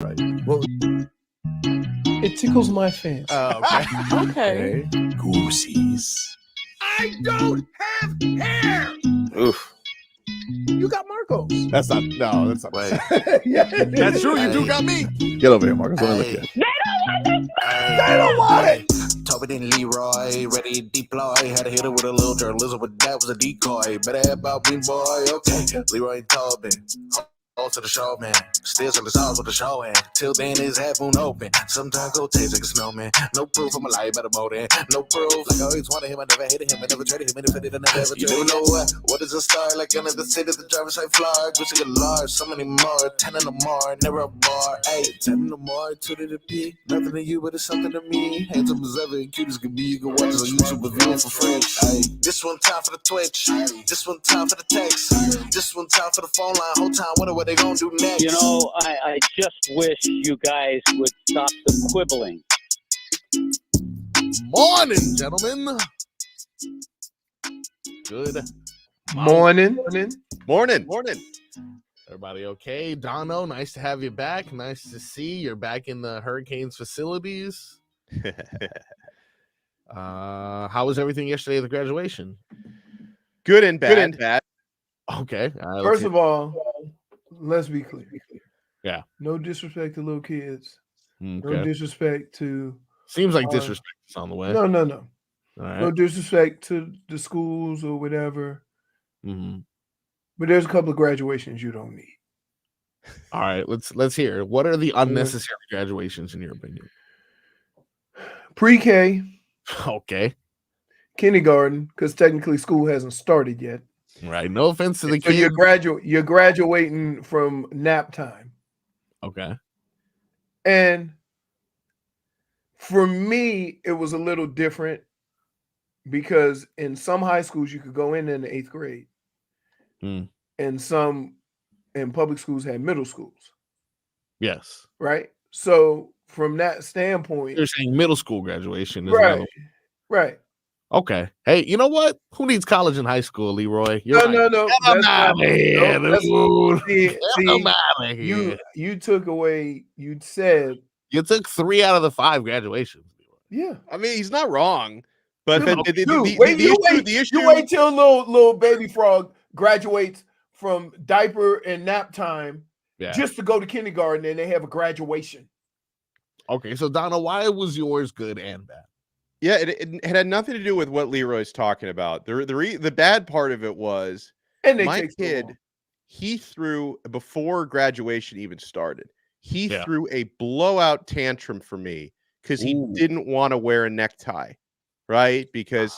Right. Well, it tickles my fancy. Okay. Goosies. I don't have hair. Oof. You got Marcos. That's not. Wait. Yeah, That's true. You do got me. Get over here, Marcus. Let me look at you. They don't want it. Tobin and Leroy, ready to deploy. Had to hit it with a little journalism, but that was a decoy. Better have about me, boy. Okay. Leroy and Tobin. On to the show, man. Still to the sauce with the show, and till then it's half moon open. Sometimes go taste like a snowman. No proof of my life, better more than no proof. Like I always wanted him, I never hated him, I never traded him, and if I did, I never ever traded him. You know what is a star? Like another city, the driver's side flyer. Just get large, so many more. 10 in the more, never a bar. 8, 10 in the more, 2 to the P. Nothing to you, but it's something to me. Handsome as ever, and cute as can be. You can watch us on YouTube with view for free. Ay. This one time for the Twitch. This one time for the text. This one time for the phone line. Whole time, wonder what they gonna do next. You know, I just wish you guys would stop the quibbling. Morning, gentlemen. Good Morning. morning. Everybody okay? Donno, nice to have you back. Nice to see you're back in the Hurricanes facilities. How was everything yesterday at the graduation? Good and bad. Okay. All right, First of all, let's be clear. Yeah. No disrespect to little kids. No okay. disrespect to. Seems like disrespect is on the way. No. All right. No disrespect to the schools or whatever. Mm-hmm. But there's a couple of graduations you don't need. All right. Let's hear. What are the unnecessary graduations in your opinion? Pre-K, Okay. kindergarten, because technically school hasn't started yet. Right. No offense to the So kids. you're graduating from nap time. Okay. And for me, it was a little different because in some high schools you could go in the 8th grade. And some in public schools had middle schools. Yes. Right? So from that standpoint, You're saying middle school graduation is right. another- Right. Okay. Hey, you know what? Who needs college and high school, Leroy? No. Get them That's out of here, no, that's- dude. see, Get them out of here. you took away, you said, You took 3 out of the 5 graduations. yeah. I mean, he's not wrong. But Dude, the issue, you wait till little baby frog graduates from diaper and nap time just to go to kindergarten and they have a graduation. Okay, so Donna, why was yours good and bad? Yeah, it had nothing to do with what Leroy's talking about. The bad part of it was And my kid, he threw before graduation even started. He threw a blowout tantrum for me because he didn't want to wear a necktie, right? Because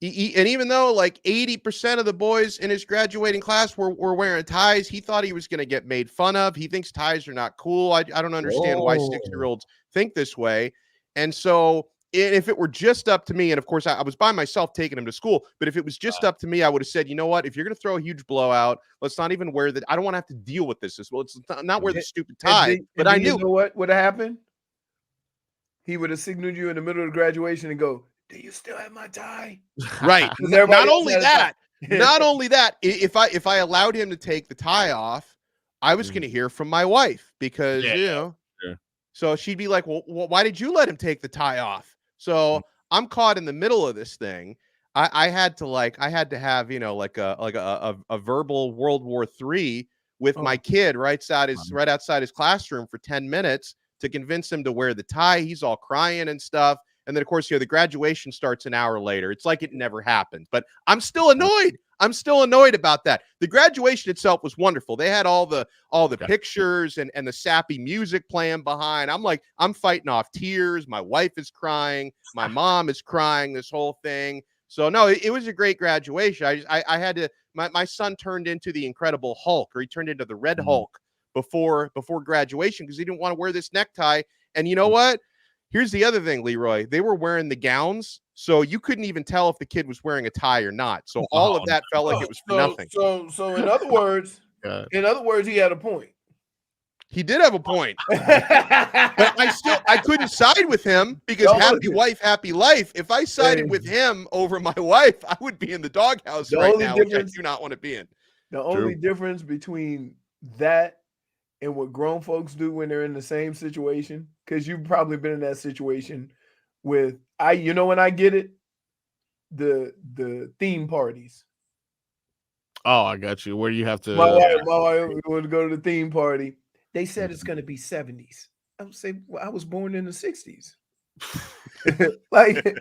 and even though like 80% of the boys in his graduating class were wearing ties, he thought he was going to get made fun of. He thinks ties are not cool. I don't understand why 6-year-olds think this way. And so if it were just up to me, and of course I was by myself taking him to school, but if it was just up to me, I would have said, you know what, if you're going to throw a huge blowout, let's not even wear that. I don't want to have to deal with this as well. Let's not wear the stupid tie. But I knew. You know what would have happened? He would have signaled you in the middle of the graduation and go, do you still have my tie? Right. Not only that, if I allowed him to take the tie off, I was going to hear from my wife because, you know, so she'd be like, well, why did you let him take the tie off? So I'm caught in the middle of this thing. I had to have, you know, like a verbal World War III with my kid right outside his classroom for 10 minutes to convince him to wear the tie. He's all crying and stuff. And then, of course, you know, the graduation starts an hour later. It's like it never happened. But I'm still annoyed. I'm still annoyed about that. The graduation itself was wonderful. They had all the pictures and the sappy music playing behind. I'm like, I'm fighting off tears. My wife is crying. My mom is crying, this whole thing. So, no, it was a great graduation. I had to – my son turned into the Incredible Hulk, or he turned into the Red Hulk before graduation because he didn't want to wear this necktie. And you know what? Here's the other thing, Leroy. They were wearing the gowns, so you couldn't even tell if the kid was wearing a tie or not. So all of that felt like it was for nothing. So in other words, he had a point. He did have a point. But I couldn't side with him because happy wife, happy life. If I sided with him over my wife, I would be in the doghouse right now, which I do not want to be in. The only difference between that and what grown folks do when they're in the same situation, because you've probably been in that situation with when I get it, the theme parties. Oh, I got you. Where you have to. My wife would go to the theme party. They said it's going to be 70s. I would say, well, I was born in the 60s. Like,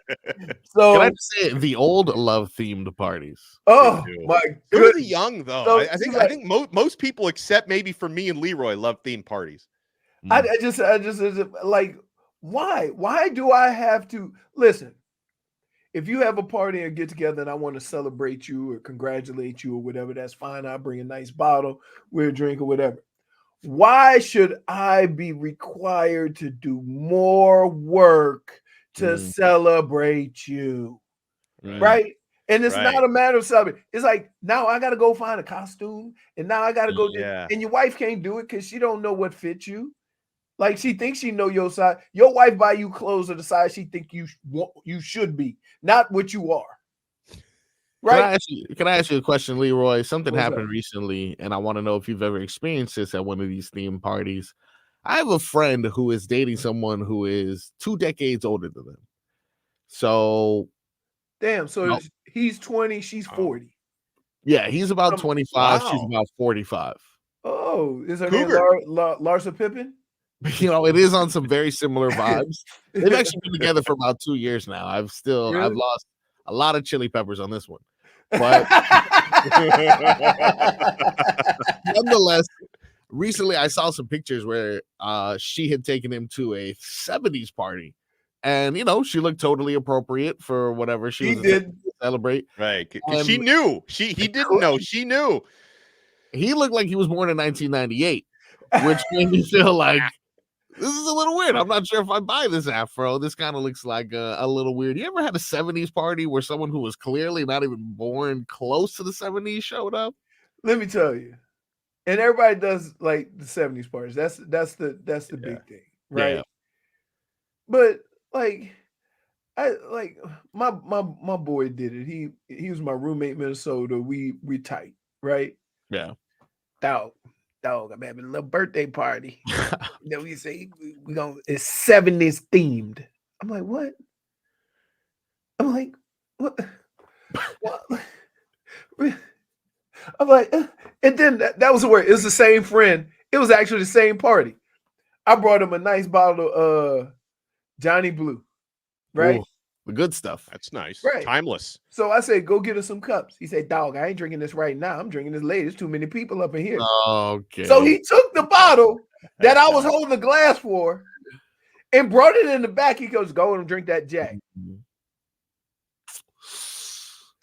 so can I just say the old love themed parties? Oh my They're goodness. really young though. So, I think most people, except maybe for me and Leroy, love theme parties. I just like, why do I have to listen? If you have a party and get together and I want to celebrate you or congratulate you or whatever, that's fine. I'll bring a nice bottle, we'll drink or whatever. Why should I be required to do more work to celebrate you? Right? And it's not a matter of celebrating. It's like, now I got to go find a costume and now I got to go. And your wife can't do it because she don't know what fits you. Like, she thinks she know your size. Your wife buy you clothes of the size she think you should be, not what you are. Right? Can I ask you a question, Leroy? Something happened recently, and I want to know if you've ever experienced this at one of these theme parties. I have a friend who is dating someone who is 2 decades older than them. So, damn. So he's 20, she's 40. Yeah, he's about 25. Wow. She's about 45. Oh, is her name Larsa Pippen? It is on some very similar vibes. They've actually been together for about 2 years now. I've lost a lot of chili peppers on this one. But nonetheless, recently I saw some pictures where she had taken him to a 70s party. And, she looked totally appropriate for whatever she did to celebrate. Right. She knew. He didn't know. She knew. He looked like he was born in 1998, which made me feel like, this is a little weird. I'm not sure if I buy this afro. This kind of looks like a little weird. You ever had a 70s party where someone who was clearly not even born close to the 70s showed up? Let me tell you. And everybody does like the 70s parties. That's the big thing, right? Yeah. But my boy did it. He was my roommate in Minnesota. We tight, right? Yeah. Dog, I'm having a little birthday party. Then we say it's 70s themed. I'm like, what? I'm like, what? I'm like, and then that was the word. It was the same friend. It was actually the same party. I brought him a nice bottle of Johnny Blue, right? Ooh, the good stuff. That's nice. Right. Timeless. So I said, go get us some cups. He said, dog, I ain't drinking this right now. I'm drinking this later. There's too many people up in here. Okay. So he took the bottle that I was holding the glass for and brought it in the back. He goes, go and drink that Jack.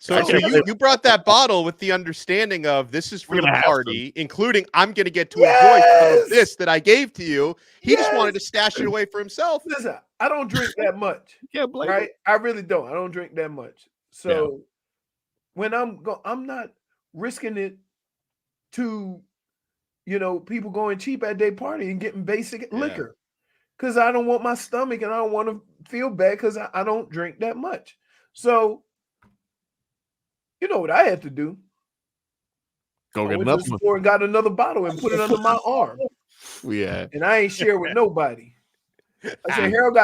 So you brought that bottle with the understanding of this is for the party, including I'm going to get to enjoy some of this that I gave to you. He just wanted to stash it away for himself. Listen, I don't drink that much. Right? I really don't. I don't drink that much. So when I'm not risking it to, people going cheap at their party and getting basic liquor because I don't want my stomach and I don't want to feel bad because I don't drink that much. So, you know what I had to do? Go get another store and got another bottle and put it under my arm. Yeah. And I ain't share with nobody. I said, Harold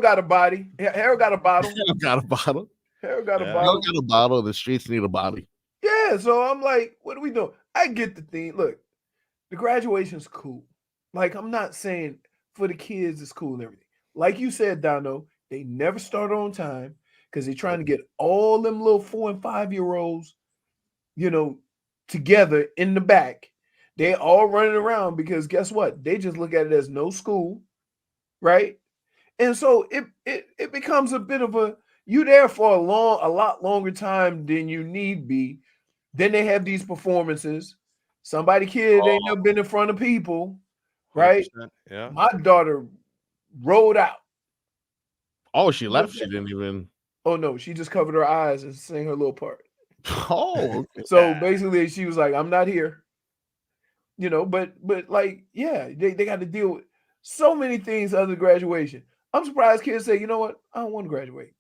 got a body. Harold got a bottle. Harold got a bottle. Harold got a bottle. Harold got a bottle. The streets need a body. Yeah. So I'm like, what are we doing? I get the thing. Look, the graduation's cool. Like, I'm not saying for the kids it's cool and everything. Like you said, Donno, they never start on time because they're trying to get all them little 4 and 5 year olds, together in the back. They all running around because guess what? They just look at it as no school, right? And so it becomes a bit of you there for a lot longer time than you need be. Then they have these performances. Somebody kid ain't never been in front of people, right? Yeah. My daughter rolled out. Oh, she left. She didn't even. Oh no, she just covered her eyes and sang her little part. Oh, okay. So basically, she was like, "I'm not here," But they got to deal with so many things other than graduation. I'm surprised kids say, "You know what? I don't want to graduate.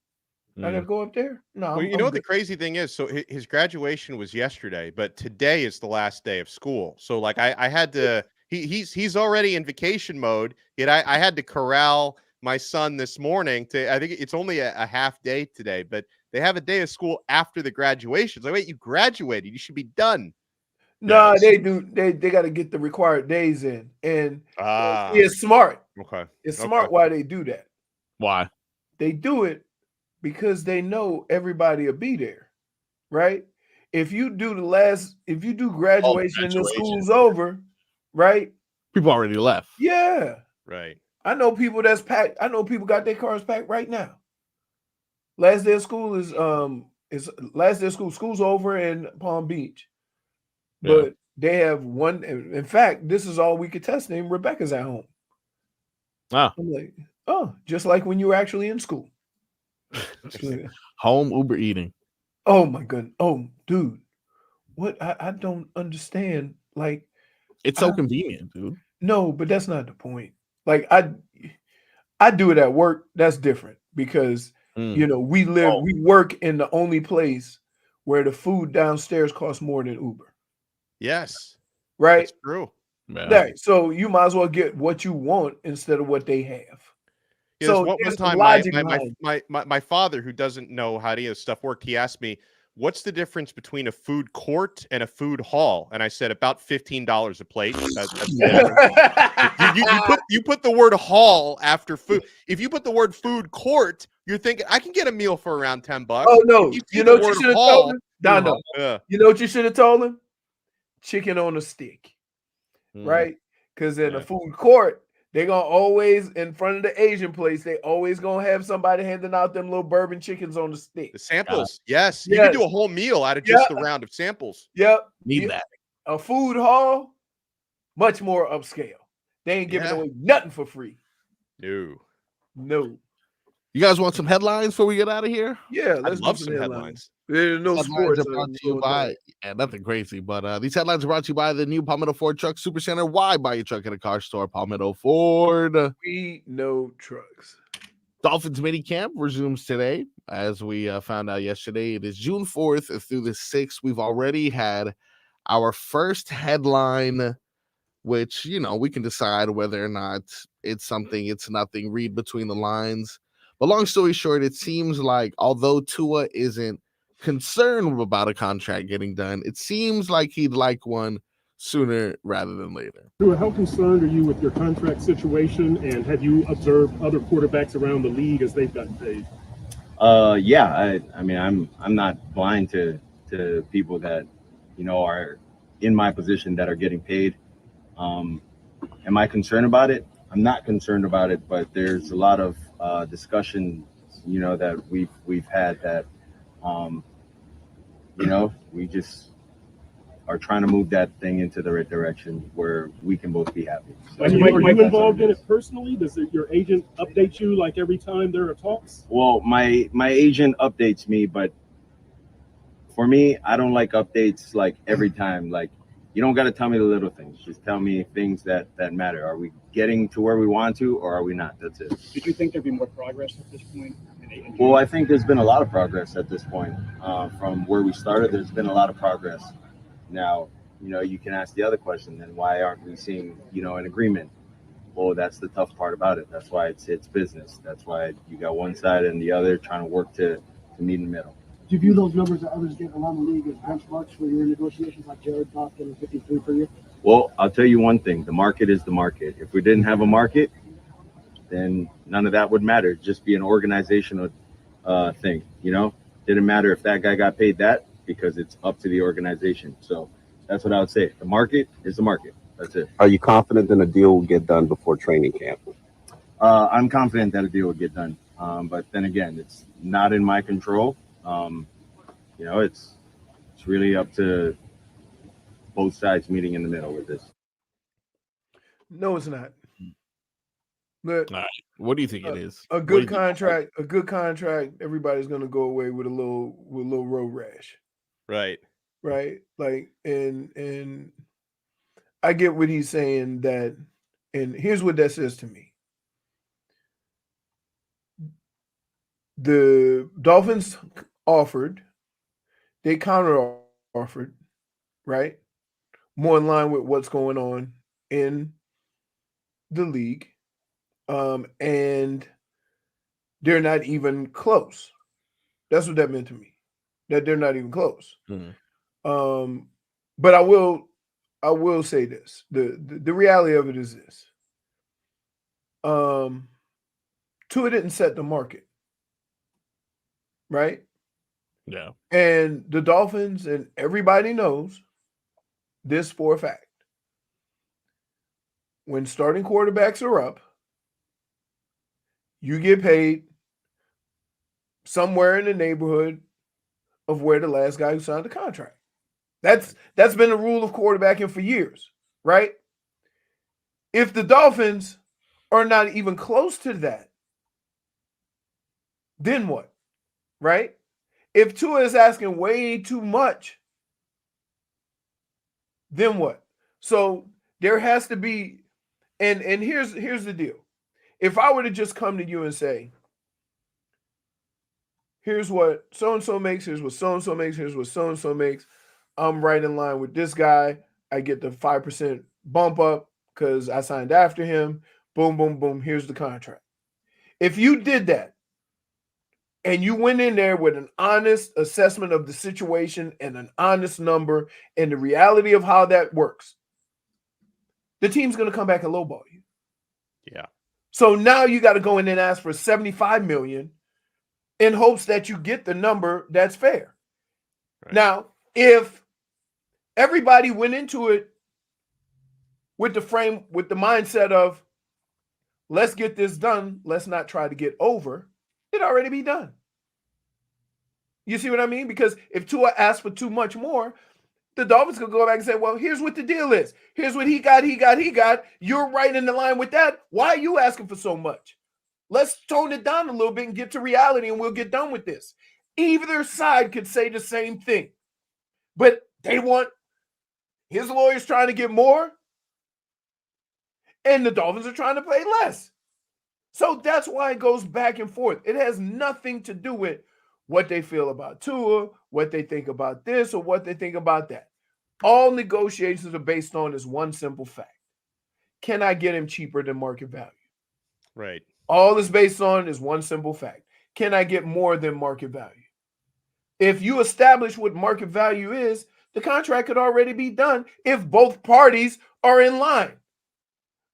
I got to go up there." No. Well, you know what the crazy thing is? So his graduation was yesterday, but today is the last day of school. So I had to he's already in vacation mode. Yet I had to corral my son this morning I think it's only a half day today, but they have a day of school after the graduation. It's like, wait, you graduated. You should be done. No, they do. They got to get the required days in, and it's smart. Okay, it's smart why they do that. Why? They do it because they know everybody will be there, right? If you do graduation and the school's over, right? People already left. Yeah, right. I know people that's packed. I know people got their cars packed right now. Last day of school is last day of school. School's over in Palm Beach. But they have one. In fact, this is all we could test. Named Rebecca's at home. Ah. I'm like, oh, just like when you were actually in school. Home Uber eating. Oh my goodness. Oh, dude. What I don't understand. Like, it's so convenient, dude. No, but that's not the point. Like, I do it at work. That's different because we work in the only place where the food downstairs costs more than Uber. Yes. Right. That's true. Yeah. Right. So you might as well get what you want instead of what they have. Yeah, so one time my father, who doesn't know how any of this stuff worked, he asked me, what's the difference between a food court and a food hall? And I said about $15 a plate. You put the word hall after food. If you put the word food court, you're thinking I can get a meal for around $10. Oh no. You know what you should have told him? Donno. You know what you should have told him? Chicken on a stick, right? Because in a food court, they're gonna always, in front of the Asian place, they always gonna have somebody handing out them little bourbon chickens on the stick. The samples, yes. You can do a whole meal out of just the round of samples. Yep, need that. A food hall, much more upscale. They ain't giving away nothing for free. No. You guys want some headlines before we get out of here? Yeah, let's love some headlines. There's no sports. Nothing crazy, but these headlines are brought to you by the new Palmetto Ford Truck Supercenter. Why buy your truck at a car store? Palmetto Ford. We know trucks. Dolphins minicamp resumes today, as we found out yesterday. It is June 4th through the 6th. We've already had our first headline, which, we can decide whether or not it's something, it's nothing, read between the lines. But long story short, it seems like although Tua isn't concerned about a contract getting done, it seems like he'd like one sooner rather than later. Tua, how concerned are you with your contract situation, and have you observed other quarterbacks around the league as they've gotten paid? Yeah, I mean, I'm not blind to people that are in my position that are getting paid. Am I concerned about it? I'm not concerned about it, but there's a lot of discussion, that we've had that, we just are trying to move that thing into the right direction where we can both be happy. So, are you involved in it personally? Does your agent update you like every time there are talks? Well, my agent updates me, but for me, I don't like updates like every time. Like, you don't got to tell me the little things. Just tell me things that matter. Are we getting to where we want to, or are we not? That's it. Did you think there'd be more progress at this point? Well, I think there's been a lot of progress at this point. From where we started, there's been a lot of progress. Now, you can ask the other question, then why aren't we seeing, an agreement? Well, that's the tough part about it. That's why it's business. That's why you got one side and the other trying to work to meet in the middle. Do you view those numbers that others get around the league as benchmarks for your negotiations, like Jared Goff getting 53 per year? Well, I'll tell you one thing. The market is the market. If we didn't have a market, then none of that would matter. It'd just be an organizational thing, Didn't matter if that guy got paid that, because it's up to the organization. So that's what I would say. The market is the market. That's it. Are you confident that a deal will get done before training camp? I'm confident that a deal will get done. But then again, it's not in my control. It's really up to both sides meeting in the middle with this. No, it's not. But what do you think it is? A good contract. Everybody's gonna go away with a little road rash. Right. Like, and I get what he's saying, that, and here's what that says to me. The Dolphins offered, they counter offered, right? More in line with what's going on in the league, and they're not even close. That's what that meant to me, that they're not even close. But I will say this. The reality of it is this. Tua didn't set the market, right? Yeah. And the Dolphins, and everybody knows this for a fact. When starting quarterbacks are up, you get paid somewhere in the neighborhood of where the last guy who signed the contract. That's been the rule of quarterbacking for years, right? If the Dolphins are not even close to that, then what? Right? If Tua is asking way too much, then what? So there has to be, and here's the deal. If I were to just come to you and say, here's what so-and-so makes, here's what so-and-so makes, here's what so-and-so makes, I'm right in line with this guy, I get the 5% bump up because I signed after him, boom, boom, boom, here's the contract. If you did that, and you went in there with an honest assessment of the situation and an honest number and the reality of how that works, the team's going to come back and lowball you. Yeah. So now you got to go in and ask for $75 million in hopes that you get the number that's fair. Right. Now, if everybody went into it with the mindset of, let's get this done, let's not try to get over, it'd already be done. You see what I mean? Because if Tua asked for too much more, the Dolphins could go back and say, well, here's what the deal is. Here's what he got. You're right in the line with that. Why are you asking for so much? Let's tone it down a little bit and get to reality, and we'll get done with this. Either side could say the same thing. But they want his lawyers trying to get more, and the Dolphins are trying to pay less. So that's why it goes back and forth. It has nothing to do with what they feel about Tua, what they think about this, or what they think about that. All negotiations are based on this one simple fact. Can I get him cheaper than market value? Right. All is based on is one simple fact. Can I get more than market value? If you establish what market value is, the contract could already be done if both parties are in line.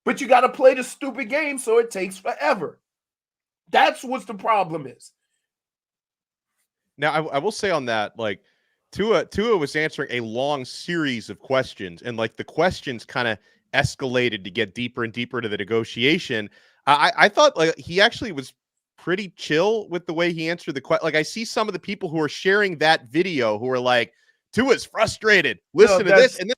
But you got to play the stupid game, so it takes forever. That's what the problem is. Now, I will say on that, like, Tua was answering a long series of questions, and like the questions kind of escalated to get deeper and deeper into the negotiation. I thought like he actually was pretty chill with the way he answered the question. Like, I see some of the people who are sharing that video who are like, Tua's frustrated. Listen to this, and then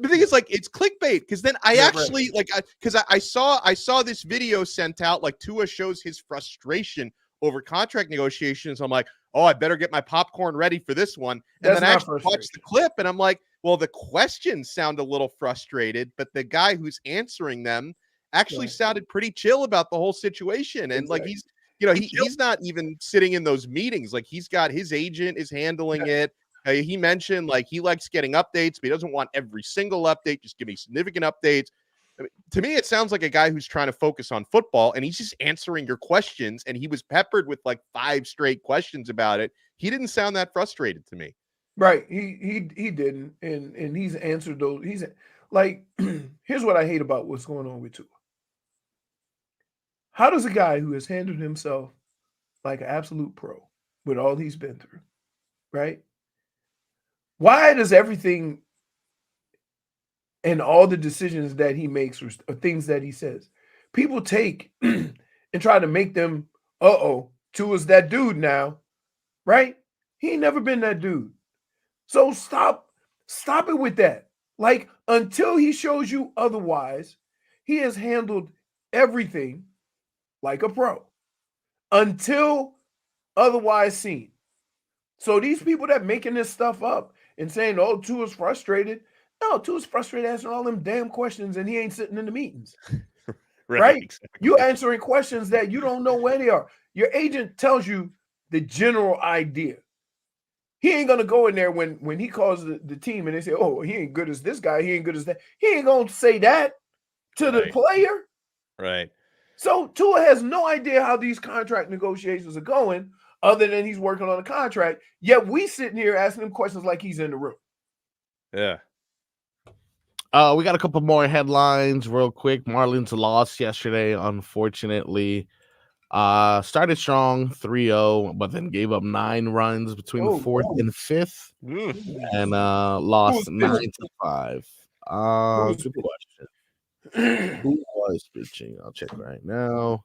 the thing is, like, it's clickbait, because then I actually like, because I saw this video sent out, like Tua shows his frustration over contract negotiations. I'm like, oh, I better get my popcorn ready for this one. And then I actually watched the clip, and I'm like, well, the questions sound a little frustrated, but the guy who's answering them actually sounded pretty chill about the whole situation. And like, he's, he's not even sitting in those meetings. Like, he's got his agent is handling it. He mentioned like he likes getting updates, but he doesn't want every single update. Just give me significant updates. I mean, to me, it sounds like a guy who's trying to focus on football, and he's just answering your questions. And he was peppered with like 5 straight questions about it. He didn't sound that frustrated to me. Right. He didn't. And he's answered those. He's like, here's what I hate about what's going on with Tua. How does a guy who has handled himself like an absolute pro with all he's been through, right? Why does everything and all the decisions that he makes or things that he says, people take and try to make them, Tua's that dude now, right? He ain't never been that dude. So stop it with that. Like, until he shows you otherwise, he has handled everything like a pro. Until otherwise seen. So these people that making this stuff up and saying, oh, Tua's frustrated. No, Tua's frustrated answering all them damn questions, and he ain't sitting in the meetings. Right? Exactly. You answering questions that you don't know where they are. Your agent tells you the general idea. He ain't going to go in there when he calls the team and they say, oh, he ain't good as this guy, he ain't good as that. He ain't going to say that. to the player. Right. So Tua has no idea how these contract negotiations are going, other than he's working on a contract. Yet we sitting here asking him questions like he's in the room. Yeah. We got a couple more headlines real quick. Marlins lost yesterday, unfortunately. Started strong 3-0, but then gave up 9 runs between the 4th and 5th, and lost 9-5. Good question. Who was pitching? I'll check right now.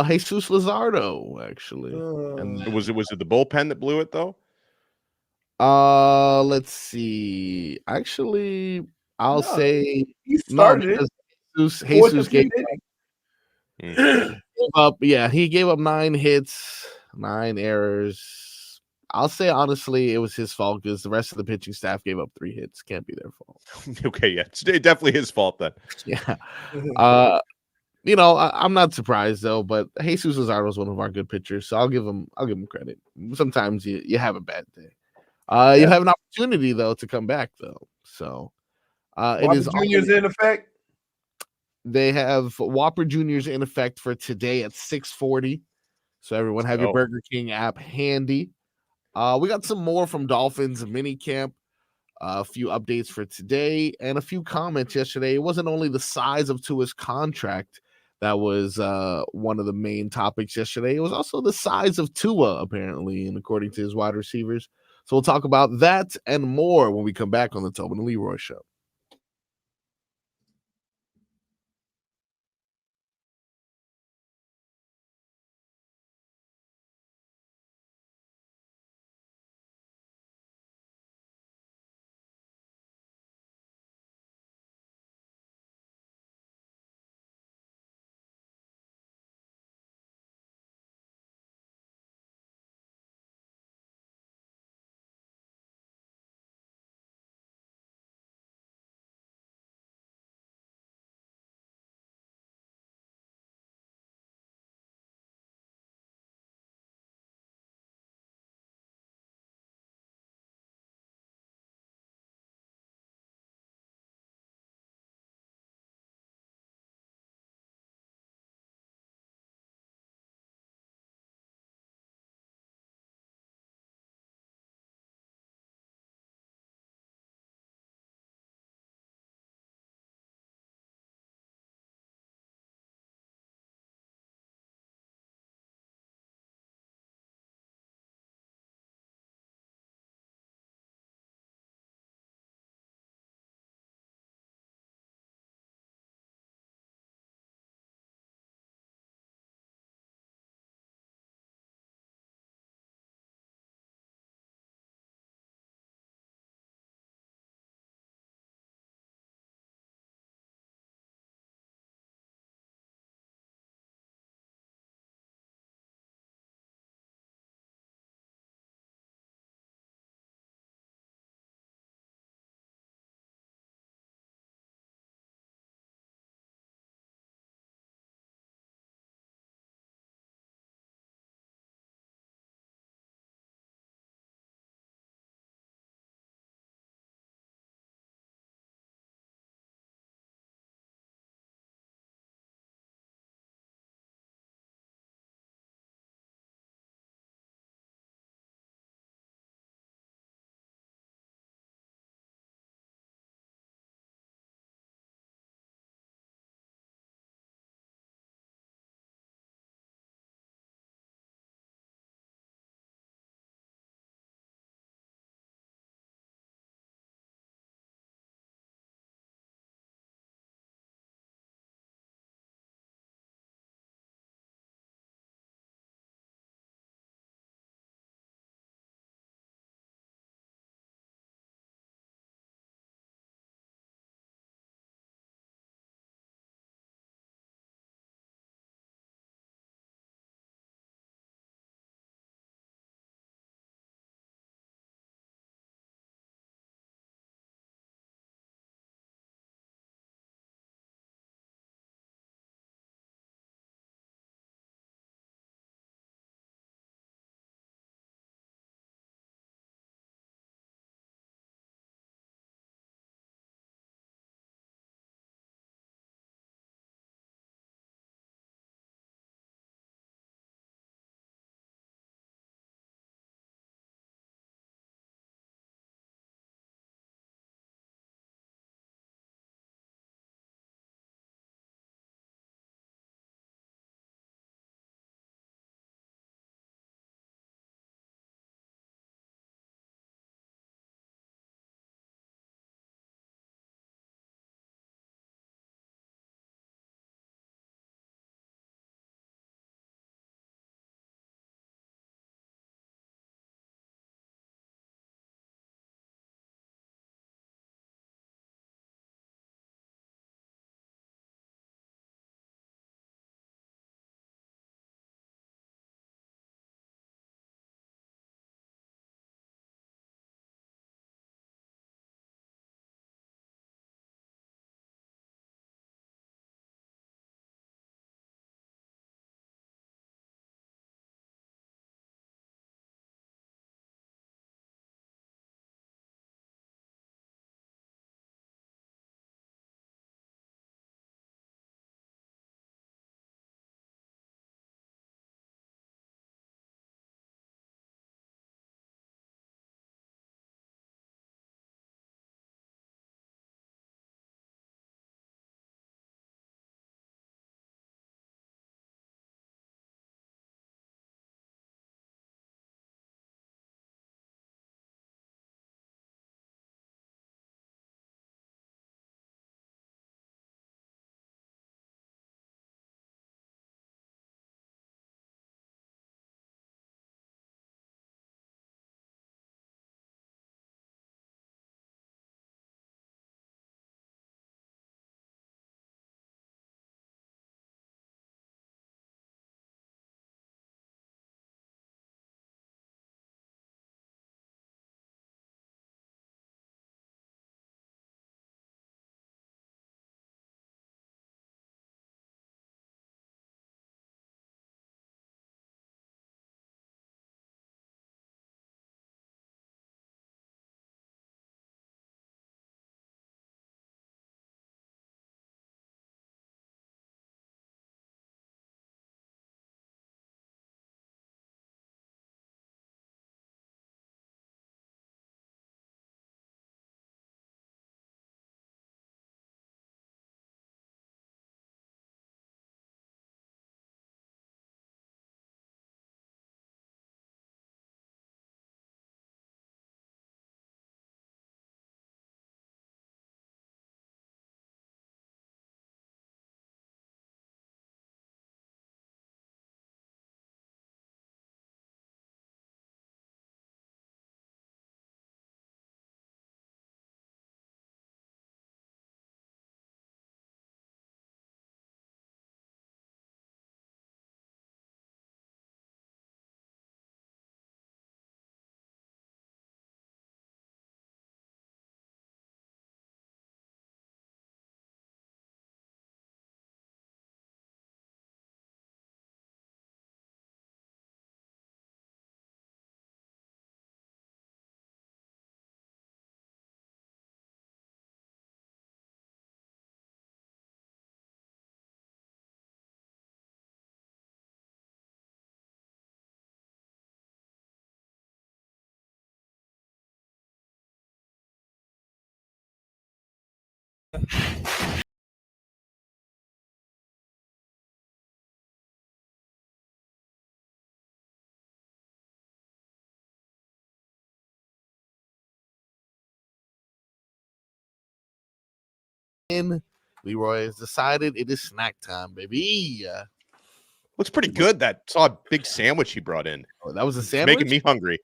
Jesus Luzardo, actually. And was it the bullpen that blew it though? Let's see. Actually, I'll say he started Jesus gave up. Yeah, he gave up 9 hits, 9 errors. I'll say honestly, it was his fault because the rest of the pitching staff gave up 3 hits. Can't be their fault. Okay, yeah, it's definitely his fault then. Yeah. I'm not surprised though, but Jesus Luzardo is one of our good pitchers, so I'll give him credit. Sometimes you have a bad day. You have an opportunity though to come back though. So it is Junior's in effect. They have Whopper Juniors in effect for today at 6:40. So everyone have your Burger King app handy. We got some more from Dolphins minicamp. A few updates for today and a few comments yesterday. It wasn't only the size of Tua's contract that was one of the main topics yesterday. It was also the size of Tua, apparently, and according to his wide receivers. So we'll talk about that and more when we come back on the Tobin and Leroy Show. Leroy has decided it is snack time, baby. Looks pretty good. That saw a big sandwich he brought in. Oh, that was a It's sandwich? making me hungry.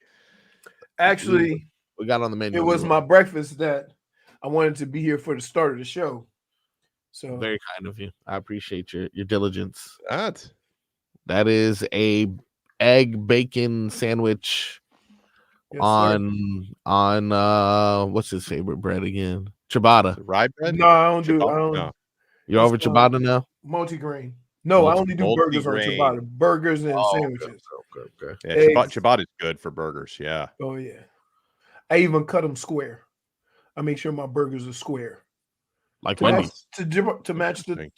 Actually, we got on the menu. It was my breakfast that I wanted to be here for the start of the show. So very kind of you. I appreciate your diligence. That is a egg bacon sandwich on what's his favorite bread again? Ciabatta. Rye bread? No, I don't do. No. You're over ciabatta now? Multigrain. No, I only do burgers on ciabatta. Burgers and sandwiches. Okay. Yeah, ciabatta is good for burgers. Yeah. Oh yeah. I even cut them square. I make sure my burgers are square. Like Wendy's. To match the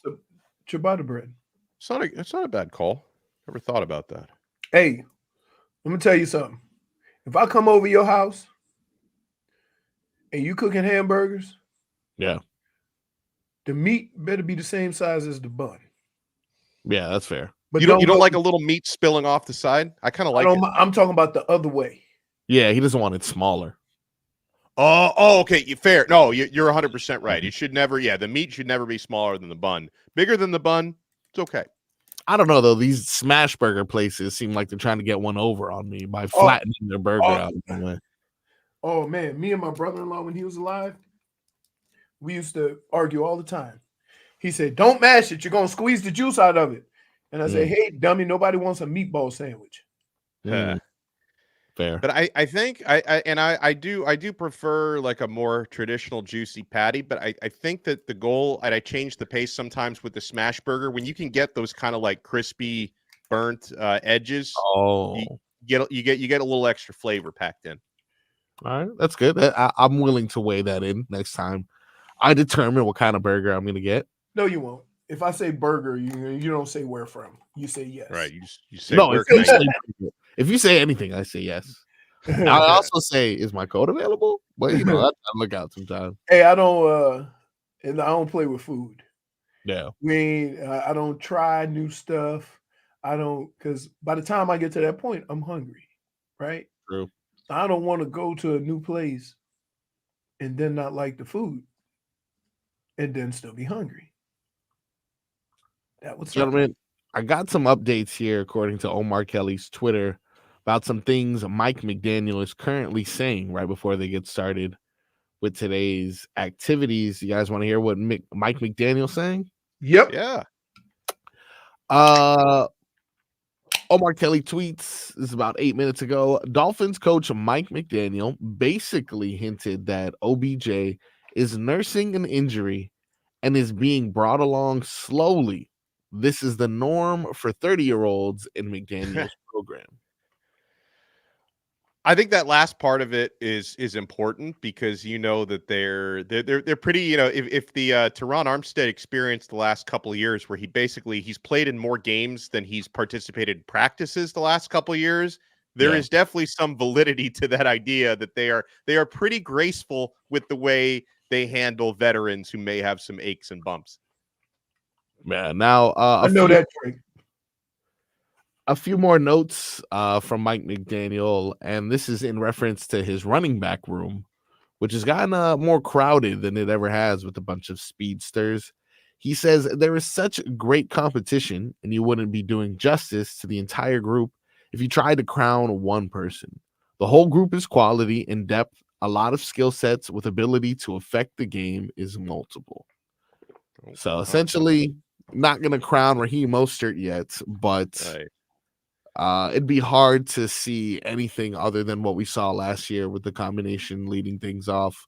ciabatta bread. It's not a bad call. Never thought about that. Hey, let me tell you something. If I come over your house and you cooking hamburgers, yeah, the meat better be the same size as the bun. Yeah, that's fair. But you don't like a little meat spilling off the side? I kind of like it. I'm talking about the other way. Yeah, he doesn't want it smaller. Oh, okay. Fair. No, you're 100% right. It should never. Yeah, the meat should never be smaller than the bun. Bigger than the bun, it's okay. I don't know though. These smash burger places seem like they're trying to get one over on me by flattening their burger out. Oh man, me and my brother-in-law when he was alive, we used to argue all the time. He said, "Don't mash it. You're gonna squeeze the juice out of it." And I said, "Hey, dummy, nobody wants a meatball sandwich." Fair. But I think I do prefer like a more traditional juicy patty, but I think that the goal, and I change the pace sometimes with the smash burger, when you can get those kind of like crispy burnt edges, you get a little extra flavor packed in. All right, that's good. I'm willing to weigh that in next time I determine what kind of burger I'm gonna get. No, you won't. If I say burger, you don't say where from. You say yes. Right. You say no. Where If you say anything, I say yes. I also say, is my code available? But I look out sometimes. Hey, I don't play with food. Yeah. I don't try new stuff. I don't, because by the time I get to that point, I'm hungry. Right? True. I don't want to go to a new place and then not like the food and then still be hungry. Gentlemen, I got some updates here according to Omar Kelly's Twitter about some things Mike McDaniel is currently saying right before they get started with today's activities. You guys want to hear what Mike McDaniel's saying? Yep. Yeah. Omar Kelly tweets, this is about 8 minutes ago, Dolphins coach Mike McDaniel basically hinted that OBJ is nursing an injury and is being brought along slowly. This is the norm for 30-year-olds in McDaniel's program. I think that last part of it is important because you know that they're pretty, if the Teron Armstead experience the last couple of years where he's played in more games than he's participated in practices the last couple of years, there is definitely some validity to that idea that they are pretty graceful with the way they handle veterans who may have some aches and bumps. Yeah, now I know that trick. A few more notes from Mike McDaniel, and this is in reference to his running back room, which has gotten more crowded than it ever has with a bunch of speedsters. He says there is such great competition, and you wouldn't be doing justice to the entire group if you tried to crown one person. The whole group is quality and depth. A lot of skill sets with ability to affect the game is multiple. So essentially, not going to crown Raheem Mostert yet, but it'd be hard to see anything other than what we saw last year with the combination leading things off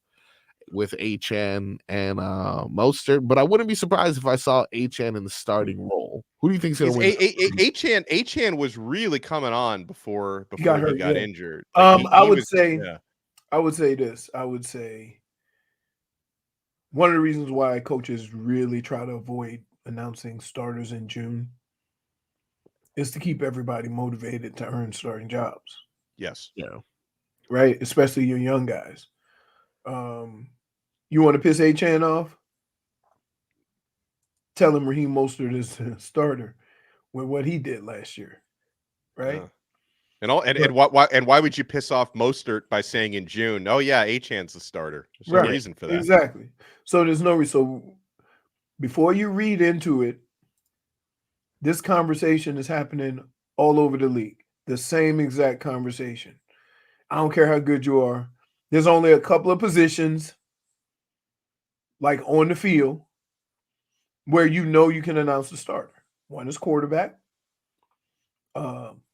with HN and Mostert. But I wouldn't be surprised if I saw HN in the starting role. Who do you think's going to win? HN was really coming on before he got injured. I would say this. I would say one of the reasons why coaches really try to avoid announcing starters in June is to keep everybody motivated to earn starting jobs. Yes. Yeah. Right? Especially your young guys. You want to piss HN off? telling Raheem Mostert is a starter with what he did last year, right? And why would you piss off Mostert by saying in June, oh yeah, Achan's the starter? There's no reason for that. Exactly. So there's no reason. So before you read into it, this conversation is happening all over the league. The same exact conversation. I don't care how good you are. There's only a couple of positions, like on the field, where you know you can announce the starter. One is quarterback,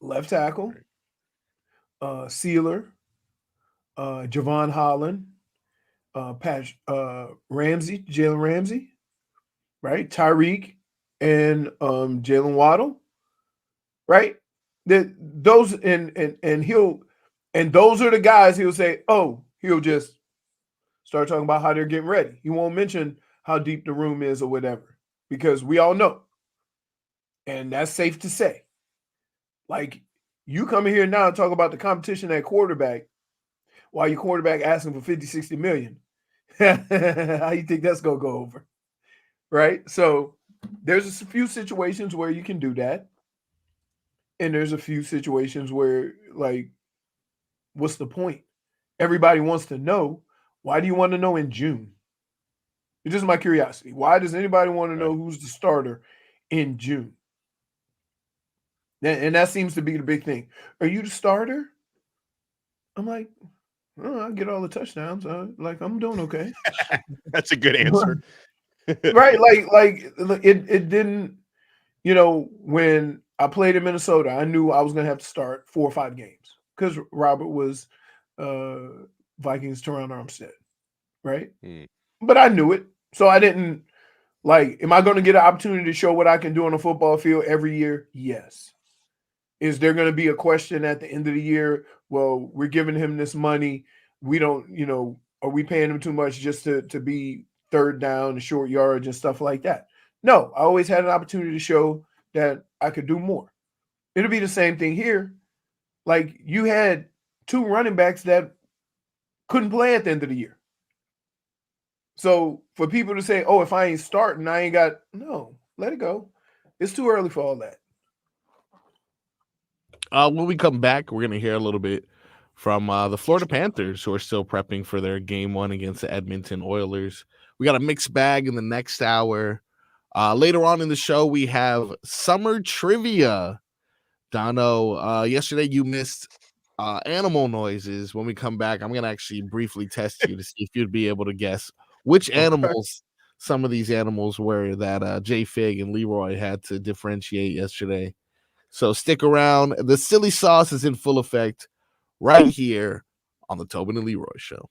left tackle, Sealer, Javon Holland, Ramsey, Jalen Ramsey, right? Tyreek and Jalen Waddle, right? Those and he'll and those are the guys he'll say, oh, he'll just start talking about how they're getting ready. He won't mention how deep the room is or whatever, because we all know. And that's safe to say. Like, you come in here now and talk about the competition at quarterback while your quarterback asking for 50, 60 million. How you think that's going to go over? Right? So there's a few situations where you can do that. And there's a few situations where, like, what's the point? Everybody wants to know. Why do you want to know in June? It's just my curiosity. Why does anybody want to know who's the starter in June? And that seems to be the big thing. Are you the starter? I'm like, oh, I get all the touchdowns. Like, I'm doing okay. That's a good answer. Right. Like it didn't, when I played in Minnesota, I knew I was going to have to start 4 or 5 games because Robert was Vikings Teron Armstead. Right. But I knew it. So I didn't am I going to get an opportunity to show what I can do on a football field every year? Yes. Is there going to be a question at the end of the year? Well, we're giving him this money. We don't, are we paying him too much just to be third down and short yardage and stuff like that? No, I always had an opportunity to show that I could do more. It'll be the same thing here. Like, you had 2 running backs that couldn't play at the end of the year. So for people to say, oh, if I ain't starting, I ain't got, no, let it go. It's too early for all that. When we come back, we're going to hear a little bit from the Florida Panthers, who are still prepping for their game 1 against the Edmonton Oilers. We got a mixed bag in the next hour. Later on in the show, we have summer trivia. Donno, yesterday you missed animal noises. When we come back, I'm going to actually briefly test you to see if you'd be able to guess which animals some of these animals were that J Fig and Leroy had to differentiate yesterday. So stick around. The silly sauce is in full effect right here on the Tobin and Leroy Show.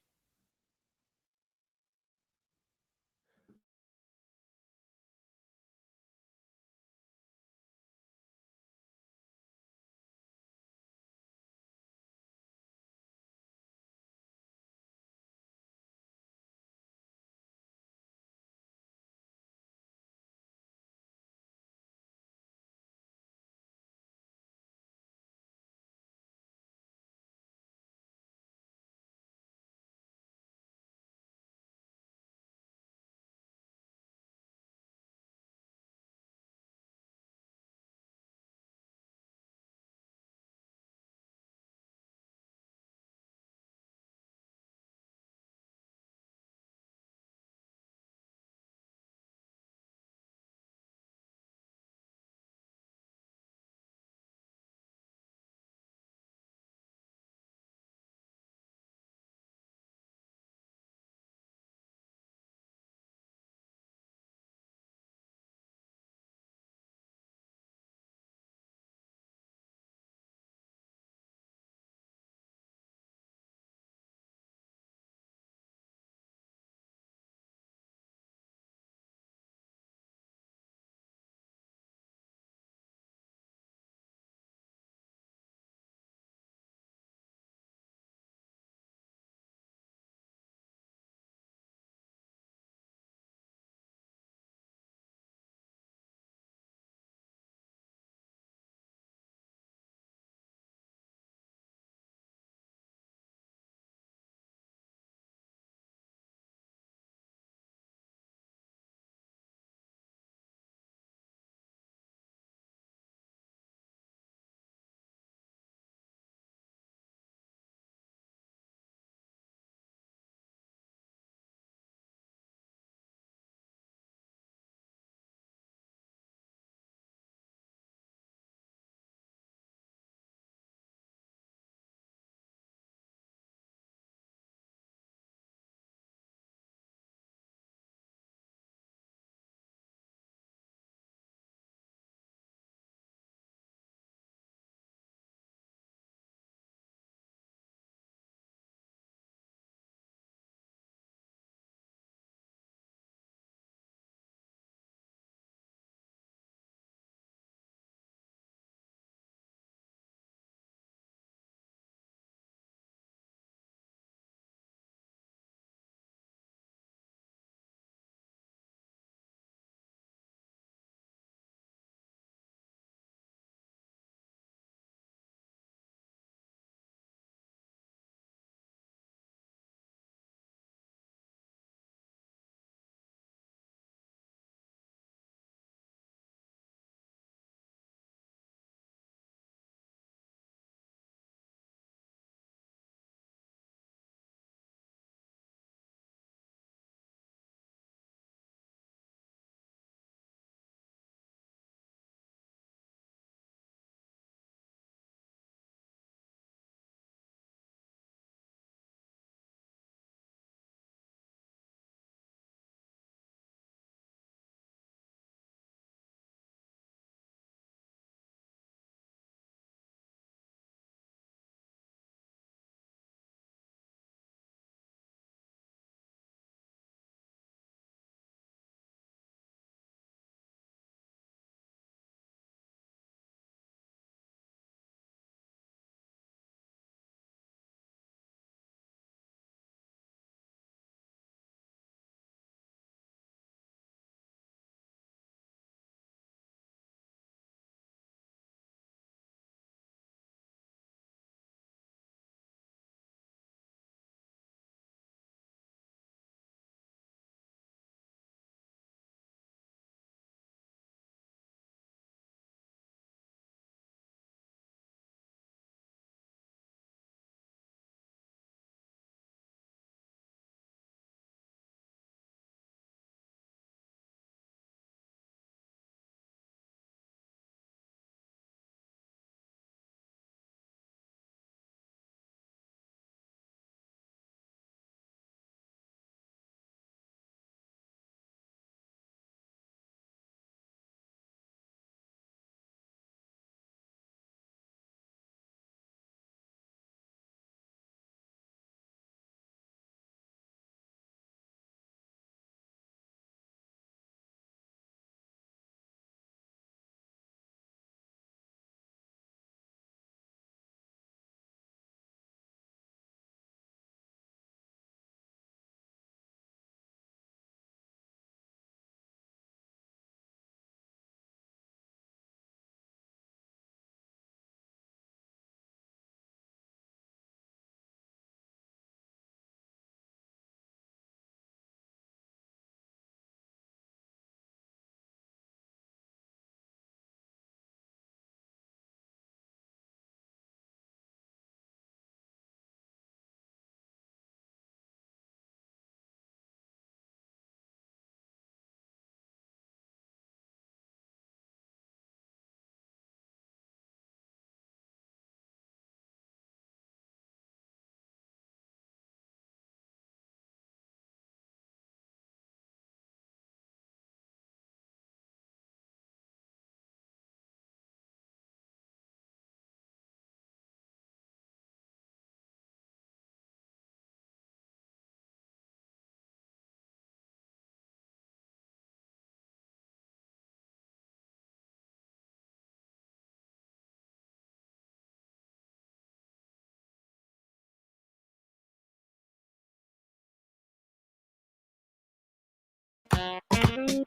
Welcome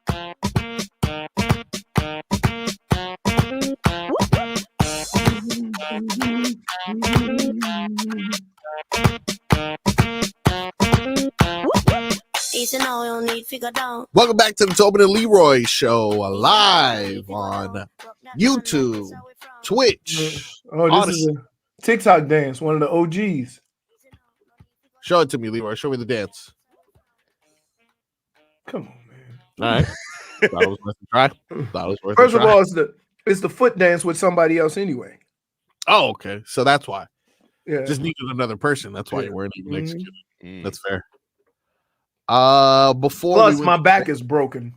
back to the Tobin and Leroy show, live on YouTube, Twitch. Oh, this is a TikTok dance, one of the OGs. Show it to me, Leroy. Show me the dance. Come on, man. All right. Thought it was worth a try. Thought it was worth First a of try. all, it's the foot dance with somebody else anyway. Oh, okay. So that's why. Yeah. Just needed another person. That's why you weren't even executed. That's fair. Before Plus, my back is broken.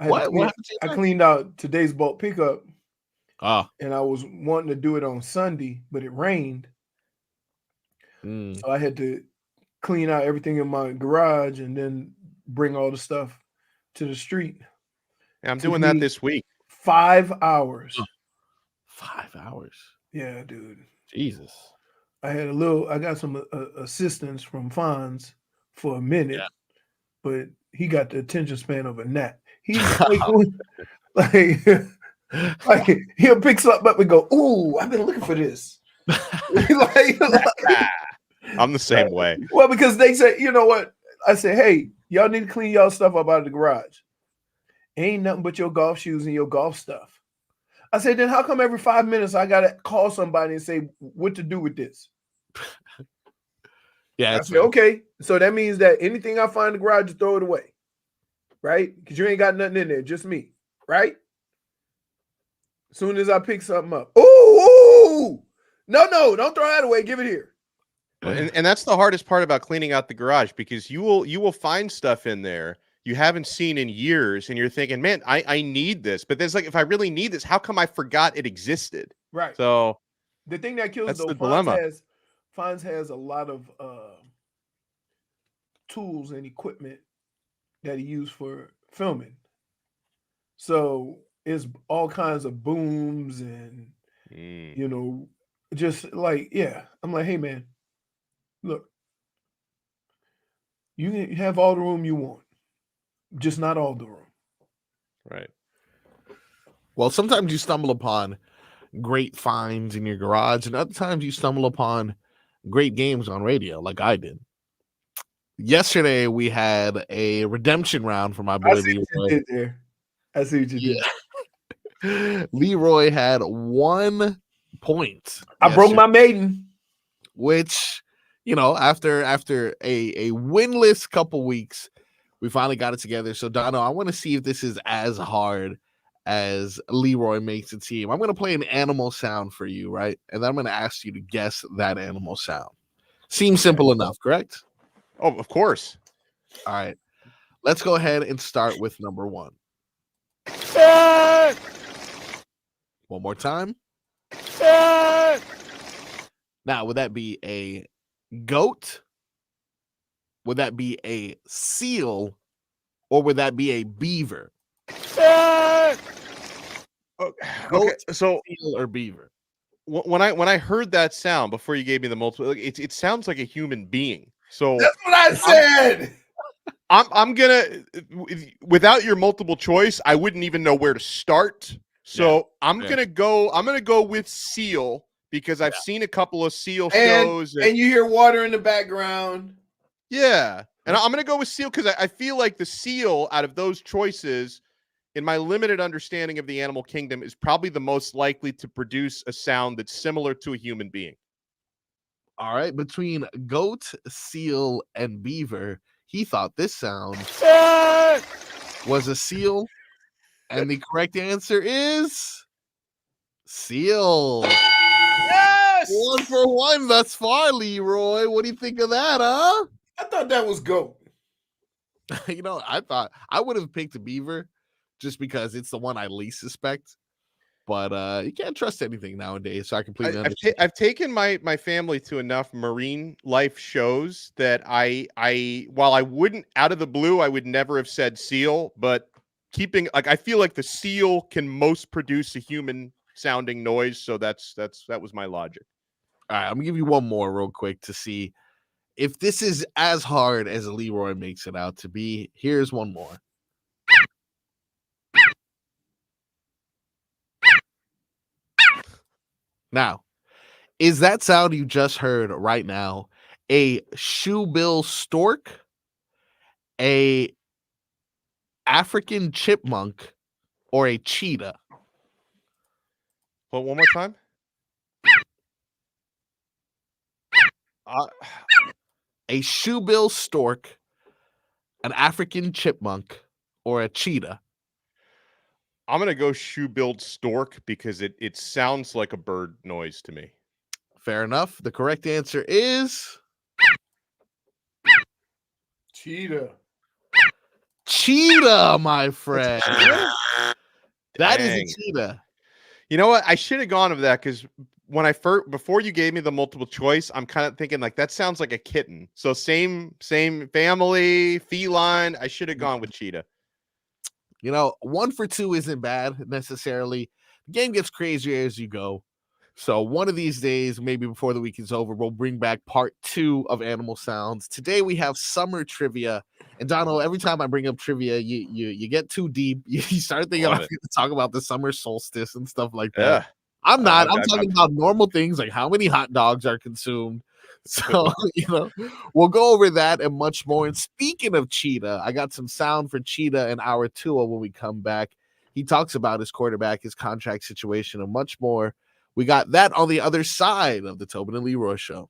What happened to I your back? cleaned out today's bulk pickup. Oh. And I was wanting to do it on Sunday, but it rained. So I had to clean out everything in my garage and then bring all the stuff to the street. I'm doing that this week. 5 hours. 5 hours. Yeah, dude. Jesus. I got some assistance from Fonz for a minute, but he got the attention span of a gnat. He's like he'll pick something up and go, "Ooh, I've been looking for this." I'm the same way. Well, because they say, you know what? I say, hey, y'all need to clean y'all stuff up out of the garage. Ain't nothing but your golf shoes and your golf stuff. I said, then how come every 5 minutes I gotta call somebody and say what to do with this? Yeah, I said, okay. So that means that anything I find in the garage, just throw it away. Right? Because you ain't got nothing in there, just me. Right? As soon as I pick something up. Ooh! No, don't throw that away. Give it here. And that's the hardest part about cleaning out the garage, because you will find stuff in there you haven't seen in years, and you're thinking, man, I need this. But there's like, if I really need this, how come I forgot it existed? Right. So the thing that kills that's though, the dilemma. Fonz has a lot of tools and equipment that he used for filming. So it's all kinds of booms and you know, just like, yeah. I'm like, hey man, look, you can have all the room you want, just not all the room. Right. Well, sometimes you stumble upon great finds in your garage, and other times you stumble upon great games on radio, like I did. Yesterday, we had a redemption round for my boy Leroy. I see what you did. Leroy had 1 point. I broke my maiden. Which, you know, after a winless couple weeks, we finally got it together. So, Donno, I want to see if this is as hard as Leroy makes it seem. I'm going to play an animal sound for you, right? And then I'm going to ask you to guess that animal sound. Seems simple enough, correct? Oh, of course. All right. Let's go ahead and start with number 1. One more time. Now, would that be a goat? Would that be a seal? Or would that be a beaver? Okay, so seal or beaver? When I heard that sound before you gave me the multiple, it sounds like a human being. So that's what I said. I'm gonna, without your multiple choice, I wouldn't even know where to start. So I'm gonna go with seal, because I've seen a couple of seal shows, and you hear water in the background. Yeah, and I'm gonna go with seal because I feel like the seal out of those choices, in my limited understanding of the animal kingdom, is probably the most likely to produce a sound that's similar to a human being. All right, between goat, seal, and beaver, he thought this sound was a seal, and the correct answer is seal. Yes! 1 for 1 thus far, Leroy. What do you think of that, huh? I thought that was goat. You know, I thought I would have picked a beaver just because it's the one I least suspect. But you can't trust anything nowadays, so I completely understand. I've taken my family to enough marine life shows that I while I wouldn't, out of the blue, I would never have said seal, but I feel like the seal can most produce a human sounding noise, so that was my logic. All right, I'm gonna give you one more real quick to see if this is as hard as Leroy makes it out to be. Here's one more. Now, is that sound you just heard right now a shoebill stork, a African chipmunk, or a cheetah? Well, one more time. A shoebill stork, an African chipmunk, or a cheetah? I'm gonna go shoe-billed stork because it sounds like a bird noise to me. Fair enough. The correct answer is Cheetah. Cheetah, my friend. That is a Dang. cheetah. You know what? I should have gone with that because when before you gave me the multiple choice, I'm kind of thinking like that sounds like a kitten. So same family, feline. I should have gone with cheetah. You know, 1 for 2 isn't bad necessarily. The game gets crazier as you go. So one of these days, maybe before the week is over, we'll bring back part 2 of Animal Sounds. Today we have summer trivia. And Donno, every time I bring up trivia, you get too deep. You start thinking I'm going to talk about the summer solstice and stuff like that. Yeah. I'm not. I'm talking about normal things like how many hot dogs are consumed. So, we'll go over that and much more. And speaking of Cheetah, I got some sound for Cheetah in hour 2 when we come back. He talks about his quarterback, his contract situation, and much more. We got that on the other side of the Tobin and Leroy show.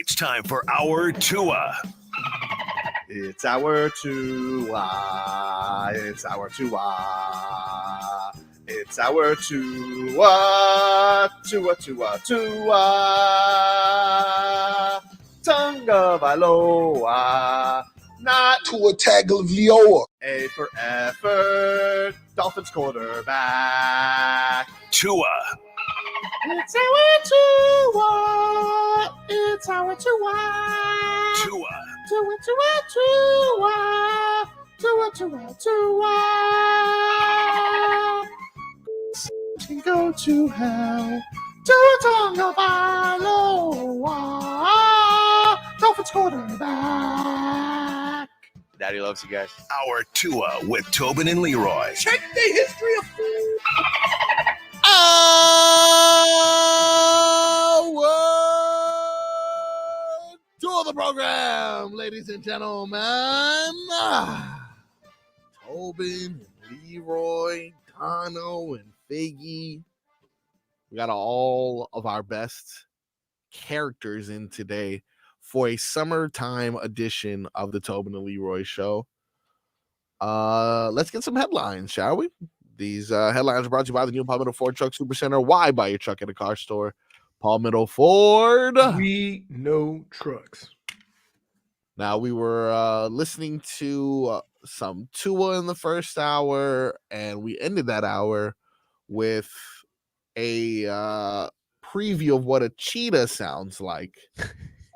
It's time for our Tua. It's our Tua. It's our Tua. It's our Tua. Tua, Tua, Tua. Tonga Vailoa. Not Tua Tagovailoa. A for effort. Dolphins quarterback. Tua. It's our Tua. It's our Tua. Tua. Tua, Tua, Tua. Tua, Tua, Tua. Can go to hell. Tua Tagovailoa. Dolphins quarterback. Daddy loves you guys. Our Tua with Tobin and Leroy. Check the history of food. To the program, ladies and gentlemen. Tobin, Leroy, Donno, and Figgy. We got all of our best characters in today for a summertime edition of the Tobin and Leroy show. Let's get some headlines, shall we? These headlines are brought to you by the new Palmetto Ford Truck Supercenter. Why buy your truck at a car store? Palmetto Ford. We know trucks. Now, we were listening to some Tua in the first hour, and we ended that hour with a preview of what a cheetah sounds like.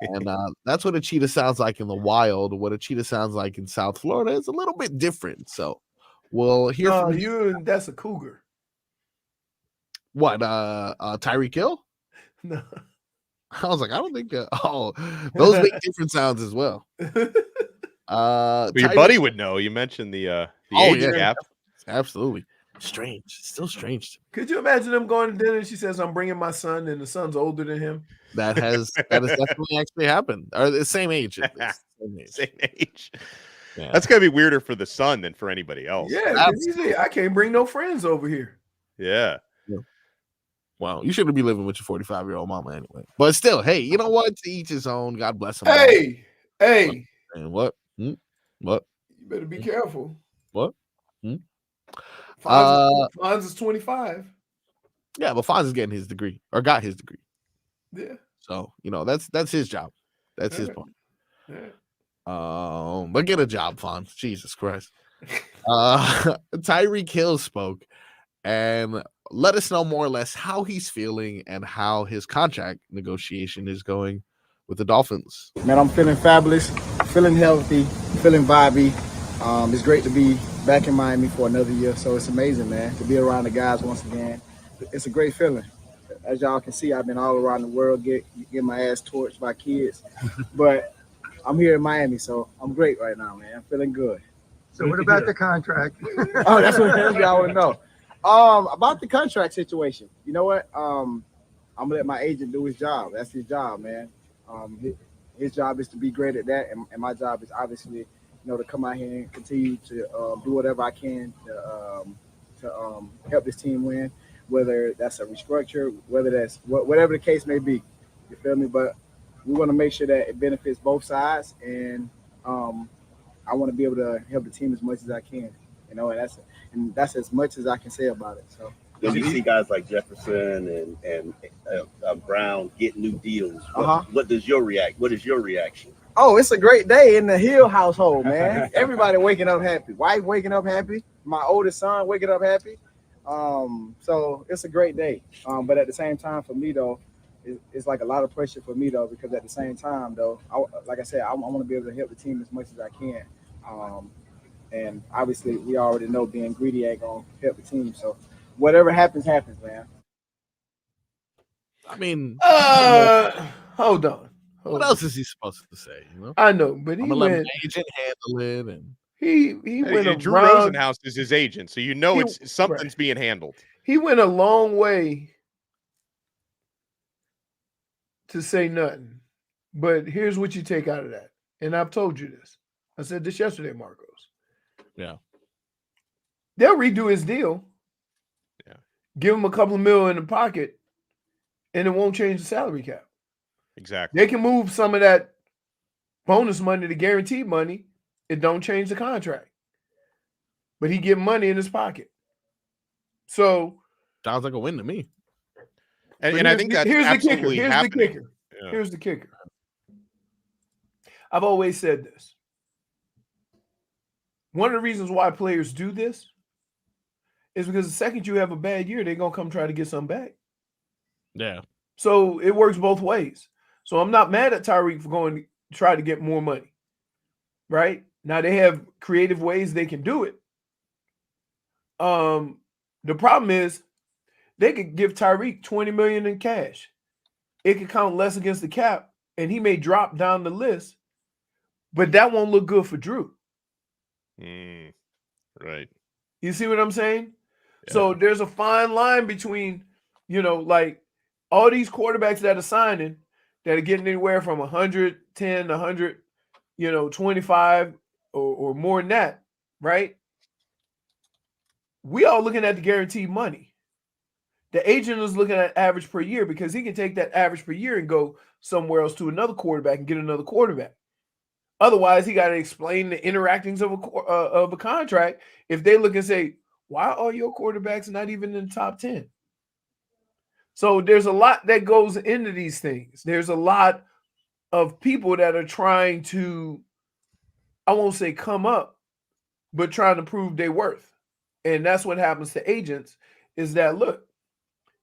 And that's what a cheetah sounds like in the wild. What a cheetah sounds like in South Florida is a little bit different. So we'll hear from you. That's a cougar. What? Tyreek Hill? No. I was like, I don't think. Those make different sounds as well. But your buddy would know. You mentioned the age gap. Absolutely. Strange. Still strange. Could you imagine them going to dinner and she says, I'm bringing my son, and the son's older than him? That has definitely actually happened. Or the same age. Same age. Yeah. That's gotta be weirder for the son than for anybody else. Yeah, I can't bring no friends over here. Yeah. Well, you shouldn't be living with your 45-year-old mama anyway. But still, hey, you know what? To each his own. God bless him. Hey. And what? What? You better be careful. What? Fonz is 25. Yeah, but Fonz is getting his degree or got his degree. Yeah. So, that's his job. That's his point. Yeah. But get a job, Fonz. Jesus Christ. Tyreek Hill spoke and let us know more or less how he's feeling and how his contract negotiation is going with the Dolphins. Man, I'm feeling fabulous, feeling healthy, feeling vibey. It's great to be back in Miami for another year, so it's amazing, man, to be around the guys once again. It's a great feeling. As y'all can see, I've been all around the world, getting my ass torched by kids, but I'm here in Miami, so I'm great right now, man. I'm feeling good. So what about the contract? Oh, that's what y'all want to know. About the contract situation, you know what? I'm gonna let my agent do his job. That's his job, man. His job is to be great at that, and my job is obviously, to come out here and continue to do whatever I can to help this team win, whether that's a restructure, whether that's whatever the case may be. You feel me? But we want to make sure that it benefits both sides, and I want to be able to help the team as much as I can. And that's as much as I can say about it. So. When you see guys like Jefferson and Brown get new deals, what is your reaction? Oh, it's a great day in the Hill household, man. Everybody waking up happy. Wife waking up happy. My oldest son waking up happy. So it's a great day. But at the same time, for me though, it's like a lot of pressure for me though, because at the same time though, like I said, I want to be able to help the team as much as I can. And obviously, we already know being greedy ain't gonna help the team. So whatever happens, man. I mean, hold on. What else is he supposed to say? I know, but I'm gonna let my agent handle it, and he went Drew Rosenhaus is his agent, so it's something's being handled. He went a long way to say nothing, but here's what you take out of that. And I've told you this. I said this yesterday, Marcos. Yeah, they'll redo his deal. Yeah, give him a couple of mil in the pocket, and it won't change the salary cap. Exactly. They can move some of that bonus money to guaranteed money. It don't change the contract. But he get money in his pocket. So sounds like a win to me. And I think that's absolutely happening. Here's the kicker. I've always said this. One of the reasons why players do this is because the second you have a bad year, they're going to come try to get something back. Yeah. So it works both ways. So I'm not mad at Tyreek for going to try to get more money. Right? Now they have creative ways they can do it. The problem is they could give Tyreek $20 million in cash. It could count less against the cap, and he may drop down the list, but that won't look good for Drew. Right. You see what I'm saying? Yeah. So there's a fine line between, like all these quarterbacks that are signing that are getting anywhere from 110 to 100, 25 or more than that, right? We all looking at the guaranteed money. The agent is looking at average per year because he can take that average per year and go somewhere else to another quarterback and get another quarterback. Otherwise, he got to explain the interactions of a contract. If they look and say, why are your quarterbacks not even in the top 10? So there's a lot that goes into these things. There's a lot of people that are trying to, I won't say come up, but trying to prove their worth. And that's what happens to agents is that, look,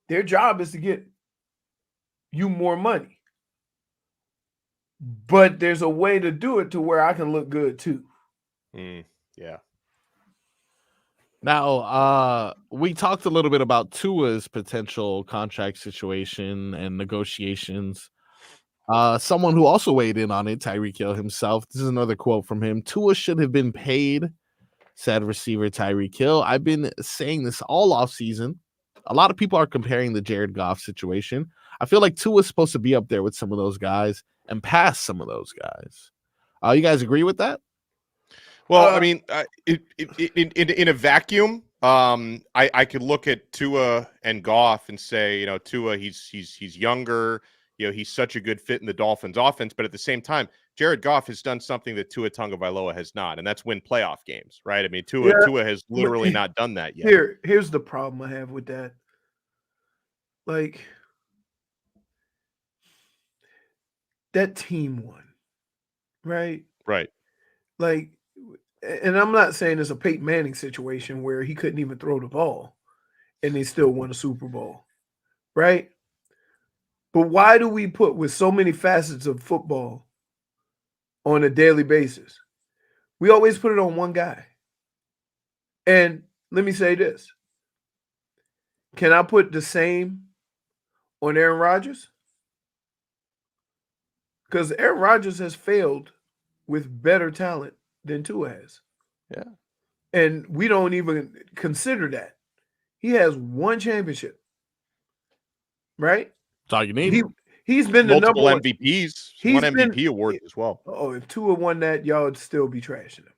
their job is to get you more money. But there's a way to do it to where I can look good too. Yeah. Now, we talked a little bit about Tua's potential contract situation and negotiations. Someone who also weighed in on it, Tyreek Hill himself. This is another quote from him. Tua should have been paid, said receiver Tyreek Hill. I've been saying this all offseason. A lot of people are comparing the Jared Goff situation. I feel like Tua's supposed to be up there with some of those guys and pass some of those guys. You guys agree with that? Well, I mean, in a vacuum, I could look at Tua and Goff and say, Tua, he's younger, he's such a good fit in the Dolphins offense, but at the same time, Jared Goff has done something that Tua Tagovailoa has not, and that's win playoff games, right? I mean, Tua has literally not done that yet. Here's the problem I have with that. Like, that team won, right? Right. Like, and I'm not saying it's a Peyton Manning situation where he couldn't even throw the ball and they still won a Super Bowl, right? But why do we put, with so many facets of football on a daily basis, we always put it on one guy? And let me say this. Can I put the same on Aaron Rodgers? Because Aaron Rodgers has failed with better talent than Tua has. Yeah. And we don't even consider that. He has one championship. Right? That's all you need. He's been the multiple number MVPs. He's won MVP awards as well. Oh, if Tua won that, y'all would still be trashing him.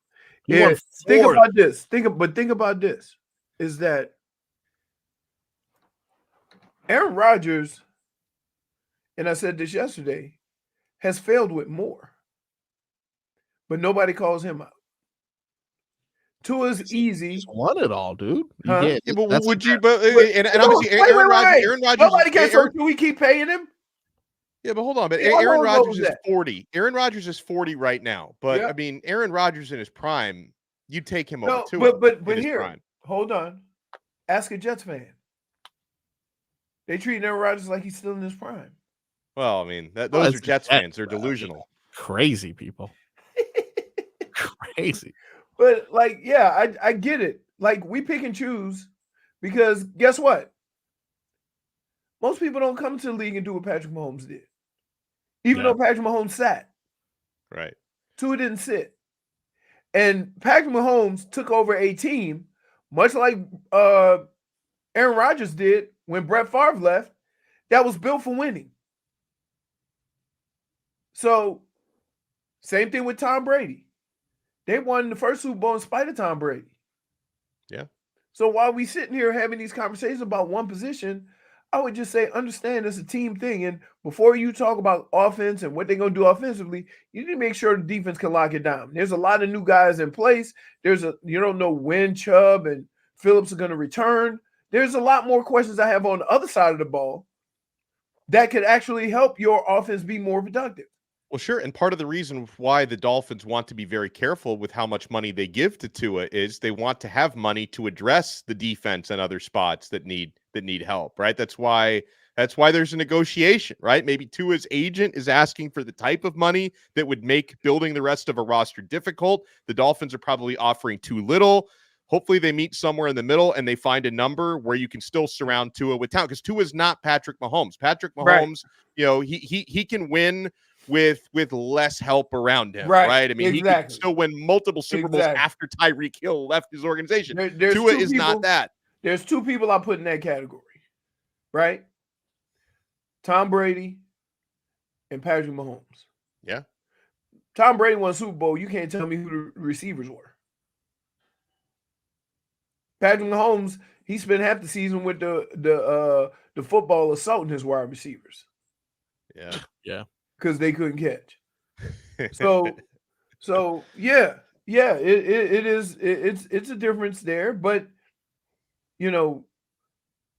Yeah. Think about this. Think about this. Is that Aaron Rodgers, and I said this yesterday, has failed with more. But nobody calls him out. Tua's easy. He's won it all, dude. Huh? Yeah, but would you? But obviously, Aaron Rodgers. Nobody cares. So do we keep paying him? Yeah, but hold on. But Aaron Rodgers is 40. Aaron Rodgers is 40 right now. But I mean, Aaron Rodgers in his prime, you'd take him over Tua. But here, hold on. Ask a Jets fan. They treat Aaron Rodgers like he's still in his prime. Well, I mean, those are Jets fans. They're delusional. Crazy people. Crazy. But like, yeah, I get it. Like, we pick and choose because guess what? Most people don't come to the league and do what Patrick Mahomes did. Even though Patrick Mahomes sat. Right. Tua didn't sit. And Patrick Mahomes took over a team, much like Aaron Rodgers did when Brett Favre left, that was built for winning. So, same thing with Tom Brady. They won the first Super Bowl in spite of Tom Brady. Yeah. So while we sitting here having these conversations about one position, I would just say, understand it's a team thing. And before you talk about offense and what they're going to do offensively, you need to make sure the defense can lock it down. There's a lot of new guys in place. You don't know when Chubb and Phillips are going to return. There's a lot more questions I have on the other side of the ball that could actually help your offense be more productive. Well, sure. And part of the reason why the Dolphins want to be very careful with how much money they give to Tua is they want to have money to address the defense and other spots that need help, right? That's why there's a negotiation, right? Maybe Tua's agent is asking for the type of money that would make building the rest of a roster difficult. The Dolphins are probably offering too little. Hopefully they meet somewhere in the middle and they find a number where you can still surround Tua with talent, because Tua is not Patrick Mahomes. Patrick Mahomes, he can win with less help around him, right? I mean, he can still win multiple Super Bowls after Tyreek Hill left his organization. Tua is not that. There's two people I put in that category, right? Tom Brady and Patrick Mahomes. Yeah. Tom Brady won a Super Bowl. You can't tell me who the receivers were. Patrick Mahomes, he spent half the season with the football assaulting his wide receivers. Yeah. Yeah. Because they couldn't catch. So yeah, it's a difference there. But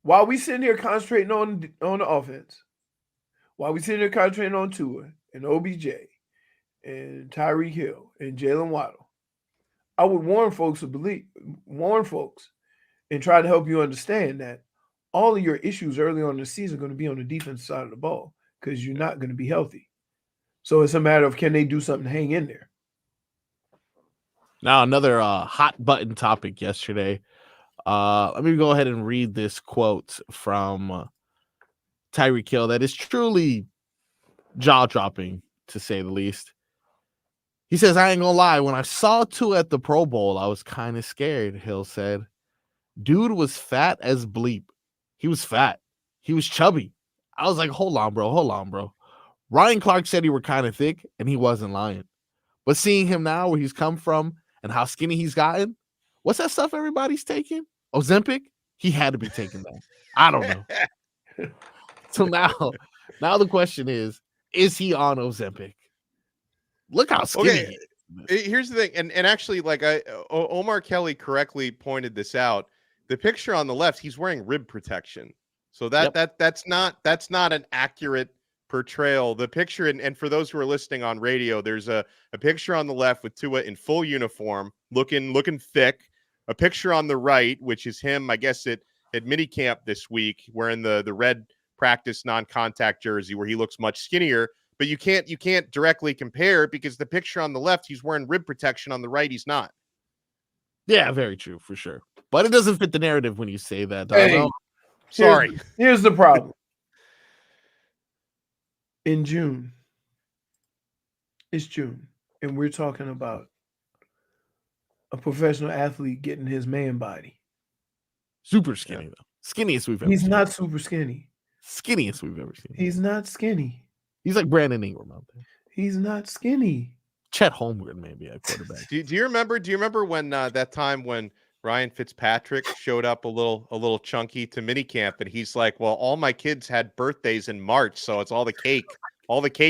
while we sitting here concentrating on the offense, while we sitting here concentrating on Tua and OBJ and Tyreek Hill and Jalen Waddle, I would warn folks and try to help you understand that all of your issues early on in the season are going to be on the defense side of the ball, because you're not going to be healthy. So it's a matter of, can they do something to hang in there? Now, another hot button topic yesterday. Let me go ahead and read this quote from Tyreek Hill that is truly jaw-dropping, to say the least. He says, "I ain't gonna lie, when I saw Tua at the Pro Bowl, I was kind of scared," Hill said. "Dude was fat as bleep. He was fat. He was chubby. I was like, hold on, bro. Ryan Clark said he were kind of thick, and he wasn't lying. But seeing him now, where he's come from and how skinny he's gotten, what's that stuff everybody's taking? Ozempic? He had to be taking that. I don't know." So now the question is he on Ozempic? Look how skinny he is. Here's the thing, and actually, like Omar Kelly correctly pointed this out. The picture on the left, he's wearing rib protection. So that's not an accurate portrayal. The picture, and for those who are listening on radio, there's a picture on the left with Tua in full uniform, looking thick. A picture on the right, which is him, I guess, at minicamp this week, wearing the red practice non-contact jersey, where he looks much skinnier. But you can't directly compare, because the picture on the left, he's wearing rib protection. On the right, he's not. Yeah, very true, for sure. But it doesn't fit the narrative when you say that. Hey, sorry. Here's the problem. In June, it's June, and we're talking about a professional athlete getting his man body. Super skinny, though. Skinniest we've ever seen. He's not super skinny. Skinniest we've ever seen. He's not skinny. He's like Brandon Ingram out there. He's not skinny. Chet Holmgren, maybe, at quarterback. Do you remember when that time when Ryan Fitzpatrick showed up a little chunky to minicamp, and he's like, "Well, all my kids had birthdays in March, so it's all the cake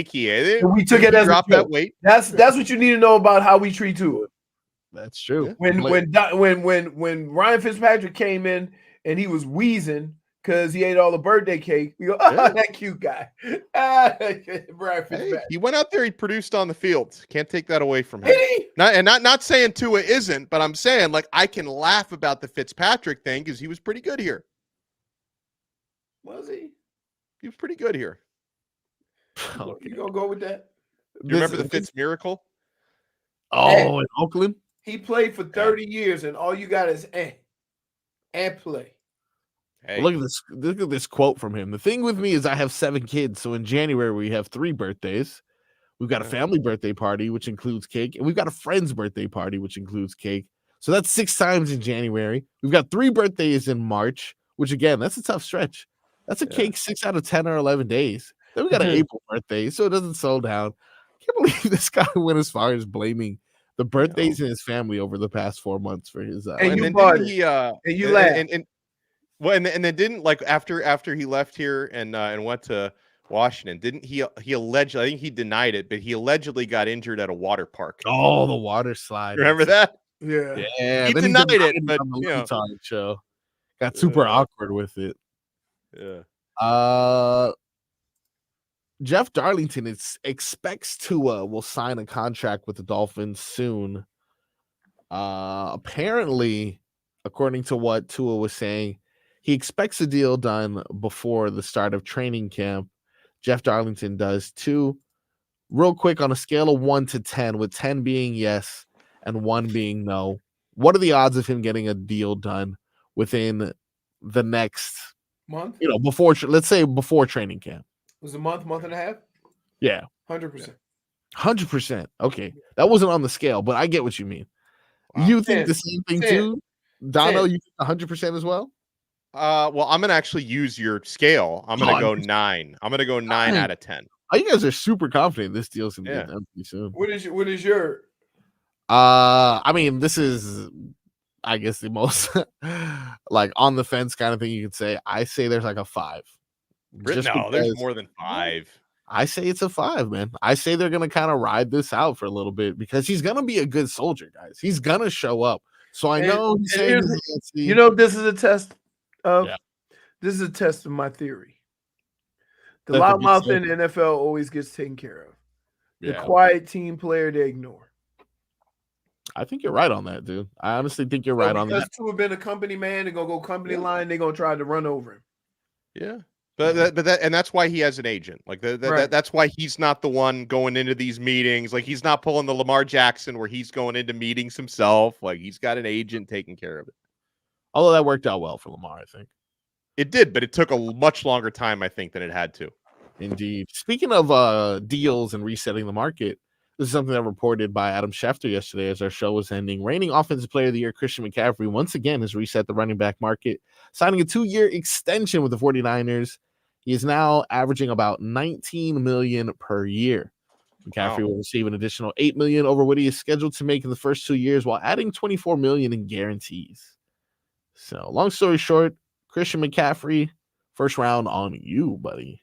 he ate." And we took it as drop that weight. That's what you need to know about how we treat Tua. That's true. When Ryan Fitzpatrick came in and he was wheezing because he ate all the birthday cake, we go, that cute guy. Ryan Fitzpatrick. He went out there, he produced on the field. Can't take that away from him. Not saying Tua isn't, but I'm saying, like, I can laugh about the Fitzpatrick thing because he was pretty good here. Was he? He was pretty good here. You gonna go with that? You remember the Fitz miracle? Oh, in Oakland? He played for 30 years, and all you got is and play. Hey. Well, look at this quote from him. "The thing with me is I have 7 kids, so in January we have 3 birthdays. We've got a family birthday party, which includes cake, and we've got a friend's birthday party, which includes cake. So that's 6 times in January. We've got 3 birthdays in March, which, again, that's a tough stretch. That's a cake 6 out of 10 or 11 days. Then we got an April birthday, so it doesn't slow down." I can't believe this guy went as far as blaming the birthdays in his family over the past 4 months for his. And you bought it. And you laughed. Well, and then didn't like after he left here and went to Washington, didn't he allegedly, I think he denied it, but he allegedly got injured at a water park. Oh, the water slide. Remember that? Yeah. Yeah. He then denied it, but on the you know. Talk show. Got super awkward with it. Yeah. Jeff Darlington expects Tua will sign a contract with the Dolphins soon. Apparently, according to what Tua was saying, he expects a deal done before the start of training camp. Jeff Darlington does too. Real quick, on a scale of 1 to 10, with 10 being yes and 1 being no, what are the odds of him getting a deal done within the next month? Before, let's say before training camp. Was it a month and a half? Yeah. 100%. 100%. Okay. That wasn't on the scale, but I get what you mean. Wow. You think the same thing too? Donno, you think 100% as well? Well, I'm gonna actually use your scale. I'm gonna go 9. I'm gonna go 9 out of 10. Oh, you guys are super confident this deal's gonna get empty soon. What is your I mean, this is I guess the most like on the fence kind of thing you could say. I say there's like a 5. No, there's more than 5. I say it's a 5, man. I say they're gonna kind of ride this out for a little bit because he's gonna be a good soldier, guys. He's gonna show up. So I know this is a test of this is a test of my theory. The loudmouth in the NFL always gets taken care of. The quiet team player they ignore. I think you're right on that, dude. I honestly think you're right on that. Because Tua been a company man, they're gonna go company line, they're gonna try to run over him. Yeah. But that's why he has an agent. Like that's why he's not the one going into these meetings. Like he's not pulling the Lamar Jackson where he's going into meetings himself. Like he's got an agent taking care of it. Although that worked out well for Lamar, I think. It did, but it took a much longer time, I think, than it had to. Indeed. Speaking of deals and resetting the market, this is something that reported by Adam Schefter yesterday as our show was ending. Reigning Offensive Player of the Year, Christian McCaffrey, once again has reset the running back market, signing a 2-year extension with the 49ers. He is now averaging about $19 million per year. McCaffrey will receive an additional $8 million over what he is scheduled to make in the first 2 years, while adding $24 million in guarantees. So, long story short, Christian McCaffrey, first round on you, buddy.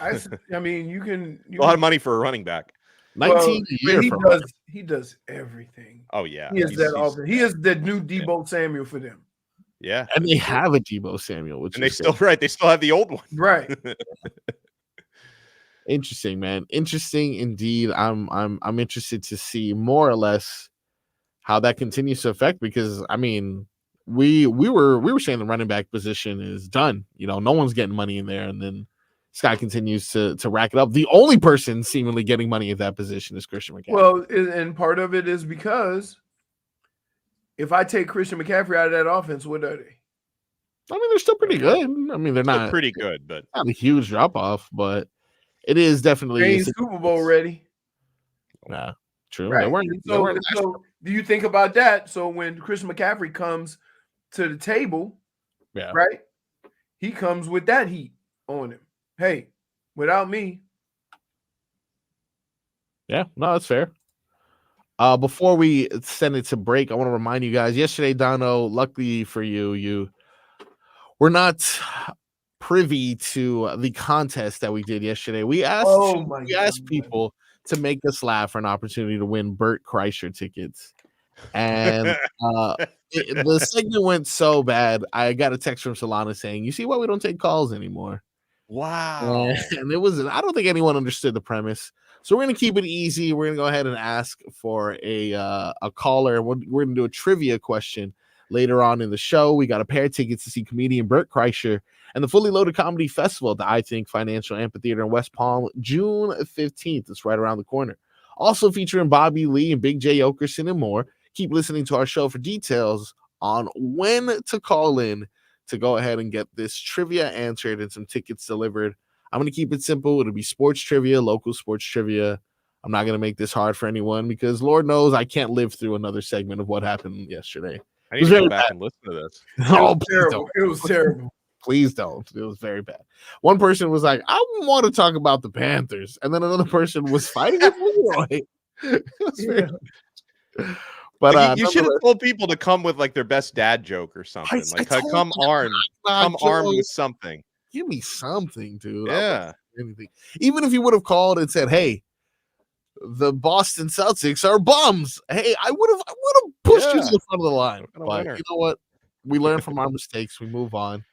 I mean, you can a lot of money for a running back. 19 a year. He does everything. Oh yeah, he is the new Deebo Samuel for them. Yeah, and they have a Deebo Samuel, which and they still have the old one, right? Interesting, man. Interesting indeed. I'm interested to see more or less how that continues to affect, because I mean, we were saying the running back position is done. No one's getting money in there, and then this guy continues to rack it up. The only person seemingly getting money at that position is Christian McCaffrey. Well, and part of it is because if I take Christian McCaffrey out of that offense, what are they? I mean, they're still pretty good. I mean, they're not pretty good, but not a huge drop off. But it is definitely they ain't Super Bowl ready. Nah, true. Right. They weren't so do you think about that? So when Christian McCaffrey comes to the table, right, he comes with that heat on him. Hey, without me. Yeah, no, that's fair. Before we send it to break, I want to remind you guys, yesterday, Donno, luckily for you were not privy to the contest that we did yesterday. We asked people to make us laugh for an opportunity to win Bert Kreischer tickets. And the segment went so bad, I got a text from Solana saying, "You see why we don't take calls anymore?" Wow. And it was, I don't think anyone understood the premise. So we're going to keep it easy. We're going to go ahead and ask for a caller. We're going to do a trivia question later on in the show. We got a pair of tickets to see comedian Bert Kreischer and the Fully Loaded Comedy Festival at the I Think Financial Amphitheater in West Palm, June 15th. It's right around the corner. Also featuring Bobby Lee and Big J Okerson and more. Keep listening to our show for details on when to call in to go ahead and get this trivia answered and some tickets delivered. I'm going to keep it simple. It'll be sports trivia, local sports trivia. I'm not going to make this hard for anyone because Lord knows I can't live through another segment of what happened yesterday. I need to go back and listen to this. It was terrible. Please don't. It was very bad. One person was like, I want to talk about the Panthers. And then another person was fighting with Leroy. But like, you should have told people to come with like their best dad joke or something. Come armed with something. Give me something, dude. Yeah. Anything. Even if you would have called and said, "Hey, the Boston Celtics are bums." Hey, I would have pushed you to the front of the line. But you know what? We learn from our mistakes. We move on.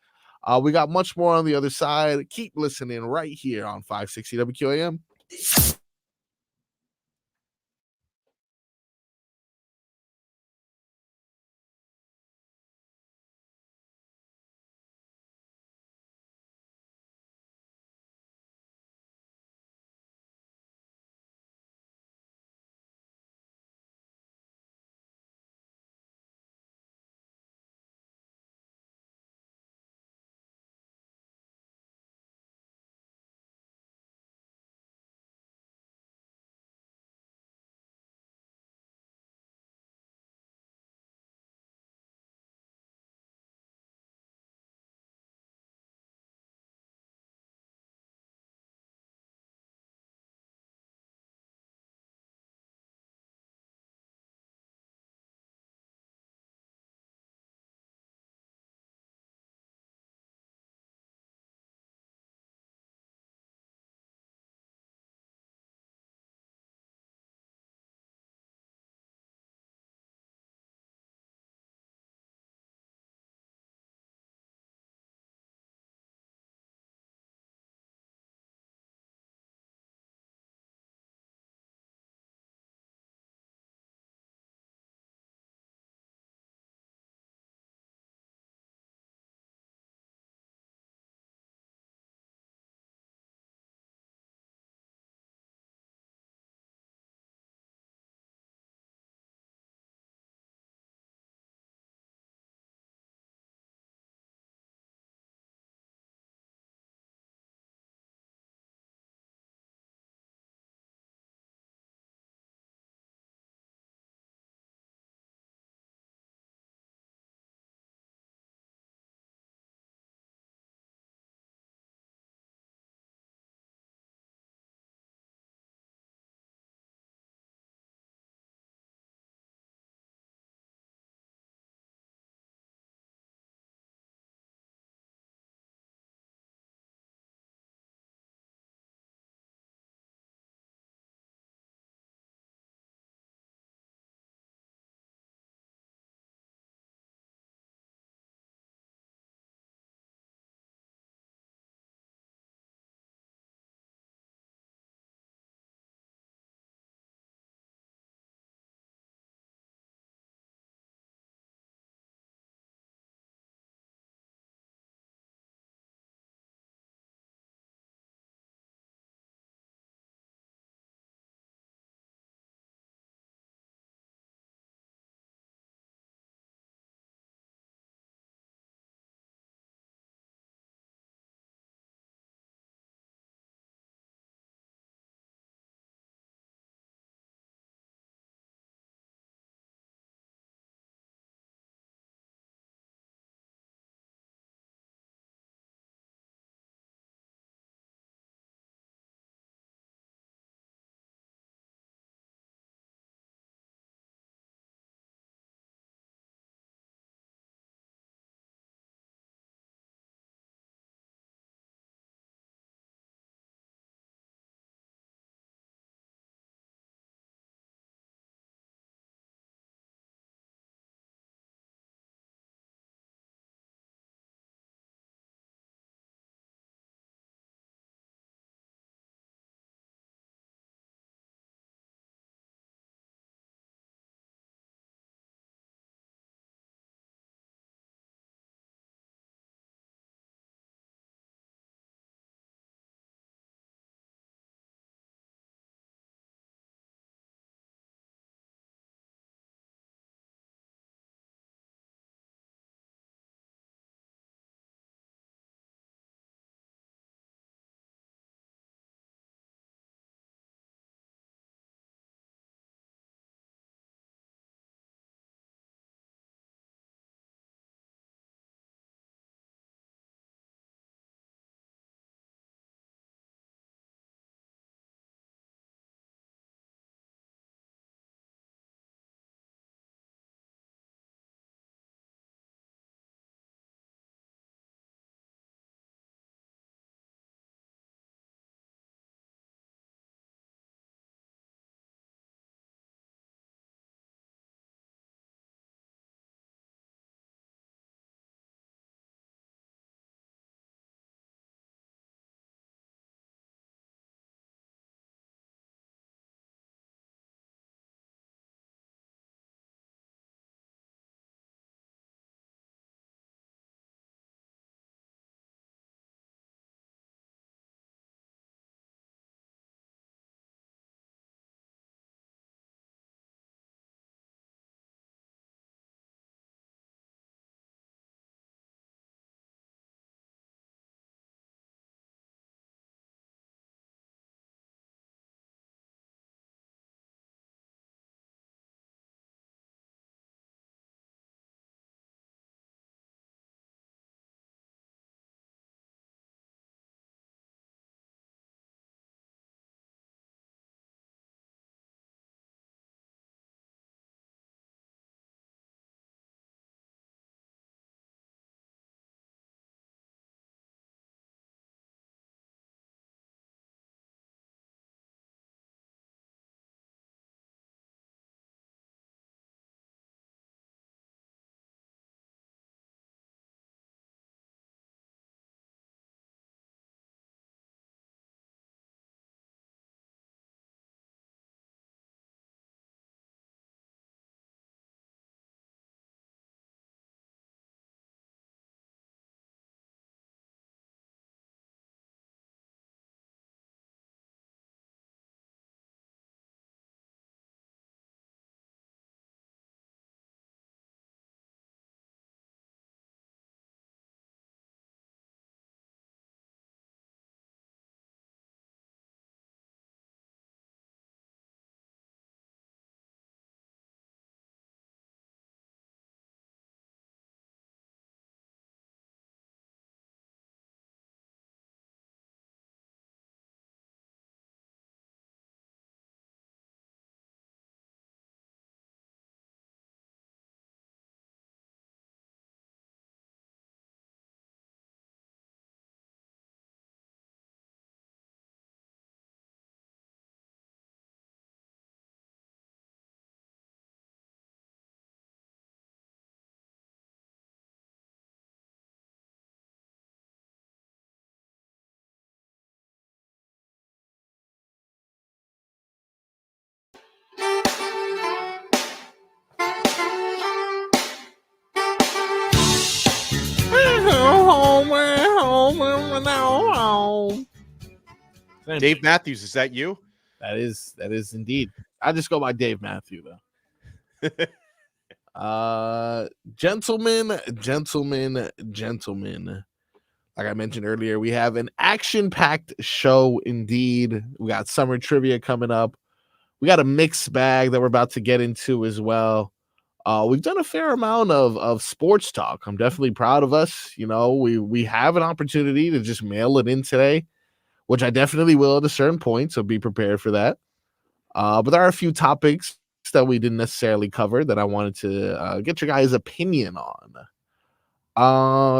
We got much more on the other side. Keep listening right here on 560 WQAM. know. Dave Matthews, is that you? That is indeed. I just go by Dave Matthew though. Gentlemen. Like I mentioned earlier, we have an action-packed show indeed. We got summer trivia coming up. We got a mixed bag that we're about to get into as well. We've done a fair amount of sports talk. I'm definitely proud of us. You know, we have an opportunity to just mail it in today, which I definitely will at a certain point, so be prepared for that. But there are a few topics that we didn't necessarily cover that I wanted to get your guys' opinion on.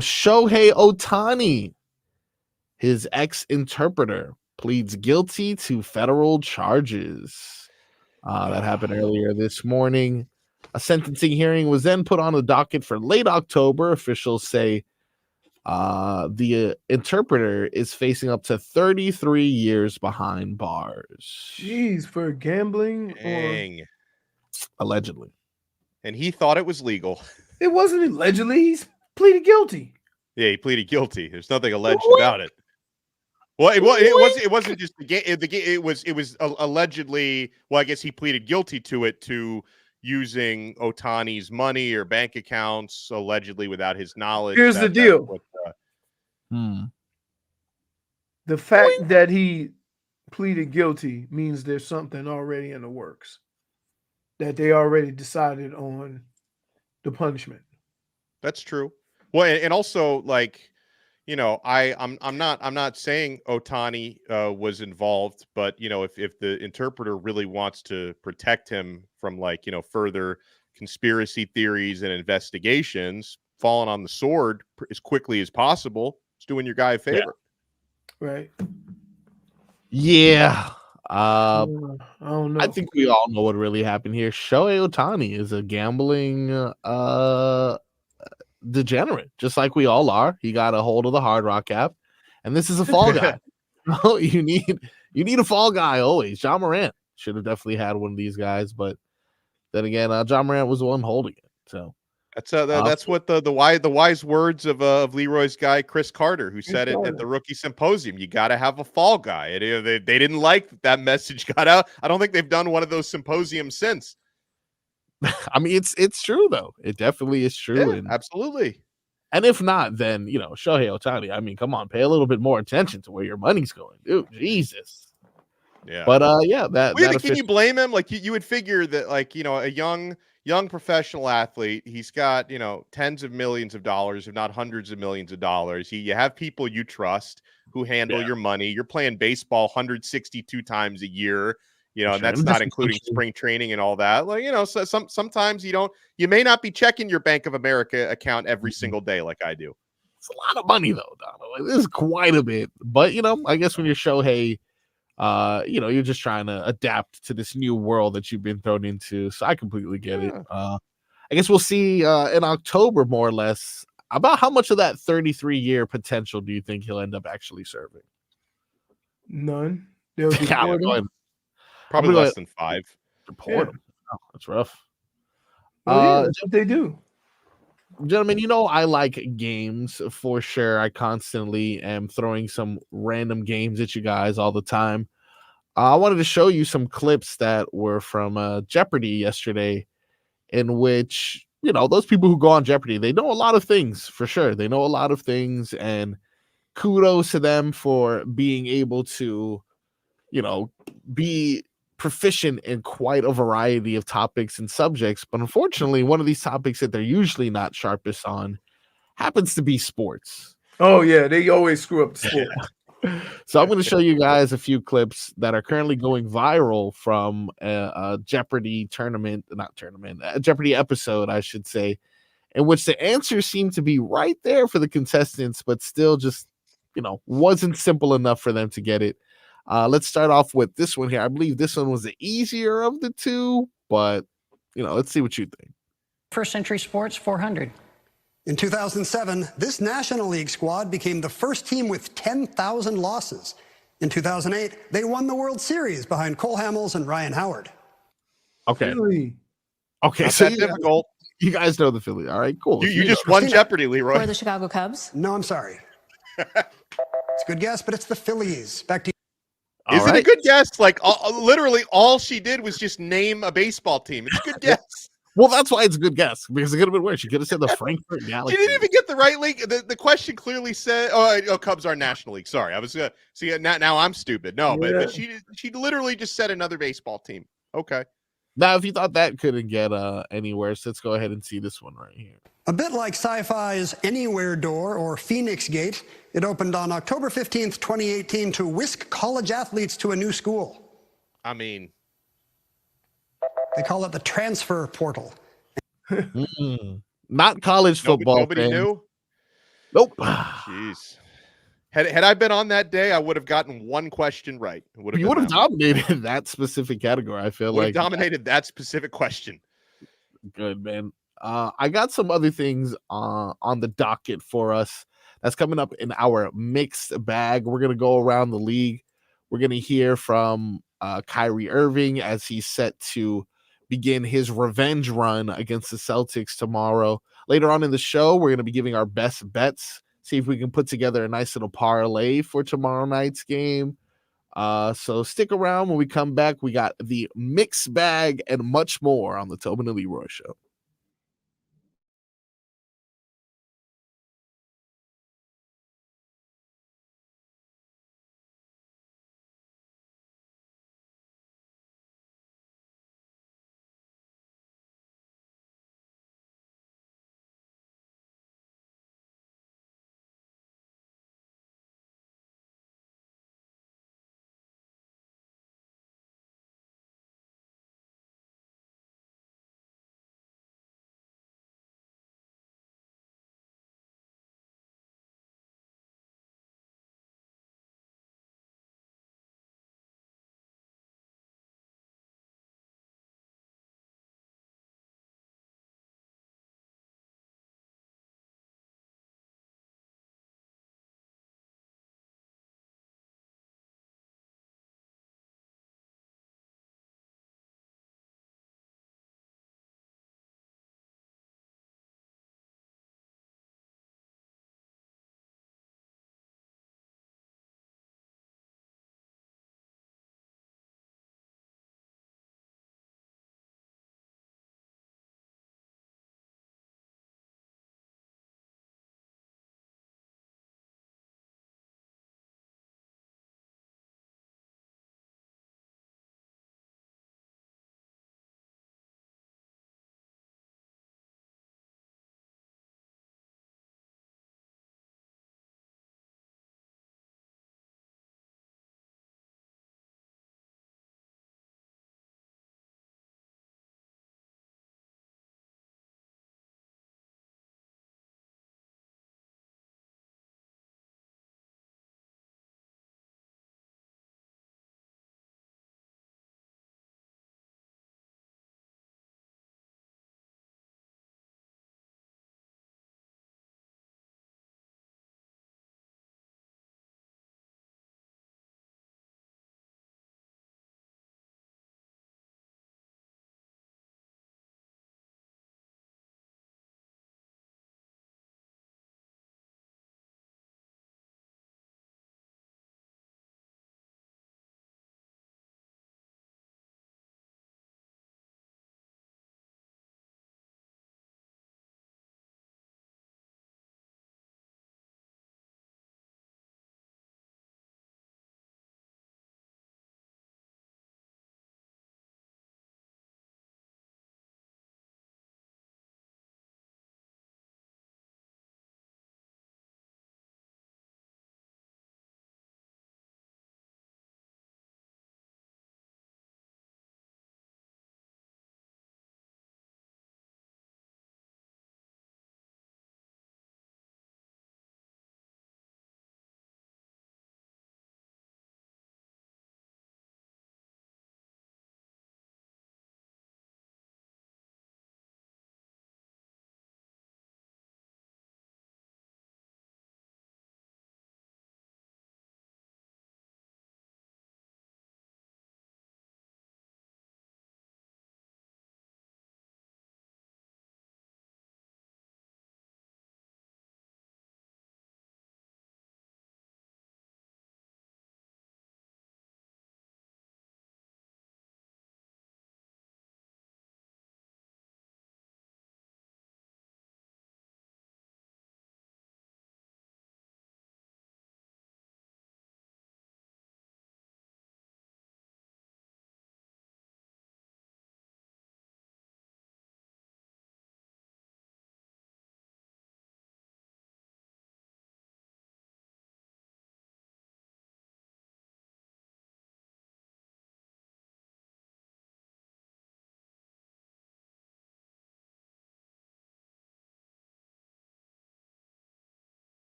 Shohei Ohtani, his ex-interpreter, pleads guilty to federal charges. That happened earlier this morning. A sentencing hearing was then put on the docket for late October. Officials say the interpreter is facing up to 33 years behind bars. Jeez, for gambling? Dang. Allegedly. And he thought it was legal. It wasn't allegedly. He's pleaded guilty. Yeah, he pleaded guilty. There's nothing alleged about it. Well, it wasn't just the game. It was allegedly. Well, I guess he pleaded guilty to it, to using Ohtani's money or bank accounts allegedly without his knowledge. Here's the deal. The fact that he pleaded guilty means there's something already in the works, that they already decided on the punishment. That's true. Well, and also, like, you know, I'm not saying Ohtani was involved, but you know, if the interpreter really wants to protect him from, like, you know, further conspiracy theories and investigations, falling on the sword as quickly as possible, it's doing your guy a favor. Yeah. Right. Yeah. I don't know. I think we all know what really happened here. Shohei Ohtani is a gambling degenerate, just like we all are. He got a hold of the Hard Rock app, and this is a fall guy. You need a fall guy always. John Morant should have definitely had one of these guys, but then again, John Morant was the one holding it. So that's what the wise words of Leroy's guy Chris Carter, who said it at the rookie symposium. You got to have a fall guy. They didn't like that message got out. I don't think they've done one of those symposiums since. I mean, it's true though. It definitely is true. Yeah, absolutely. And if not, then, you know, Shohei Ohtani, I mean, come on, pay a little bit more attention to where your money's going, dude. Jesus. Yeah. But yeah, can you blame him? Like, you would figure that, like, you know, a young professional athlete, he's got, you know, tens of millions of dollars, if not hundreds of millions of dollars. You have people you trust who handle your money. You're playing baseball 162 times a year. You know, and that's not including spring training and all that. Like, you know, so sometimes you may not be checking your Bank of America account every single day like I do. It's a lot of money though, Donno. Like, this is quite a bit. But, you know, I guess when you're Shohei, you know, you're just trying to adapt to this new world that you've been thrown into. So I completely get it. I guess we'll see in October, more or less, about how much of that 33-year potential do you think he'll end up actually serving? None. They'll deport him. Probably less than 5. Deport him. Oh, that's rough. That's what they do. Gentlemen, you know, I like games for sure. I constantly am throwing some random games at you guys all the time. I wanted to show you some clips that were from Jeopardy yesterday, in which, you know, those people who go on Jeopardy, they know a lot of things for sure. They know a lot of things, and kudos to them for being able to, you know, be proficient in quite a variety of topics and subjects. But unfortunately, one of these topics that they're usually not sharpest on happens to be sports. Oh yeah, they always screw up the sport. So I'm going to show you guys a few clips that are currently going viral from a Jeopardy Jeopardy episode, I should say, in which the answers seem to be right there for the contestants, but still just, you know, wasn't simple enough for them to get it. Let's start off with this one here. I believe this one was the easier of the two, but, you know, let's see what you think. First Century Sports 400. In 2007, this National League squad became the first team with 10,000 losses. In 2008, they won the World Series behind Cole Hamels and Ryan Howard. Okay. Philly. Okay, Not so that difficult. You guys know the Philly. All right, cool. You just won Jeopardy, Leroy. Or the Chicago Cubs. No, I'm sorry. It's a good guess, but it's the Phillies. Back to you. Is it a good guess? Like literally all she did was just name a baseball team. It's a good guess. Well, that's why it's a good guess, because it could have been weird. She could have said the Frankfurt Galaxy. She didn't even get the right league. The question clearly said, Cubs are National League. Sorry, I was see now I'm stupid. No, but she literally just said another baseball team. Okay. Now, if you thought that couldn't get anywhere, so let's go ahead and see this one right here. A bit like sci-fi's Anywhere Door or Phoenix Gate, it opened on October 15th, 2018 to whisk college athletes to a new school. I mean, they call it the transfer portal. Not college football. Nobody knew? Nope. Jeez. Had I been on that day, I would have gotten one question right. You would have dominated that specific category, I feel like. Dominated that specific question. Good, man. I got some other things on the docket for us that's coming up in our mixed bag. We're going to go around the league. We're going to hear from Kyrie Irving as he's set to begin his revenge run against the Celtics tomorrow. Later on in the show, we're going to be giving our best bets, see if we can put together a nice little parlay for tomorrow night's game. So stick around. When we come back, we got the mixed bag and much more on the Tobin and Leroy Show.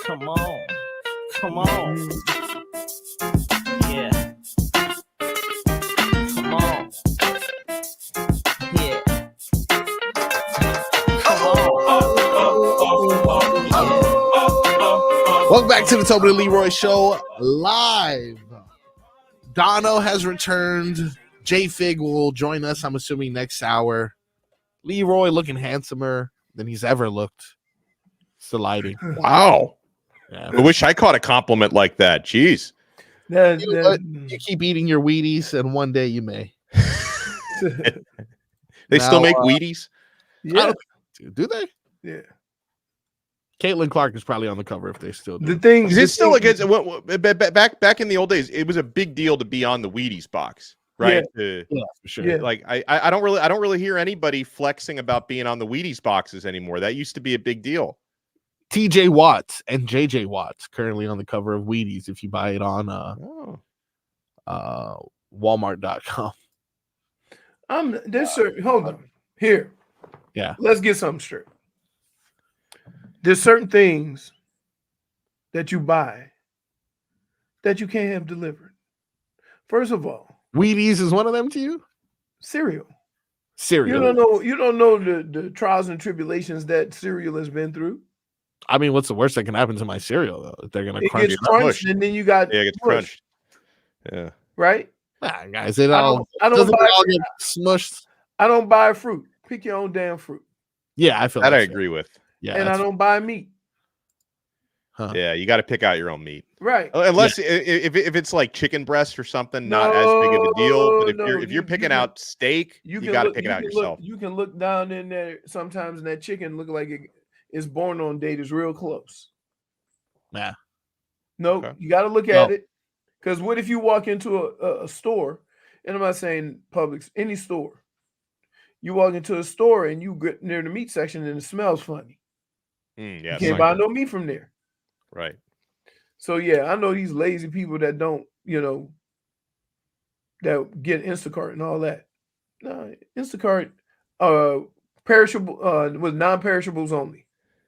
Come on. Come on. Yeah. Come on. Yeah. Come on. Welcome back to the Tobin and Leroy Show live. Donno has returned. J-Fig will join us, I'm assuming, next hour. Leroy looking handsomer than he's ever looked. It's delighting. Wow. Yeah. I wish I caught a compliment like that. Jeez. You keep eating your Wheaties, and one day you may. They still make Wheaties? Yeah. Do they? Yeah. Caitlin Clark is probably on the cover if they still do. The thing is, it's still against back in the old days. It was a big deal to be on the Wheaties box, right? Yeah, for sure. Yeah. Like I don't really hear anybody flexing about being on the Wheaties boxes anymore. That used to be a big deal. TJ Watts and JJ Watts currently on the cover of Wheaties if you buy it on Walmart.com. There's certain, hold on. Here. Yeah. Let's get something straight. There's certain things that you buy that you can't have delivered. First of all, Wheaties is one of them to you? Cereal. Cereal. You don't know the trials and tribulations that cereal has been through. I mean, what's the worst that can happen to my cereal though? If they're gonna It crunch gets it crunched, and then you got it gets pushed, crunched. Yeah. right? Nah, guys, it I all don't doesn't buy it all get smushed. I don't buy fruit. Pick your own damn fruit. Yeah, I feel that like I agree with. Yeah, and I don't buy meat. Huh. Yeah, you got to pick out your own meat, right? Unless if it's like chicken breast or something, not as big of a deal. But if you're picking out steak, you got to pick it out yourself. You can look down in there sometimes, and that chicken look like it is born on date is real close. Yeah. No, Okay. you got to look at it, because what if you walk into a store, and I'm not saying Publix, any store. You walk into a store and you get near the meat section and it smells funny. Yeah, you can't buy no meat from there. Right. So yeah, I know these lazy people that don't, that get Instacart and all that. No, Instacart, perishable, with non-perishables only.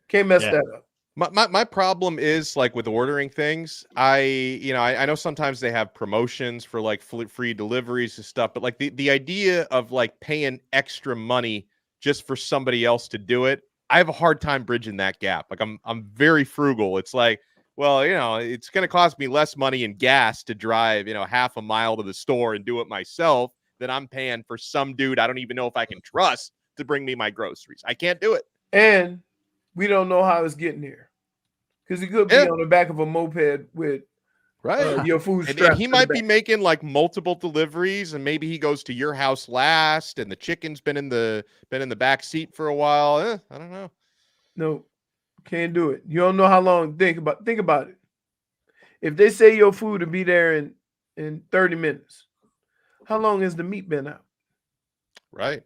Can't mess that up. My problem is like with ordering things. I know sometimes they have promotions for like free deliveries and stuff, but like the idea of like paying extra money just for somebody else to do it, I have a hard time bridging that gap. Like I'm very frugal. It's like, well, it's going to cost me less money in gas to drive, half a mile to the store and do it myself than I'm paying for some dude I don't even know if I can trust to bring me my groceries. I can't do it. And we don't know how it's getting there. Because he could be on the back of a moped with your food strapped. And he might be making like multiple deliveries, and maybe he goes to your house last, and the chicken's been in the back seat for a while. I don't know. No, can't do it. You don't know how long. Think about it. If they say your food will be there in 30 minutes, how long has the meat been out? Right.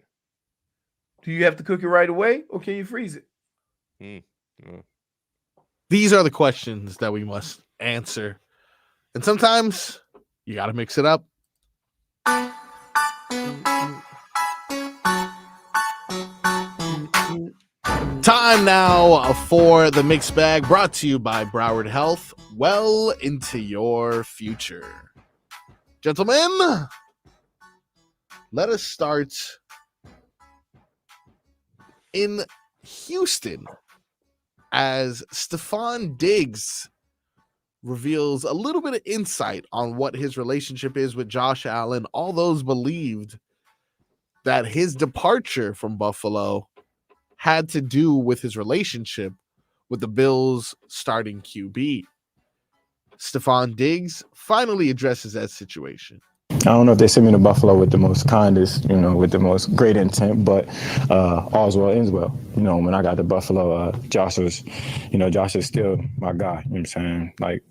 Do you have to cook it right away, or can you freeze it? These are the questions that we must answer. And sometimes you got to mix it up. Time now for the mixed bag, brought to you by Broward Health. Well into your future. Gentlemen, let us start in Houston, as Stefon Diggs reveals a little bit of insight on what his relationship is with Josh Allen. All those believed that his departure from Buffalo had to do with his relationship with the Bills' starting QB. Stefon Diggs finally addresses that situation. I don't know if they sent me to Buffalo with the most kindest, with the most great intent, but all's well ends well. When I got to Buffalo, Josh is still my guy. You know what I'm saying? Like,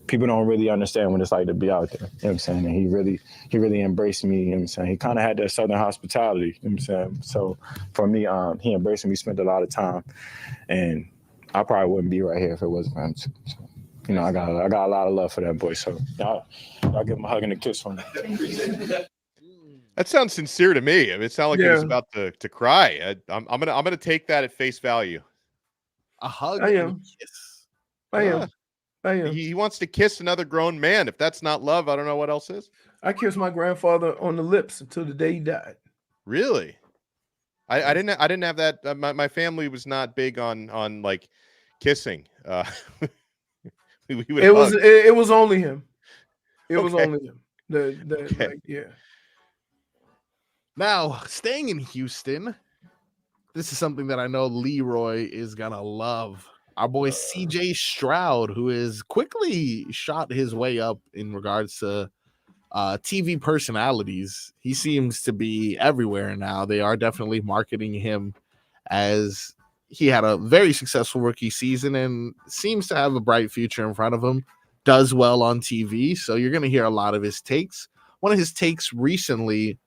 people don't really understand what it's like to be out there. You know what I'm saying? And he really embraced me. You know what I'm saying? He kind of had that Southern hospitality. You know what I'm saying? So for me, he embraced me, spent a lot of time, and I probably wouldn't be right here if it wasn't for him. So, I got a lot of love for that boy. So y'all give him a hug and a kiss from me. That sounds sincere to me. I mean, it sounded like he was about to cry. I'm gonna take that at face value. A hug. I am. Kiss. I am. He wants to kiss another grown man. If that's not love, I don't know what else is. I kissed my grandfather on the lips until the day he died. Really? I didn't have that. My family was not big on like kissing. It was only him. It was Okay. only him. Like, yeah. Now, staying in Houston, this is something that I know Leroy is gonna love. Our boy CJ Stroud, who has quickly shot his way up in regards to TV personalities. He seems to be everywhere now. They are definitely marketing him as he had a very successful rookie season and seems to have a bright future in front of him. Does well on TV, so you're going to hear a lot of his takes. One of his takes recently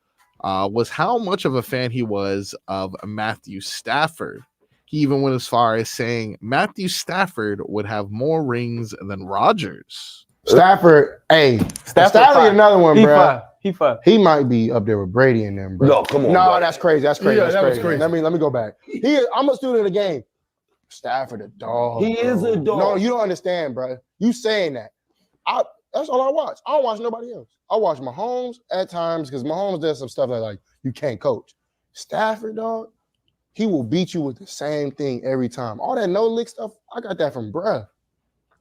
was how much of a fan he was of Mathew Stafford. He even went as far as saying Mathew Stafford would have more rings than Rodgers. Stafford, Stafford another one, bro. He might be up there with Brady and them, bro. No, come on. No, bro. that's crazy. That's crazy. Yeah, that's that was crazy. crazy. Let me go back. I'm a student of the game. Stafford a dog. He is a dog. No, you don't understand, bro. You saying that. That's all I watch. I don't watch nobody else. I watch Mahomes at times because Mahomes does some stuff that like you can't coach. Stafford, dog, he will beat you with the same thing every time. All that no lick stuff, I got that from bruh.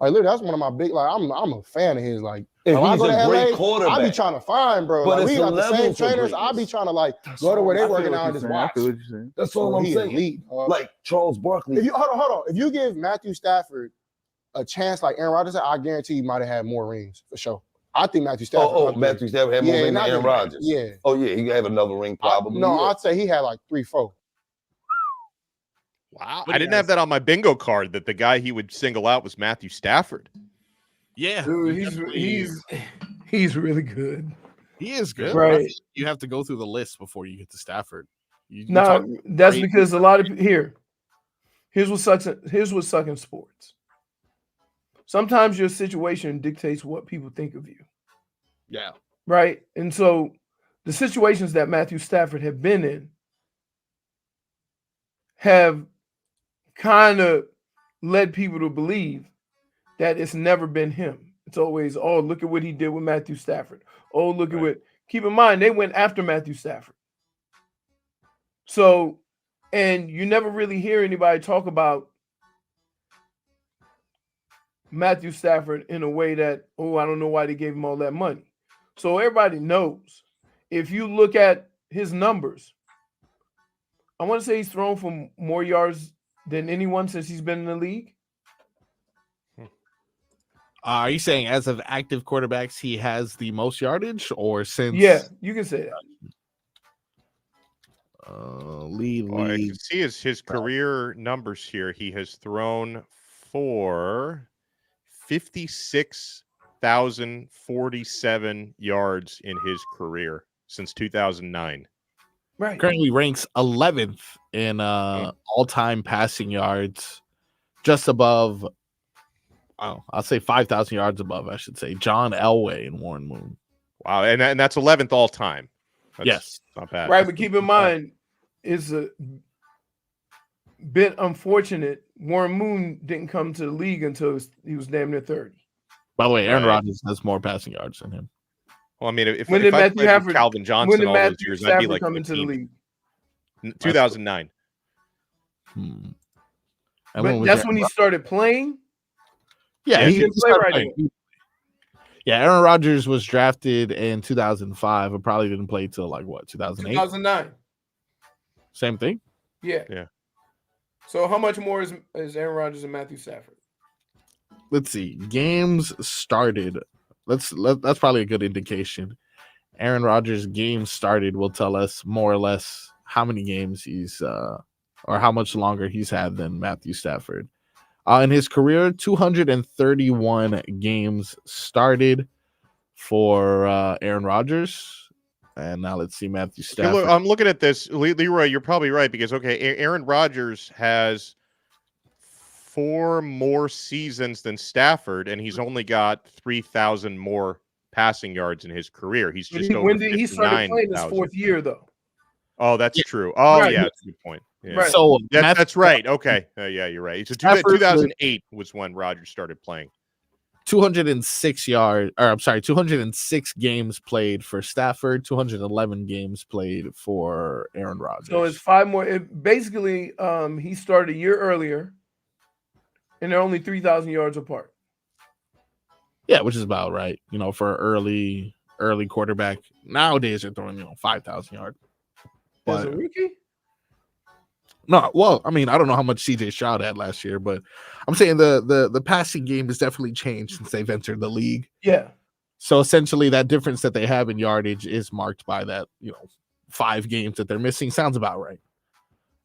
Like literally, that's one of my big. Like I'm a fan of his. Like and when I go to great LA, quarterback. I be trying to find, bro. But like, we it's got the same levels of trainers. I be trying to like go to where they working out and just watch. That's all I'm He saying. elite, like Charles Barkley. If you hold on. If you give Mathew Stafford a chance like Aaron Rodgers, I guarantee he might have had more rings for sure. I think Mathew Stafford. Matthew Stafford had more rings than Aaron Rodgers. Yeah. Oh yeah, he have another ring probably. I'd say he had like 3-4. Wow, I didn't have that on my bingo card. That the guy he would single out was Mathew Stafford. Yeah, dude, he's really good. He is good, right? You have to go through the list before you get to Stafford. No, that's because a lot of here's what sucks in sports. Sometimes your situation dictates what people think of you. Yeah. Right. And so the situations that Mathew Stafford have been in have kind of led people to believe that it's never been him. It's always, oh, look at what he did with Mathew Stafford. Oh, look at what. Keep in mind, they went after Mathew Stafford. So, and you never really hear anybody talk about Mathew Stafford in a way that, oh, I don't know why they gave him all that money. So everybody knows. If you look at his numbers, I want to say he's thrown for more yards than anyone since he's been in the league. Are you saying as of active quarterbacks, he has the most yardage or since? Yeah, you can say that. I can see his career numbers here. He has thrown for 56,047 yards in his career since 2009. Right. Currently ranks 11th in all-time passing yards, just above. I'll say 5,000 yards above. I should say John Elway and Warren Moon. Wow, and that's 11th all time. Yes, not bad. Right, but keep in mind, it's a bit unfortunate. Warren Moon didn't come to the league until he was damn near 30. By the way, Aaron Rodgers has more passing yards than him. Well, I mean, if when I did played with Calvin Johnson all those years, I'd be like come into the league. 2009. But that's when he started playing. Yeah, he didn't play right away. Yeah, Aaron Rodgers was drafted in 2005 and probably didn't play till like what, 2008? 2009. Same thing? Yeah. Yeah. So how much more is Aaron Rodgers and Mathew Stafford? Let's see. Games started. That's probably a good indication. Aaron Rodgers' games started will tell us more or less how many games he's or how much longer he's had than Mathew Stafford. In his career, 231 games started for Aaron Rodgers. And now let's see Mathew Stafford. I'm looking at this. Leroy, you're probably right because, Aaron Rodgers has 4 more seasons than Stafford, and he's only got 3,000 more passing yards in his career. He's just over 59,000. He started playing his 4th year, though. Oh, that's true. Oh, right. Yeah, that's a good point. Yeah. Right. So that's right. Okay. Yeah, you're right. So 2008 was when Rodgers started playing. 206 games played for Stafford, 211 games played for Aaron Rodgers. So it's 5 more. Basically, he started a year earlier, and they're only 3,000 yards apart. Yeah, which is about right. For early quarterback. Nowadays they're throwing 5,000 yards. As a rookie? No, well, I mean, I don't know how much CJ Stroud had last year, but I'm saying the passing game has definitely changed since they've entered the league. Yeah. So essentially that difference that they have in yardage is marked by that, 5 games that they're missing. Sounds about right.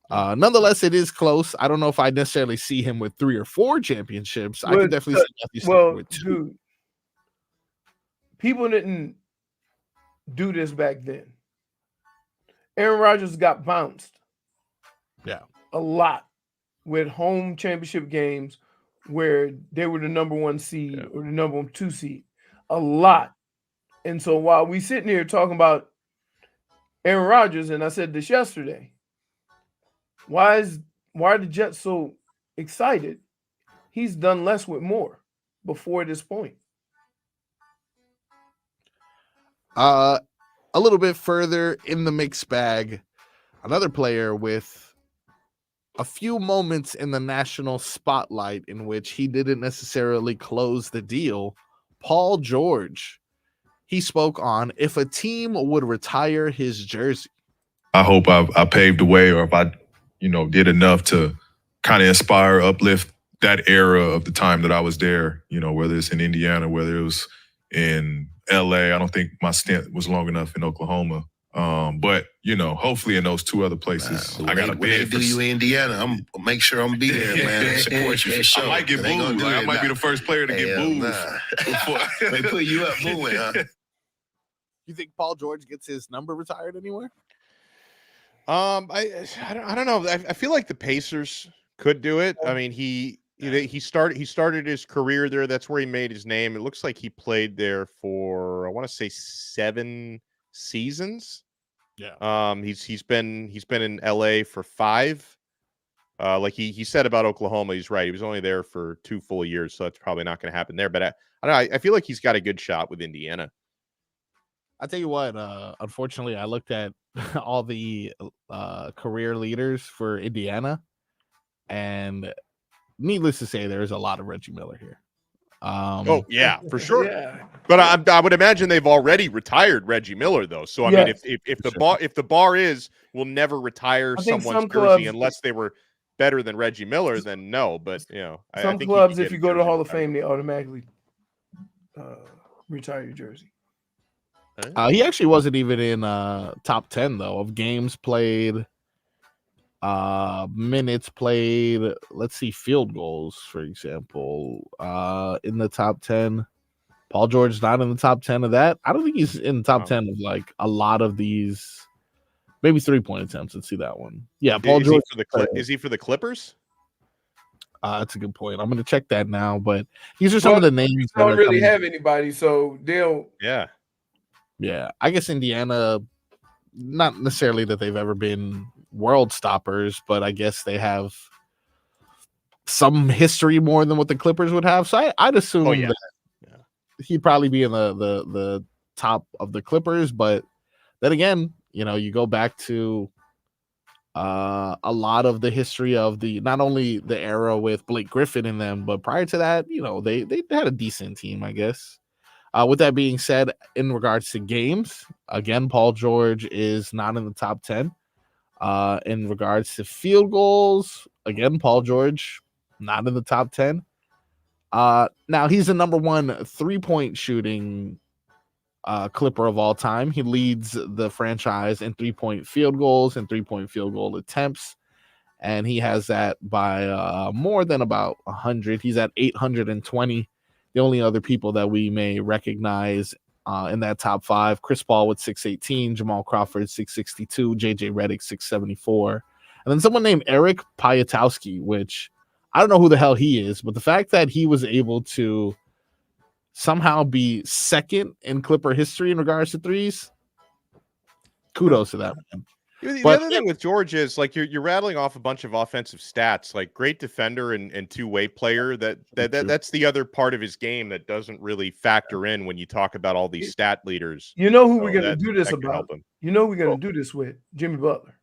Nonetheless, it is close. I don't know if I necessarily see him with 3 or 4 championships. I could definitely see Matthew Stafford with 2. Dude, people didn't do this back then. Aaron Rodgers got bounced. Yeah. A lot with home championship games where they were the number 1 seed or the number 2 seed. A lot. And so while we sitting here talking about Aaron Rodgers, and I said this yesterday, why are the Jets so excited? He's done less with more before this point. A little bit further in the mixed bag, another player with a few moments in the national spotlight in which he didn't necessarily close the deal, Paul George. He spoke on if a team would retire his jersey. I hope I paved the way, or if I, did enough to kind of inspire, uplift that era of the time that I was there, whether it's in Indiana, whether it was in LA. I don't think my stint was long enough in Oklahoma. But hopefully in those 2 other places, I got to when they do you in Indiana, I'm make sure I'm be there, man. Support you for sure. I might get booed. I might be the first player to get booed. They put you up booing, huh? You think Paul George gets his number retired anywhere? I don't know. I feel like the Pacers could do it. I mean, he started his career there. That's where he made his name. It looks like he played there for, I want to say 7 seasons. Yeah. He's been in LA for 5. Like he said about Oklahoma, he's right. He was only there for 2 full years, so that's probably not going to happen there. But I don't know. I feel like he's got a good shot with Indiana. I tell you what, unfortunately, I looked at all the career leaders for Indiana, and needless to say, there's a lot of Reggie Miller here. Oh yeah, for sure. Yeah. But I would imagine they've already retired Reggie Miller though. So I mean, if the bar is we'll never retire someone's jersey unless they were better than Reggie Miller, then no. But I think clubs, if you go to the Hall of Fame, they automatically retire your jersey. He actually wasn't even in top 10 though of games played, minutes played. Let's see, field goals, for example. In the top 10. Paul George not in the top 10 of that. I don't think he's in the top 10 of like a lot of these. Maybe 3-point attempts. Let's see that one. Yeah, Paul George is he for the Clippers? That's a good point. I'm going to check that now. But these are some of the names. They don't really have anybody, so they'll. Yeah, I guess Indiana, not necessarily that they've ever been world stoppers, but I guess they have some history more than what the Clippers would have. So I'd assume that he'd probably be in the top of the Clippers. But then again, you go back to a lot of the history of not only the era with Blake Griffin in them, but prior to that, they had a decent team, I guess. With that being said, in regards to games, again, Paul George is not in the top 10. In regards to field goals, again, Paul George not in the top 10. Now he's the number 1 3-point shooting Clipper of all time. He leads the franchise in 3-point field goals and 3-point field goal attempts, and he has that by more than about 100. He's at 820. The only other people that we may recognize in that top 5, Chris Paul with 618, Jamal Crawford 662, JJ Redick 674, and then someone named Eric Piatowski, which I don't know who the hell he is, but the fact that he was able to somehow be second in Clipper history in regards to threes, kudos to that man. The But other thing with George is like you're rattling off a bunch of offensive stats, like great defender and two-way player. That's the other part of his game that doesn't really factor in when you talk about all these stat leaders. You know who So we're going to do this that could about? help him. You know who we're going to do this with? Jimmy Butler.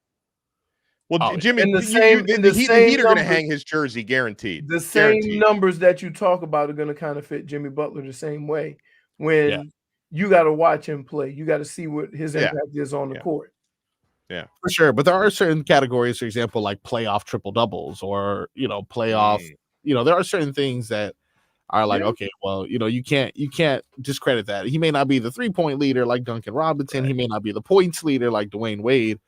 Well, Jimmy, in the the Heat are going to numbers- hang his jersey, guaranteed. The same Guaranteed. numbers that you talk about are going to kind of fit Jimmy Butler the same way. When you got to watch him play, you got to see what his impact is on the court. Yeah, for sure. But there are certain categories, for example, like playoff triple doubles, or playoff. There are certain things that are like, okay, well, you can't discredit that. He may not be the 3-point leader like Duncan Robinson. Right. He may not be the points leader like Dwayne Wade.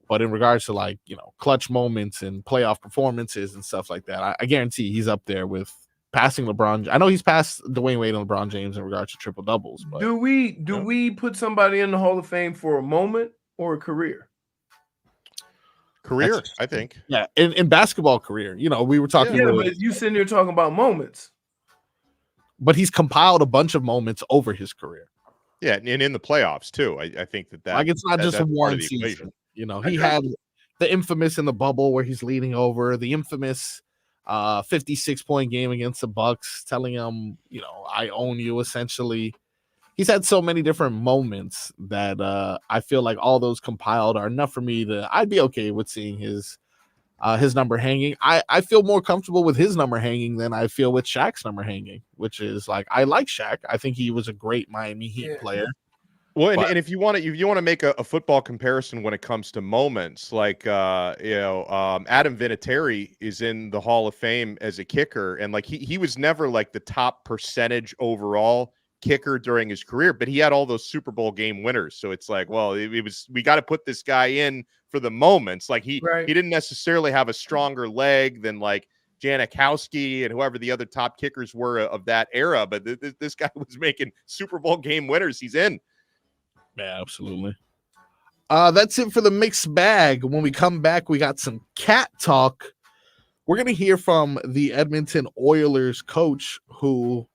But in regards to like, clutch moments and playoff performances and stuff like that, I guarantee he's up there with passing LeBron. I know he's passed Dwayne Wade and LeBron James in regards to triple doubles. But do we put somebody in the Hall of Fame for a moment or a career? Career, I think. Yeah, in basketball career. We were talking. Yeah, but you sitting there talking about moments. But he's compiled a bunch of moments over his career. Yeah, and in the playoffs too. I think that like it's not just a one season. He had the infamous in the bubble where he's leading over, the infamous 56-point game against the Bucks, telling him, I own you, essentially. He's had so many different moments that I feel like all those compiled are enough for me I'd be okay with seeing his number hanging. I feel more comfortable with his number hanging than I feel with Shaq's number hanging, which is like, I like Shaq. I think he was a great Miami Heat player. Well, and if you want to make a football comparison when it comes to moments, like Adam Vinatieri is in the Hall of Fame as a kicker, and like he was never like the top percentage overall kicker during his career, but he had all those Super Bowl game winners. So it's like, well, we got to put this guy in for the moments. Like he didn't necessarily have a stronger leg than like Janikowski and whoever the other top kickers were of that era, but this guy was making Super Bowl game winners. He's in. Yeah, absolutely. That's it for the mixed bag. When we come back, we got some cat talk. We're going to hear from the Edmonton Oilers coach, who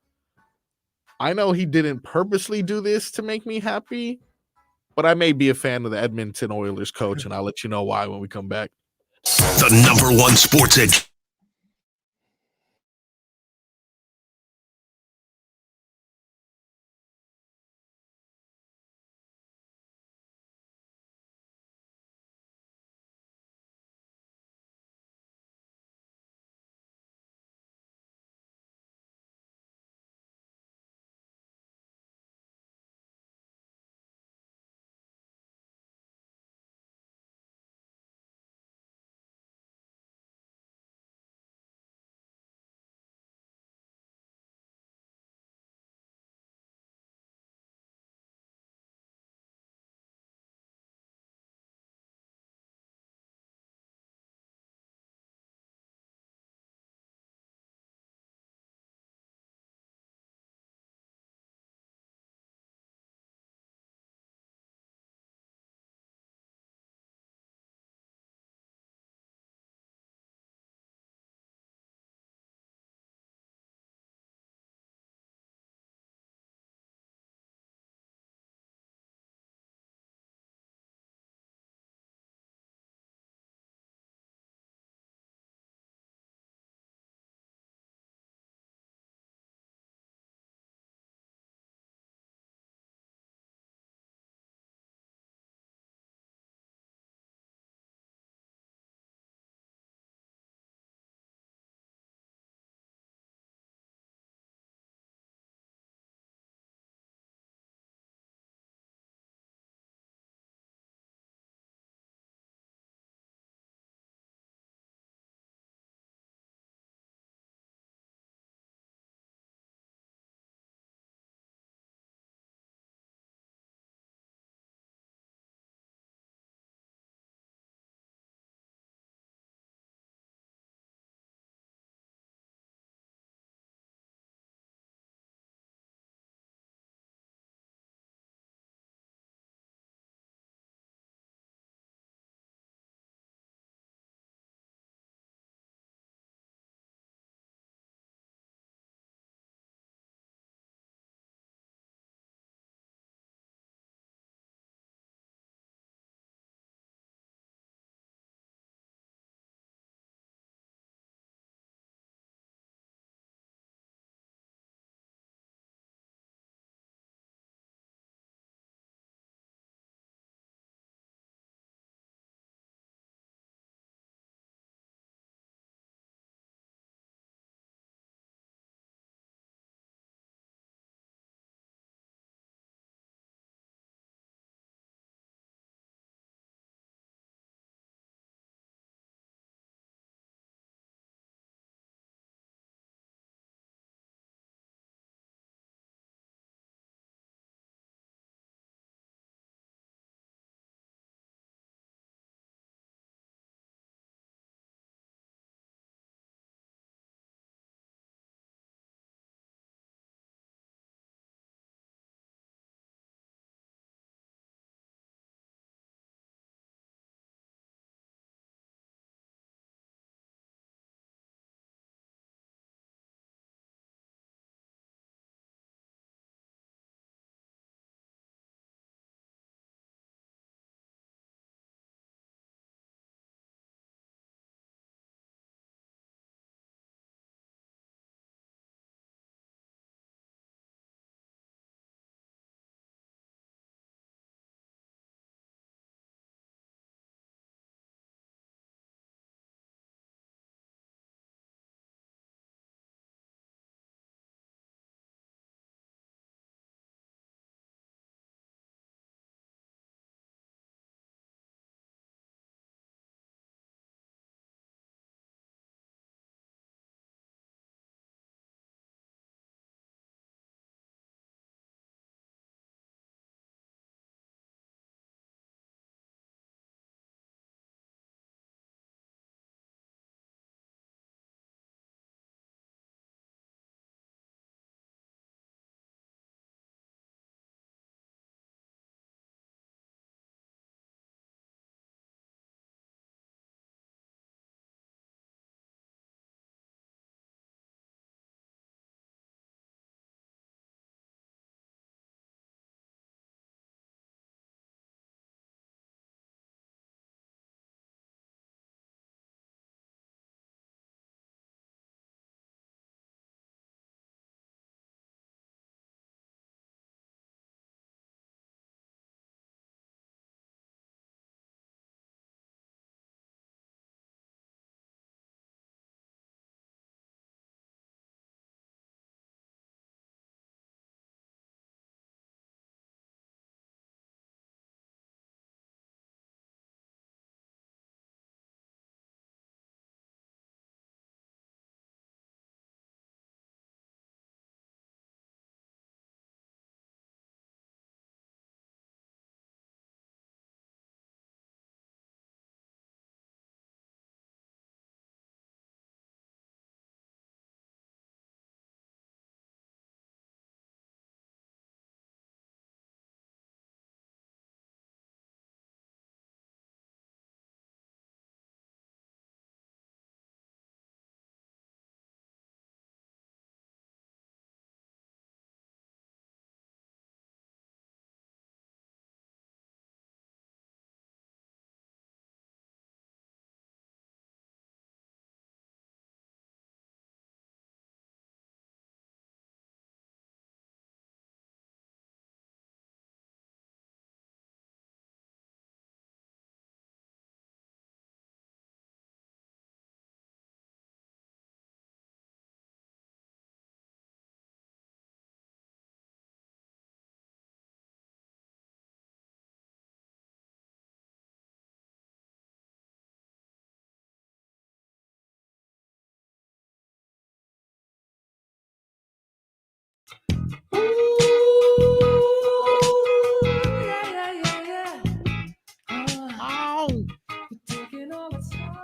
I know he didn't purposely do this to make me happy, but I may be a fan of the Edmonton Oilers coach, and I'll let you know why when we come back. The #1 sports edge.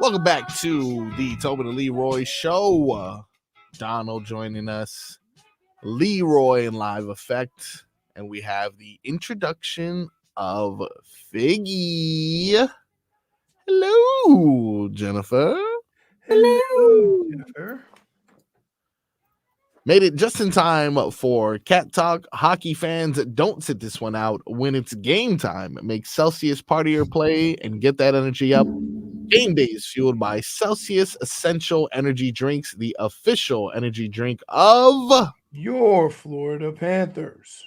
Welcome back to the Tobin and Leroy show. Donno joining us, Leroy in live effect, and we have the introduction of Figgy. Hello, Jennifer. Hello, Jennifer. Made it just in time for Cat Talk. Hockey fans, don't sit this one out. When it's game time, make Celsius part of your play and get that energy up. Game day is fueled by Celsius Essential Energy Drinks, the official energy drink of your Florida Panthers.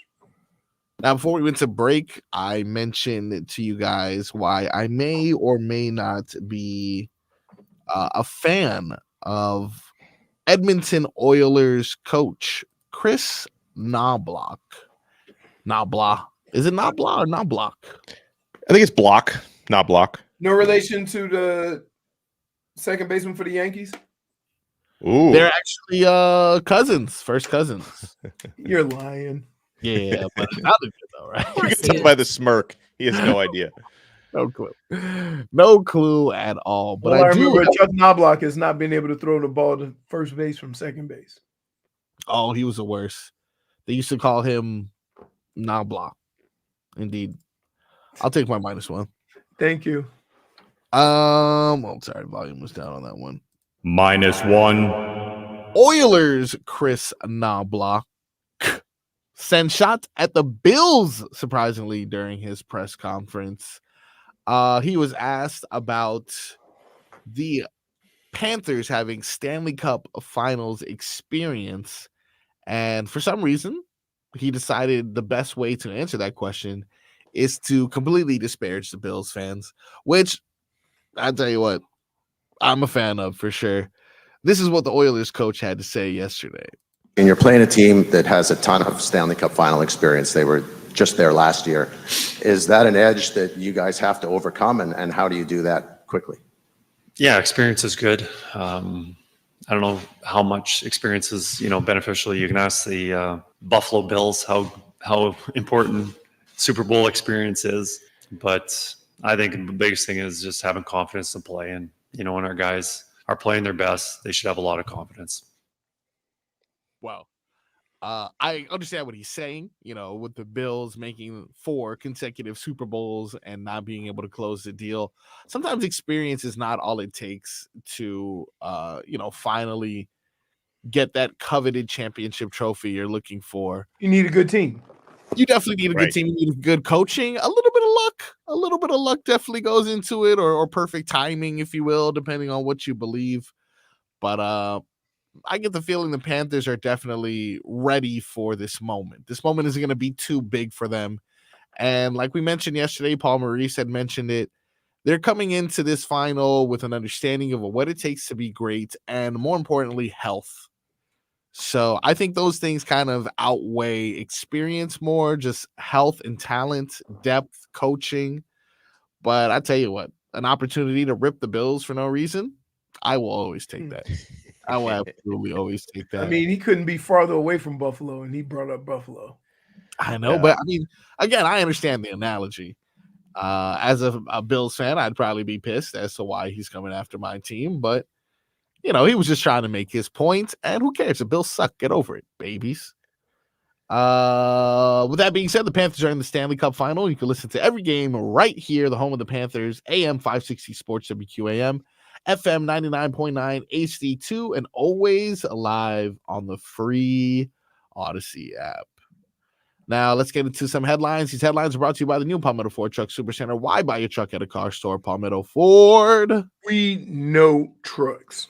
Now, before we went to break, I mentioned to you guys why I may or may not be a fan of Edmonton Oilers coach Chris Knoblauch. Knoblauch. Is it Knoblauch or Knoblauch? I think it's Block, not Block. No relation to the second baseman for the Yankees? Ooh. They're actually cousins, first cousins. You're lying. Yeah, but not good though, right? You can tell by the smirk. He has no idea. No clue. No clue at all. But Well, I do remember Chuck Knoblauch has not been able to throw the ball to first base from second base. Oh, he was the worst. They used to call him Knoblauch. Indeed. I'll take my -1. Thank you. Oh, sorry, volume was down on that one. -1. Oilers Chris Knoblauch sent shots at the Bills, surprisingly, during his press conference. He was asked about the Panthers having Stanley Cup finals experience, and for some reason, he decided the best way to answer that question is to completely disparage the Bills fans, which I tell you what, I'm a fan of for sure. This is what the Oilers coach had to say yesterday. And you're playing a team that has a ton of Stanley Cup final experience. They were just there last year. Is that an edge that you guys have to overcome, and how do you do that quickly? Yeah, experience is good. I don't know how much experience is beneficial. You can ask the Buffalo Bills how important Super Bowl experience is, but I think the biggest thing is just having confidence to play. And when our guys are playing their best, they should have a lot of confidence. Wow. I understand what he's saying, with the Bills making 4 consecutive Super Bowls and not being able to close the deal. Sometimes experience is not all it takes to, finally get that coveted championship trophy you're looking for. You need a good team. You definitely need a good team. You need good coaching, a little bit of luck. A little bit of luck definitely goes into it, or perfect timing, if you will, depending on what you believe. But I get the feeling the Panthers are definitely ready for this moment. This moment isn't going to be too big for them. And like we mentioned yesterday, Paul Maurice had mentioned it. They're coming into this final with an understanding of what it takes to be great, and more importantly, health. So I think those things kind of outweigh experience more, just health and talent, depth, coaching. But I tell you what, an opportunity to rip the Bills for no reason, I will always take that. I will absolutely always take that. I mean, he couldn't be farther away from Buffalo, and he brought up Buffalo. I know, but I mean, again, I understand the analogy. As a Bills fan, I'd probably be pissed as to why he's coming after my team, but he was just trying to make his point, and who cares? The Bills suck. Get over it, babies. With that being said, the Panthers are in the Stanley Cup final. You can listen to every game right here, the home of the Panthers, AM 560 Sports WQAM, FM 99.9 HD2, and always live on the free Odyssey app. Now, let's get into some headlines. These headlines are brought to you by the new Palmetto Ford Truck Supercenter. Why buy your truck at a car store? Palmetto Ford. We know trucks.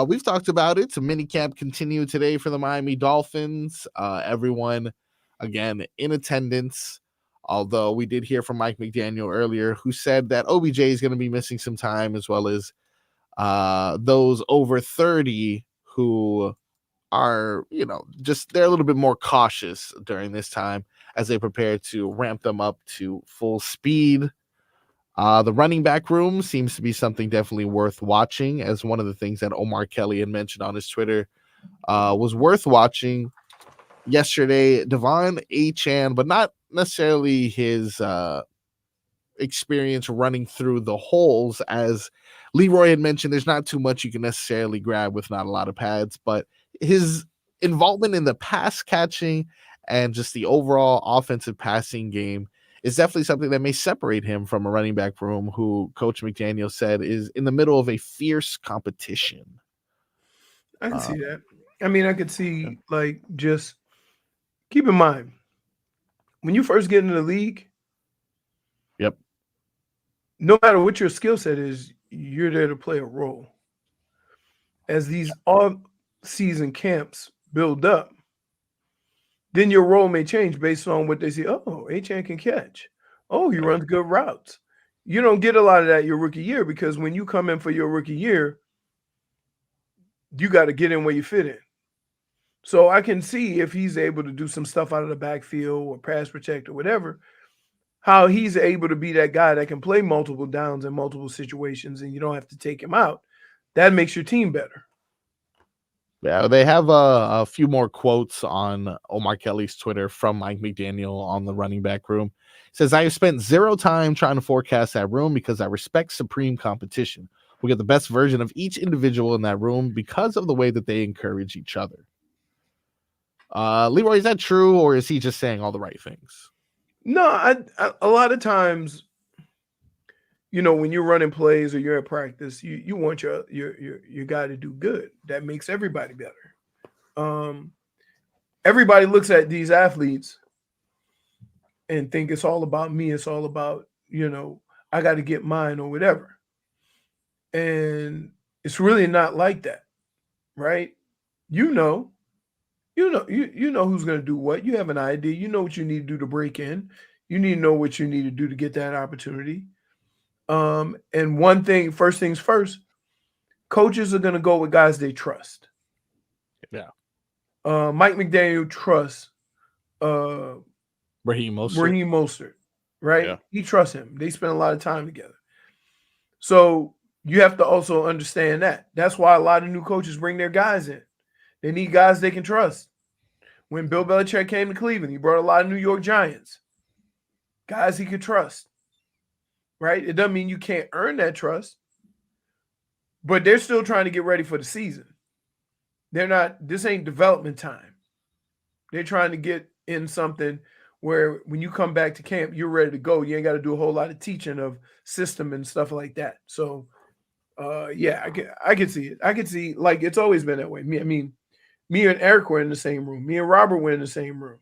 We've talked about it. So minicamp continued today for the Miami Dolphins. Everyone, again, in attendance. Although we did hear from Mike McDaniel earlier, who said that OBJ is going to be missing some time, as well as those over 30 who are, they're a little bit more cautious during this time as they prepare to ramp them up to full speed. The running back room seems to be something definitely worth watching, as one of the things that Omar Kelly had mentioned on his Twitter was worth watching yesterday. Devon Achane, but not necessarily his experience running through the holes, as Leroy had mentioned there's not too much you can necessarily grab with not a lot of pads, but his involvement in the pass catching and just the overall offensive passing game is definitely something that may separate him from a running back room who Coach McDaniel said is in the middle of a fierce competition. I can see that. I mean, I could see, like, just keep in mind, when you first get into the league, yep, no matter what your skill set is, you're there to play a role. As these all-season camps build up, then your role may change based on what they see. Oh, H.N. can catch. Oh, he runs good routes. You don't get a lot of that your rookie year because when you come in for your rookie year, you got to get in where you fit in. So I can see if he's able to do some stuff out of the backfield or pass protect or whatever, how he's able to be that guy that can play multiple downs in multiple situations and you don't have to take him out. That makes your team better. Yeah, they have a few more quotes on Omar Kelly's Twitter from Mike McDaniel on the running back room. It says, I have spent zero time trying to forecast that room because I respect supreme competition. We get the best version of each individual in that room because of the way that they encourage each other. Leroy, is that true, or is he just saying all the right things? No, I a lot of times, you know, when you're running plays or you're at practice, you want your guy to do good. That makes everybody better. Everybody looks at these athletes and think it's all about me. It's all about, you know, I got to get mine or whatever. And it's really not like that, right? You know who's going to do what. You have an idea. You know what you need to do to break in. You need to know what you need to do to get that opportunity. And one thing, first things first, coaches are going to go with guys they trust. Yeah. Mike McDaniel trusts Raheem Mostert, right? Yeah. He trusts him. They spend a lot of time together. So you have to also understand that. That's why a lot of new coaches bring their guys in. They need guys they can trust. When Bill Belichick came to Cleveland, he brought a lot of New York Giants. Guys he could trust. Right? It doesn't mean you can't earn that trust, but they're still trying to get ready for the season. They're not, this ain't development time. They're trying to get in something where when you come back to camp, you're ready to go. You ain't got to do a whole lot of teaching of system and stuff like that. So, yeah, I could see it. I could see, like, it's always been that way. Me and Eric were in the same room. Me and Robert were in the same room.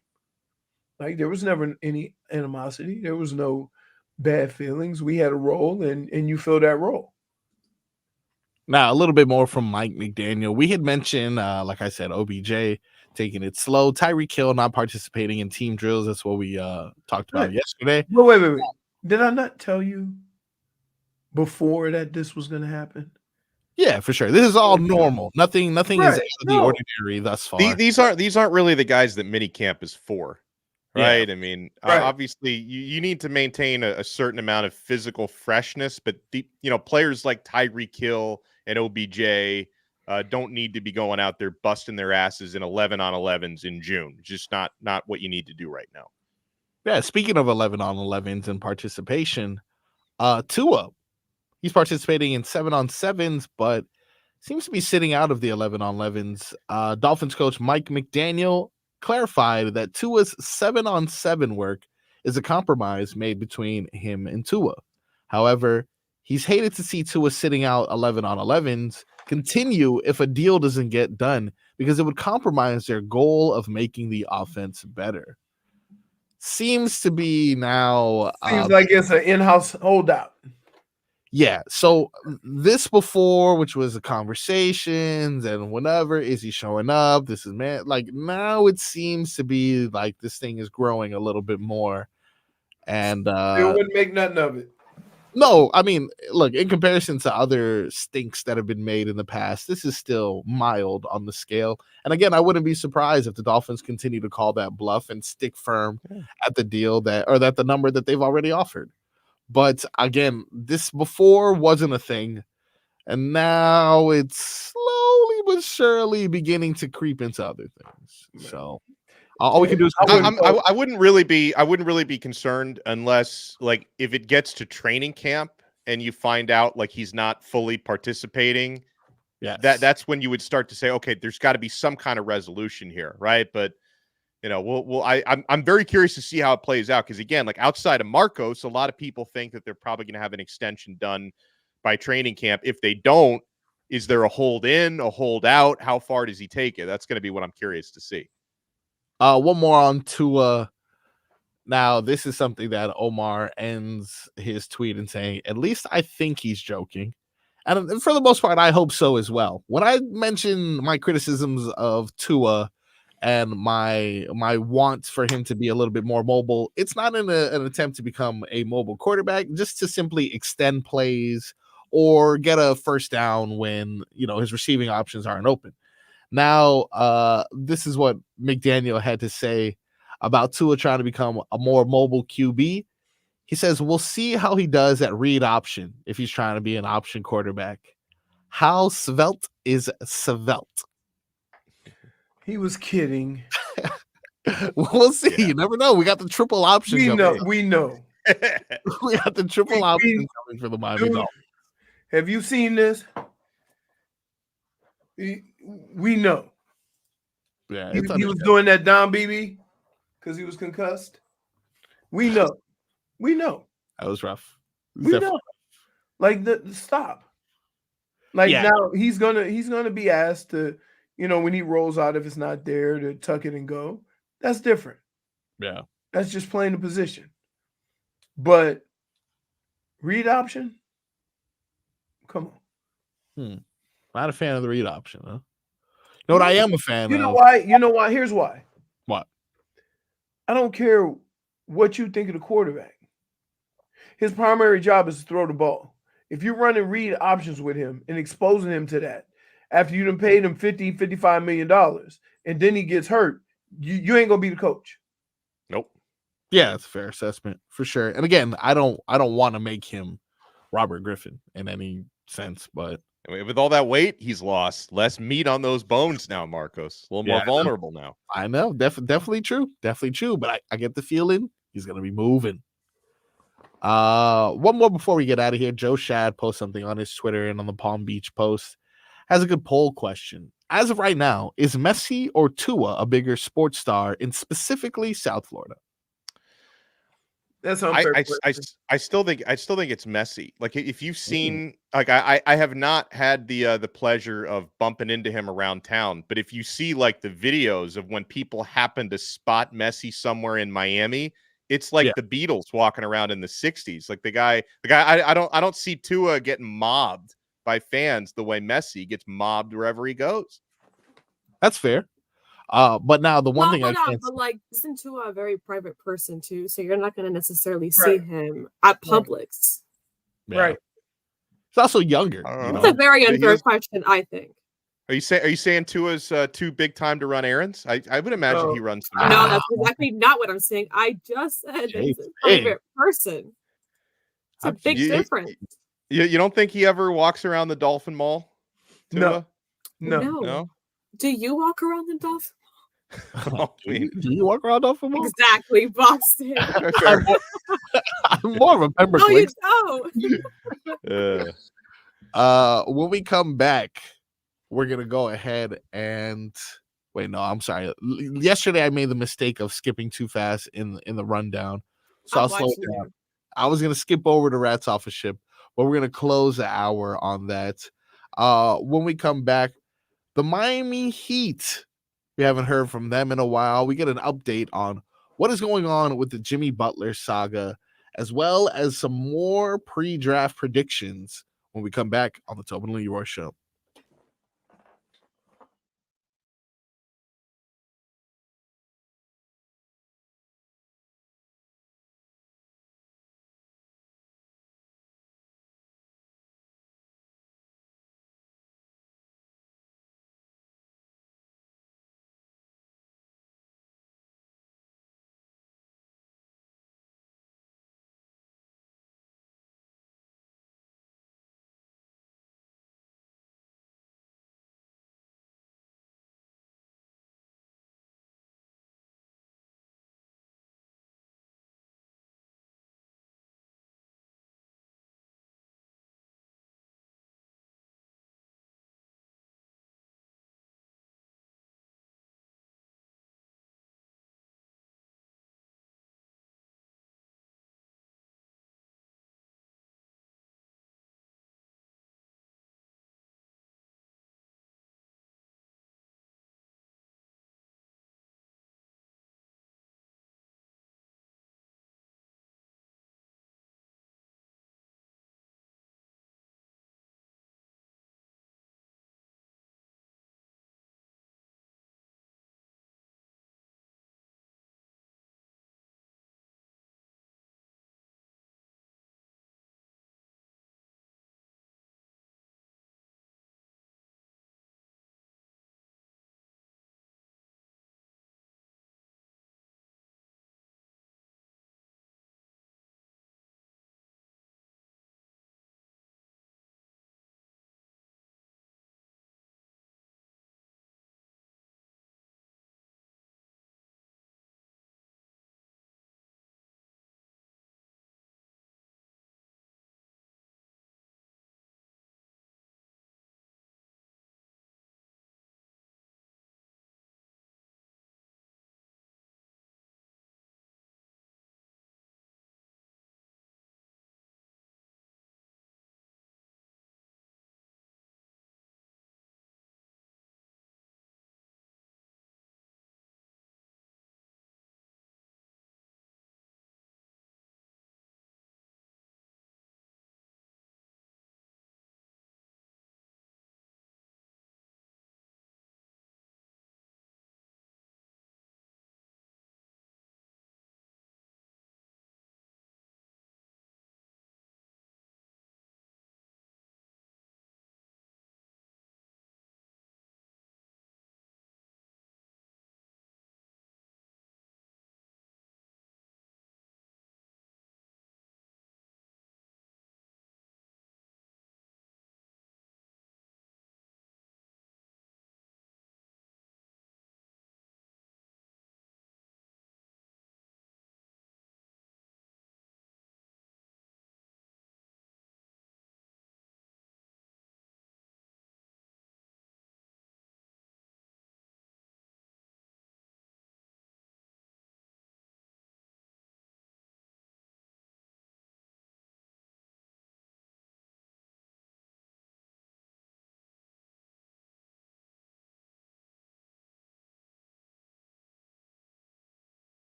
Like, there was never any animosity. There was no bad feelings. We had a role, and you fill that role. Now, a little bit more from Mike McDaniel. We had mentioned, like I said, OBJ taking it slow. Tyreek Hill not participating in team drills. That's what we talked about yesterday. Wait. Did I not tell you before that this was going to happen? Yeah, for sure. This is all normal. Nothing is out of the ordinary thus far. These aren't really the guys that minicamp is for. Right. Yeah. I mean, obviously you need to maintain a certain amount of physical freshness, but players like Tyreek Hill and OBJ don't need to be going out there busting their asses in 11-on-11s in June. Just not what you need to do right now. Yeah. Speaking of 11-on-11s and participation, Tua, he's participating in 7-on-7s, but seems to be sitting out of the 11-on-11s. Dolphins coach Mike McDaniel clarified that Tua's 7-on-7 work is a compromise made between him and Tua. However, he's hated to see Tua sitting out 11-on-11s continue if a deal doesn't get done because it would compromise their goal of making the offense better. Seems to be now. Seems like it's an in-house holdout. Yeah, so this before, which was the conversations and whenever, is he showing up? This is like now it seems to be like this thing is growing a little bit more, and it wouldn't make nothing of it. No, I mean, look, in comparison to other stinks that have been made in the past, this is still mild on the scale. And again, I wouldn't be surprised if the Dolphins continue to call that bluff and stick firm at the deal that the number that they've already offered. But again, this before wasn't a thing, and now it's slowly but surely beginning to creep into other things. So all we can do is I wouldn't really be concerned unless, like, if it gets to training camp and you find out like he's not fully participating, that's when you would start to say, okay, there's got to be some kind of resolution here, right? But I'm very curious to see how it plays out because again, like outside of Marcos, a lot of people think that they're probably going to have an extension done by training camp. If they don't, is there a hold in, a hold out? How far does he take it? That's going to be what I'm curious to see. One more on Tua. Now, this is something that Omar ends his tweet in saying, at least I think he's joking. And for the most part, I hope so as well. When I mention my criticisms of Tua and my want for him to be a little bit more mobile, it's not in an attempt to become a mobile quarterback, just to simply extend plays or get a first down when, his receiving options aren't open. Now, this is what McDaniel had to say about Tua trying to become a more mobile QB. He says, we'll see how he does at read option if he's trying to be an option quarterback. How svelte is svelte? He was kidding. We'll see. Yeah. You never know. We got the triple option. We know. We got the triple option coming for the Miami Dolphins. Have you seen this? We know. Yeah, he was doing that Don BB because he was concussed. We know. That was rough. We know. Like the stop. Like now he's gonna be asked to, when he rolls out, if it's not there, to tuck it and go. That's different. Yeah. That's just playing the position. But read option, come on. Not a fan of the read option, huh? You know what I am a fan of? You know why? Here's why. What? I don't care what you think of the quarterback. His primary job is to throw the ball. If you're running read options with him and exposing him to that, after you done paid him $50, $55 million, and then he gets hurt, you ain't gonna be the coach. Nope. Yeah, that's a fair assessment for sure. And again, I don't want to make him Robert Griffin in any sense, but with all that weight he's lost, less meat on those bones now, Marcos. A little more vulnerable now. I know. Definitely true. But I get the feeling he's going to be moving. One more before we get out of here. Joe Shad posts something on his Twitter and on the Palm Beach Post. Has a good poll question. As of right now, is Messi or Tua a bigger sports star in specifically South Florida? That's unfair. I still think it's Messi. Like if you've seen, like I have not had the pleasure of bumping into him around town, but if you see like the videos of when people happen to spot Messi somewhere in Miami, it's like the Beatles walking around in the 60s. Like the guy I don't see Tua getting mobbed by fans the way Messi gets mobbed wherever he goes. That's fair. But now the one thing but like, isn't Tua a very private person too? So you're not going to necessarily see him at Publix, right? He's also younger. It's a very unfair question, I think. Are you saying Tua's too big time to run errands? I would imagine he runs. No, that's exactly not what I'm saying. I just said that he's a private person. It's a big difference. You don't think he ever walks around the Dolphin Mall? Tua? No. Do you walk around the Dolphin Mall? Do you walk around Dolphin Mall? Exactly, Boston. I'm more of a Pembroke. No, you don't. When we come back, we're gonna go ahead and wait. No, I'm sorry. Yesterday I made the mistake of skipping too fast in the rundown, so I'll slow it down. I was gonna skip over to Rats Off a Ship, but we're gonna close the hour on that. When we come back, the Miami Heat. We haven't heard from them in a while. We get an update on what is going on with the Jimmy Butler saga, as well as some more pre-draft predictions when we come back on the Tobin and Leroy Show.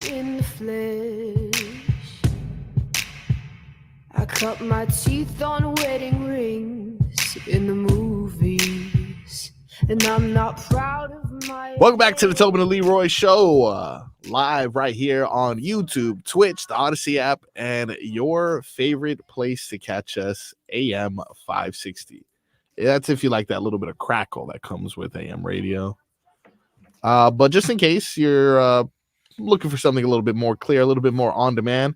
In the flesh, I cut my teeth on wedding rings in the movies, and I'm not proud of my. Welcome back to the Tobin and Leroy show, live right here on YouTube, Twitch, the Odyssey app, and your favorite place to catch us, AM 560. That's if you like that little bit of crackle that comes with AM radio. But just in case you're looking for something a little bit more clear, a little bit more on demand,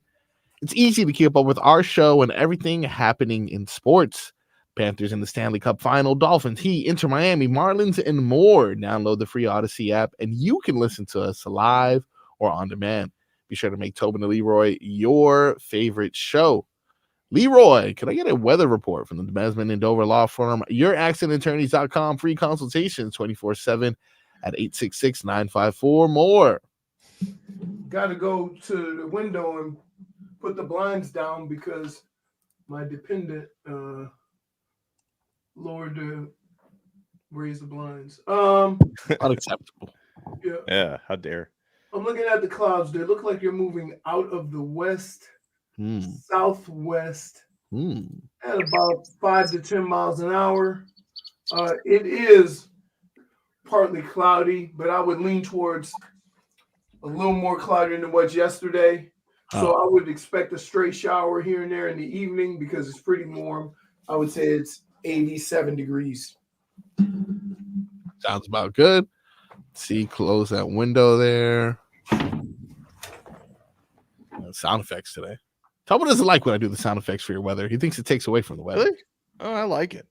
it's easy to keep up with our show and everything happening in sports. Panthers in the Stanley Cup final, Dolphins, Heat, Inter Miami, Marlins, and more. Download the free Odyssey app, and you can listen to us live or on demand. Be sure to make Tobin and Leroy your favorite show. Leroy, can I get a weather report from the Desmond and Dover law firm, youraccidentattorneys.com, free consultations 24/7 at 866-954-MORE. Got to go to the window and put the blinds down because my dependent lowered to raise the blinds. Unacceptable. Yeah, how dare. I'm looking at the clouds. They look like you're moving out of the west, southwest, at about 5 to 10 miles an hour. It is partly cloudy, but I would lean towards a little more cloudy than it was yesterday. So I would expect a straight shower here and there in the evening because it's pretty warm. I would say it's 87 degrees. Sounds about good. See, close that window there. Sound effects today. Tobin doesn't like when I do the sound effects for your weather. He thinks it takes away from the weather. Really? Oh, I like it.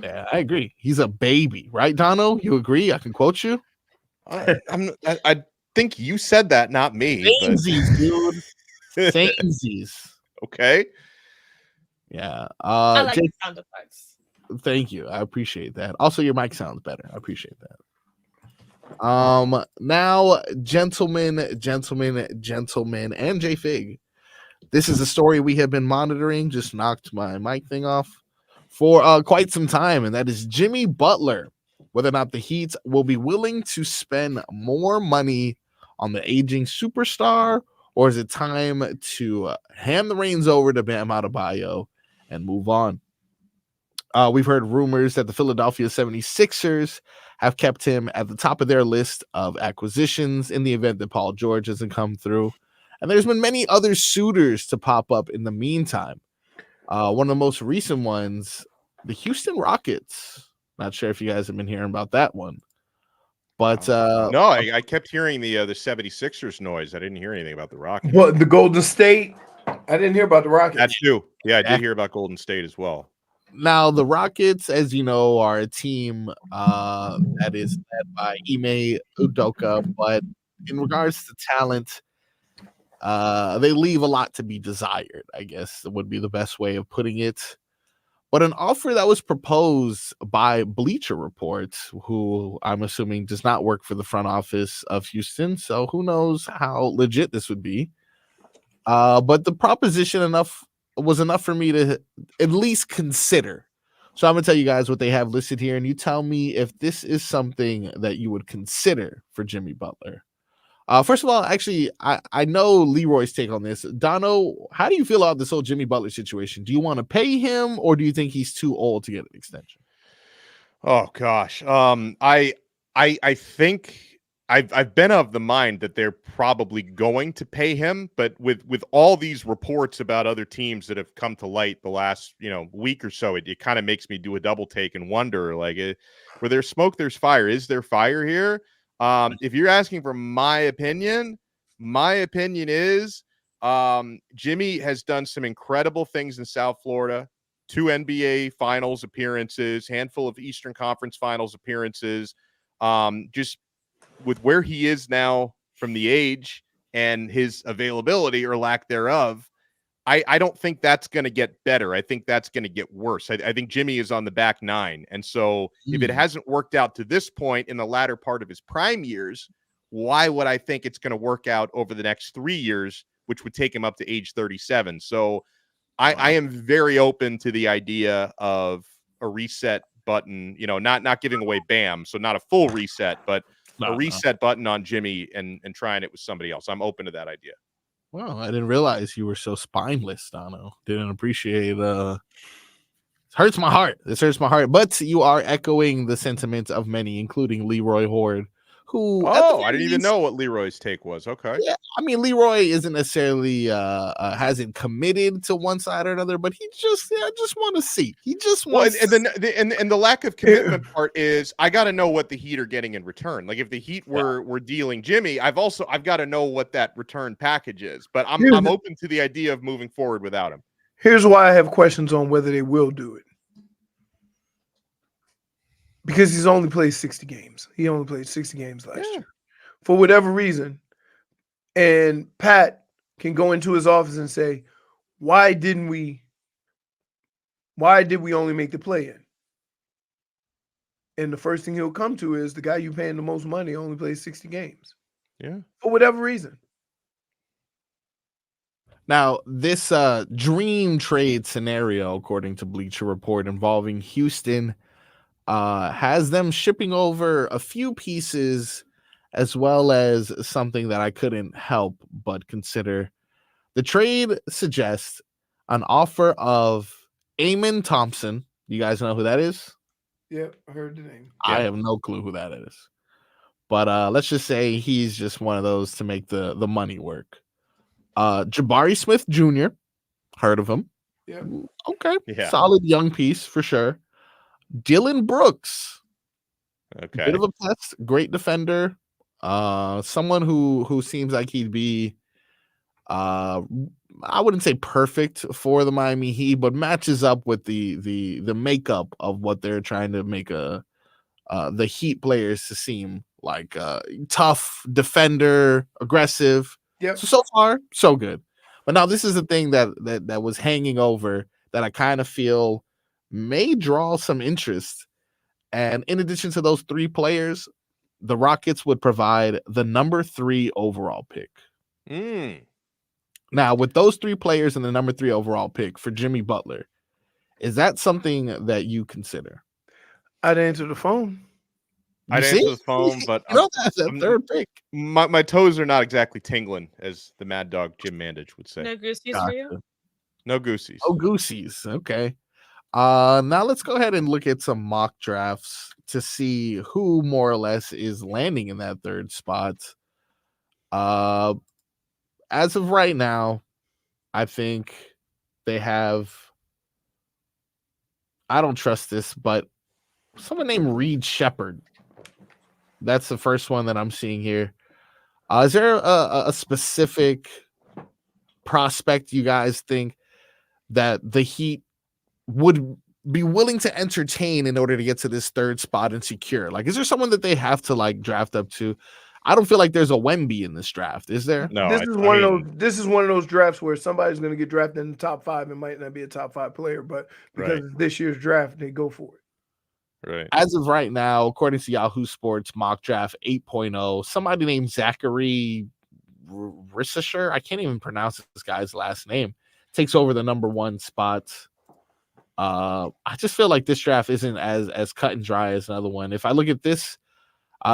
Yeah, I agree. He's a baby, right, Donno? You agree? I can quote you. I think you said that, not me. Samesies, dude. Samesies. Okay. Yeah. I like the sound effects. Thank you. I appreciate that. Also, your mic sounds better. I appreciate that. Now, gentlemen, and J Fig. This is a story we have been monitoring. Just knocked my mic thing off for quite some time, and that is Jimmy Butler. Whether or not the Heat will be willing to spend more money on the aging superstar, or is it time to hand the reins over to Bam Adebayo and move on? We've heard rumors that the Philadelphia 76ers have kept him at the top of their list of acquisitions in the event that Paul George doesn't come through. And there's been many other suitors to pop up in the meantime. One of the most recent ones, the Houston Rockets. Not sure if you guys have been hearing about that one. But no, I kept hearing the 76ers noise. I didn't hear anything about the Rockets. What, the Golden State? I didn't hear about the Rockets. That too. Yeah, I did hear about Golden State as well. Now, the Rockets, as you know, are a team that is led by Ime Udoka, but in regards to talent, they leave a lot to be desired, I guess would be the best way of putting it. But an offer that was proposed by Bleacher Report, who I'm assuming does not work for the front office of Houston, so who knows how legit this would be. But the proposition was enough for me to at least consider. So I'm going to tell you guys what they have listed here, and you tell me if this is something that you would consider for Jimmy Butler. First of all, actually, I know Leroy's take on this. Donno, how do you feel about this whole Jimmy Butler situation? Do you want to pay him, or do you think he's too old to get an extension? Oh gosh, I think I've been of the mind that they're probably going to pay him, but with all these reports about other teams that have come to light the last week or so, it kind of makes me do a double take and wonder, like, where there's smoke, there's fire. Is there fire here? If you're asking for my opinion is Jimmy has done some incredible things in South Florida. 2 NBA Finals appearances, handful of Eastern Conference Finals appearances. Just with where he is now from the age and his availability or lack thereof, I don't think that's going to get better. I think that's going to get worse. I think Jimmy is on the back nine. And so if it hasn't worked out to this point in the latter part of his prime years, why would I think it's going to work out over the next 3 years, which would take him up to age 37? So I am very open to the idea of a reset button, not giving away Bam. So not a full reset, but a reset button on Jimmy and trying it with somebody else. I'm open to that idea. Well, I didn't realize you were so spineless, Donno. Didn't appreciate hurts my heart. This hurts my heart. But you are echoing the sentiments of many, including Leroy Horde, who I didn't even know what Leroy's take was. Okay. Yeah, I mean, Leroy isn't necessarily hasn't committed to one side or another, but he just want to see. He just wants and the lack of commitment part is I got to know what the Heat are getting in return. Like if the Heat were dealing Jimmy, I've got to know what that return package is. But I'm open to the idea of moving forward without him. Here's why I have questions on whether they will do it. Because he's only played 60 games. He only played 60 games last year. For whatever reason. And Pat can go into his office and say, why did we only make the play-in? And the first thing he'll come to is the guy you paying the most money only plays 60 games. Yeah. For whatever reason. Now, this dream trade scenario, according to Bleacher Report, involving Houston, has them shipping over a few pieces as well as something that I couldn't help but consider. The trade suggests an offer of Amen Thompson. You guys know who that is? Yeah, I heard the name. I have no clue who that is. But let's just say he's just one of those to make the money work. Jabari Smith Jr., heard of him. Yeah. Okay. Yeah. Solid young piece for sure. Dylan Brooks. Okay. Bit of a test, great defender. Someone who seems like he'd be I wouldn't say perfect for the Miami Heat, but matches up with the makeup of what they're trying to make the Heat players to seem like tough defender, aggressive. Yep. So far, so good. But now this is the thing that was hanging over that I kind of feel may draw some interest. And in addition to those three players, the Rockets would provide the number 3 overall pick. Now, with those three players and the number 3 overall pick for Jimmy Butler, is that something that you consider? I'd answer the phone. I'd answer the phone, but that's a third pick. My toes are not exactly tingling, as the Mad Dog Jim Mandich would say. No goosies for you? No goosies. Oh, goosies. Okay. Now let's go ahead and look at some mock drafts to see who more or less is landing in that third spot. As of right now, I think they have, I don't trust this, but someone named Reed Shepherd. That's the first one that I'm seeing here. Is there a specific prospect you guys think that the Heat would be willing to entertain in order to get to this third spot and secure? Like, is there someone that they have to like draft up to? I don't feel like there's a Wemby in this draft. Is there? No. This is one of those drafts where somebody's going to get drafted in the top 5 and might not be a top 5 player, but because it's this year's draft, they go for it. Right. As of right now, according to Yahoo Sports mock draft 8.0, somebody named Zachary Risisher, I can't even pronounce this guy's last name, takes over the number 1 spot. I just feel like this draft isn't as cut and dry as another one. If I look at this,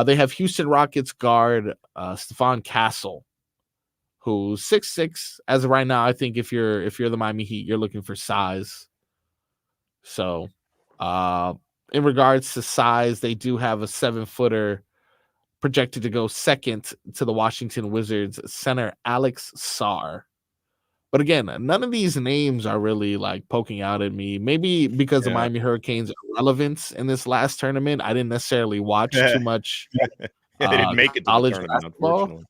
they have Houston Rockets guard Stephon Castle, who's 6'6". As of right now, I think if you're the Miami Heat, you're looking for size. So, in regards to size, they do have a 7-footer projected to go second to the Washington Wizards center Alex Sarr. But again, none of these names are really like poking out at me. Maybe because of Miami Hurricanes' relevance in this last tournament, I didn't necessarily watch too much. They didn't make it to college the tournament, basketball. unfortunately.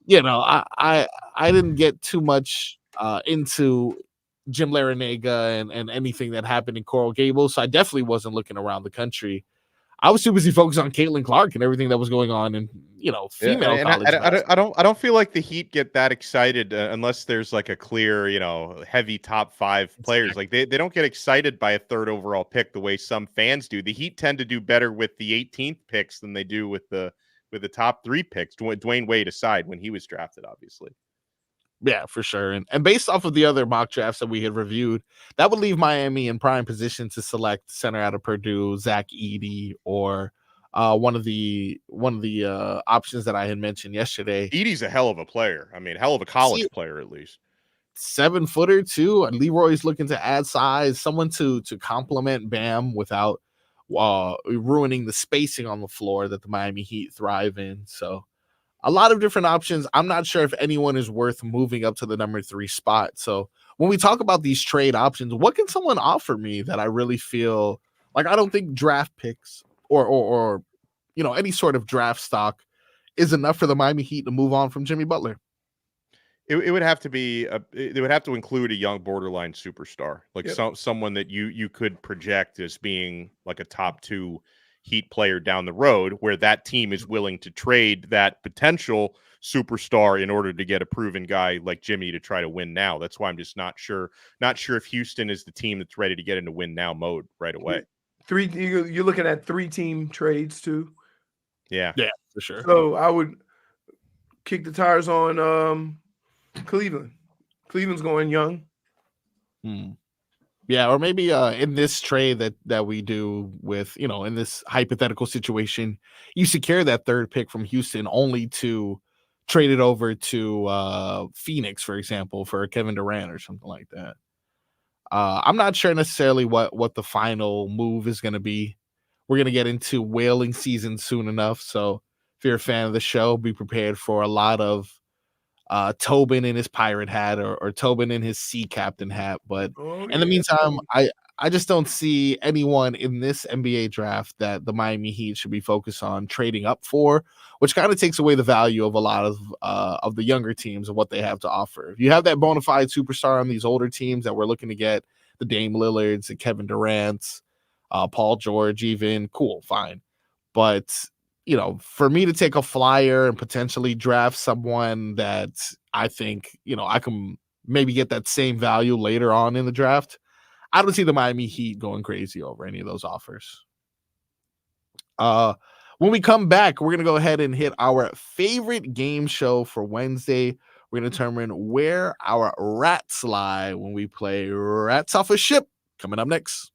You know, I didn't get too much into Jim Larinaga and anything that happened in Coral Gables, so I definitely wasn't looking around the country. I was too busy focused on Caitlin Clark and everything that was going on in, female college. I don't feel like the Heat get that excited unless there's like a clear, heavy top 5 players. Like they don't get excited by a 3rd overall pick the way some fans do. The Heat tend to do better with the 18th picks than they do with the top 3 picks. Dwayne Wade aside, when he was drafted, obviously. Yeah, for sure. And based off of the other mock drafts that we had reviewed, that would leave Miami in prime position to select center out of Purdue, Zach Edey, or one of the options that I had mentioned yesterday. Edey's a hell of a player. I mean, hell of a college player at least. 7-footer too. Leroy's looking to add size, someone to complement Bam without ruining the spacing on the floor that the Miami Heat thrive in. So a lot of different options. I'm not sure if anyone is worth moving up to the number 3 spot. So when we talk about these trade options, what can someone offer me that I really feel like? I don't think draft picks or any sort of draft stock is enough for the Miami Heat to move on from Jimmy Butler. It would have to be it would have to include a young borderline superstar, like someone that you could project as being like a top 2 Heat player down the road, where that team is willing to trade that potential superstar in order to get a proven guy like Jimmy to try to win now. That's why I'm just not sure if Houston is the team that's ready to get into win now mode right away. You're looking at 3-team trades too. Yeah, for sure. So I would kick the tires on Cleveland. Cleveland's going young. Yeah, or maybe in this trade that we do with, in this hypothetical situation, you secure that 3rd pick from Houston only to trade it over to Phoenix, for example, for Kevin Durant or something like that. I'm not sure necessarily what the final move is going to be. We're going to get into whaling season soon enough. So if you're a fan of the show, be prepared for a lot of Tobin in his pirate hat or Tobin in his sea captain hat. But in the meantime, I just don't see anyone in this NBA draft that the Miami Heat should be focused on trading up for, which kind of takes away the value of a lot of the younger teams and what they have to offer. If you have that bona fide superstar on these older teams that we're looking to get, the Dame Lillards, the Kevin Durant's, Paul George, even, cool, fine. But for me to take a flyer and potentially draft someone that I think, I can maybe get that same value later on in the draft, I don't see the Miami Heat going crazy over any of those offers. When we come back, we're going to go ahead and hit our favorite game show for Wednesday. We're going to determine where our rats lie when we play Rats Off a Ship. Coming up next.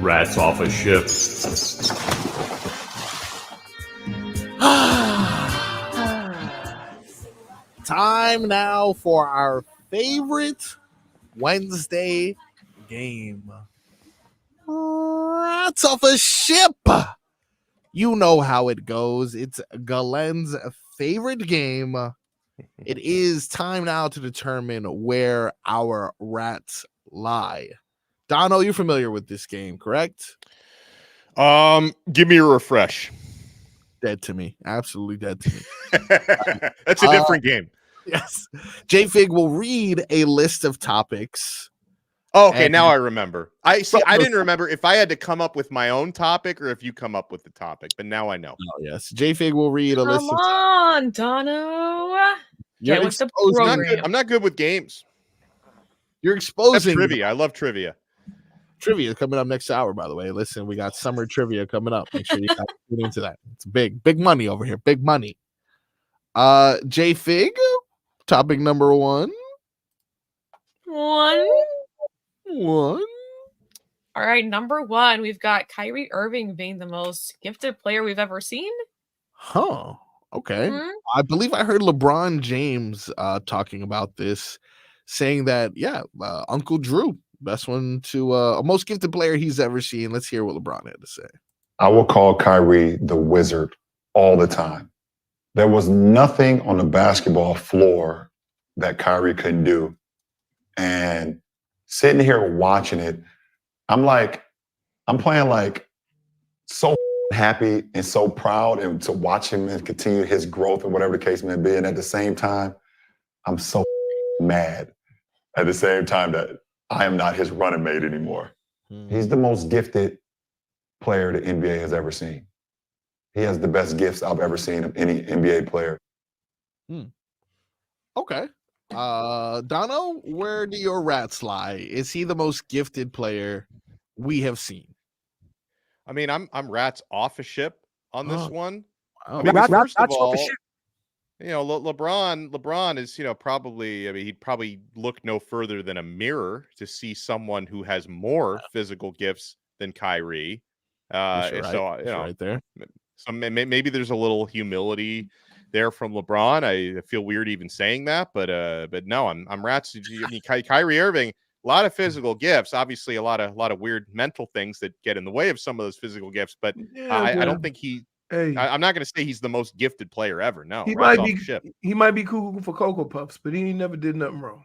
rats off a ship. Time now for our favorite Wednesday game. Rats off a ship. You know how it goes. It's Galen's favorite game. It is time now to determine where our rats lie. Donno, you're familiar with this game, correct? Give me a refresh. Dead to me. Absolutely dead to me. That's a different game. Yes. JFig will read a list of topics. Oh, okay, now I remember. I didn't remember if I had to come up with my own topic or if you come up with the topic, but now I know. Oh, yes. JFig will read a list of Come on, Donno. You're Get with the program. I'm not good with games. You're exposing trivia. I love trivia. Trivia coming up next hour, by the way. Listen, we got summer trivia coming up. Make sure you guys tune into that. It's big money over here. Big money. JFig, topic number one. One. All right, number one, we've got Kyrie Irving being the most gifted player we've ever seen. Huh. Okay. Mhm. I believe I heard LeBron James talking about this, saying that, Uncle Drew, best one to a most gifted player he's ever seen. Let's hear what LeBron had to say. I will call Kyrie the wizard all the time. There was nothing on the basketball floor that Kyrie couldn't do. And sitting here watching it, I'm playing like so happy and so proud and to watch him and continue his growth and whatever the case may be. And at the same time, I'm so mad at the same time that I am not his running mate anymore. He's the most gifted player the NBA has ever seen. He has the best gifts I've ever seen of any NBA player. Okay. Donno, where do your rats lie? Is he the most gifted player we have seen? I mean, I'm rats off a ship on this one. Wow. I mean, Rats first of off a all, ship. LeBron is, probably, he'd probably look no further than a mirror to see someone who has more physical gifts than Kyrie. Right there. So maybe there's a little humility there from LeBron. I feel weird even saying that, but no, I'm rats. Kyrie Irving, a lot of physical gifts, obviously a lot of weird mental things that get in the way of some of those physical gifts, but I don't think I'm not going to say he's the most gifted player ever. No, he might be cool for Cocoa Puffs, but he never did nothing wrong.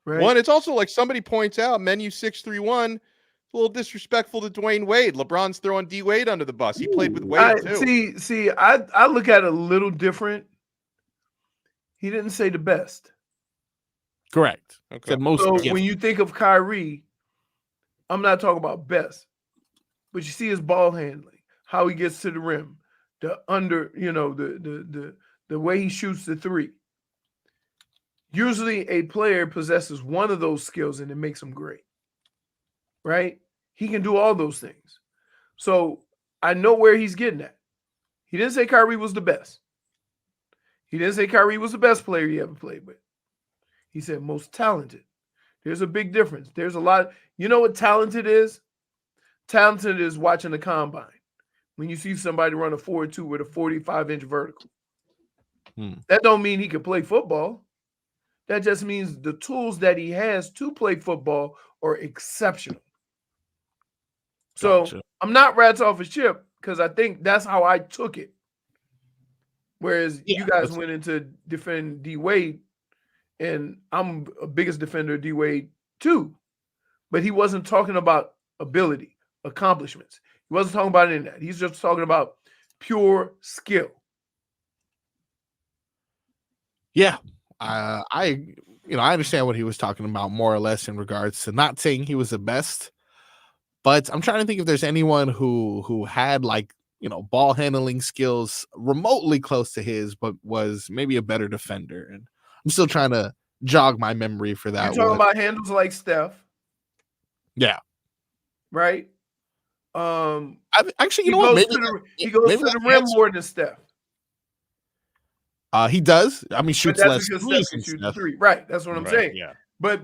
Right? One, it's also like somebody points out, Menu 631, a little disrespectful to Dwayne Wade. LeBron's throwing D Wade under the bus. He played with Wade too. See, I look at it a little different. He didn't say the best. Correct. Okay. Said most gifted. When you think of Kyrie, I'm not talking about best, but you see his ball handling, how he gets to the rim, the way he shoots the three. Usually a player possesses one of those skills and it makes him great. Right? He can do all those things. So I know where he's getting at. He didn't say Kyrie was the best. He didn't say Kyrie was the best player he ever played with. He said most talented. There's a big difference. There's a lot. You know what talented is? Talented is watching the combine. When you see somebody run a 4.2 with a 45-inch vertical. That don't mean he can play football. That just means the tools that he has to play football are exceptional. So I'm not rats off a ship because I think that's how I took it. Whereas you guys went into defend D Wade, and I'm a biggest defender of D Wade too. But he wasn't talking about ability, accomplishments. He wasn't talking about any of that. He's just talking about pure skill. Yeah. I understand what he was talking about more or less in regards to not saying he was the best, but I'm trying to think if there's anyone who had ball handling skills remotely close to his, but was maybe a better defender. And I'm still trying to jog my memory for that. You're talking about handles like Steph. Yeah. Right? Actually, you know what? He goes to the rim more than Steph. He does. I mean, shoots less threes than Steph. Right. That's what I'm saying. Yeah. But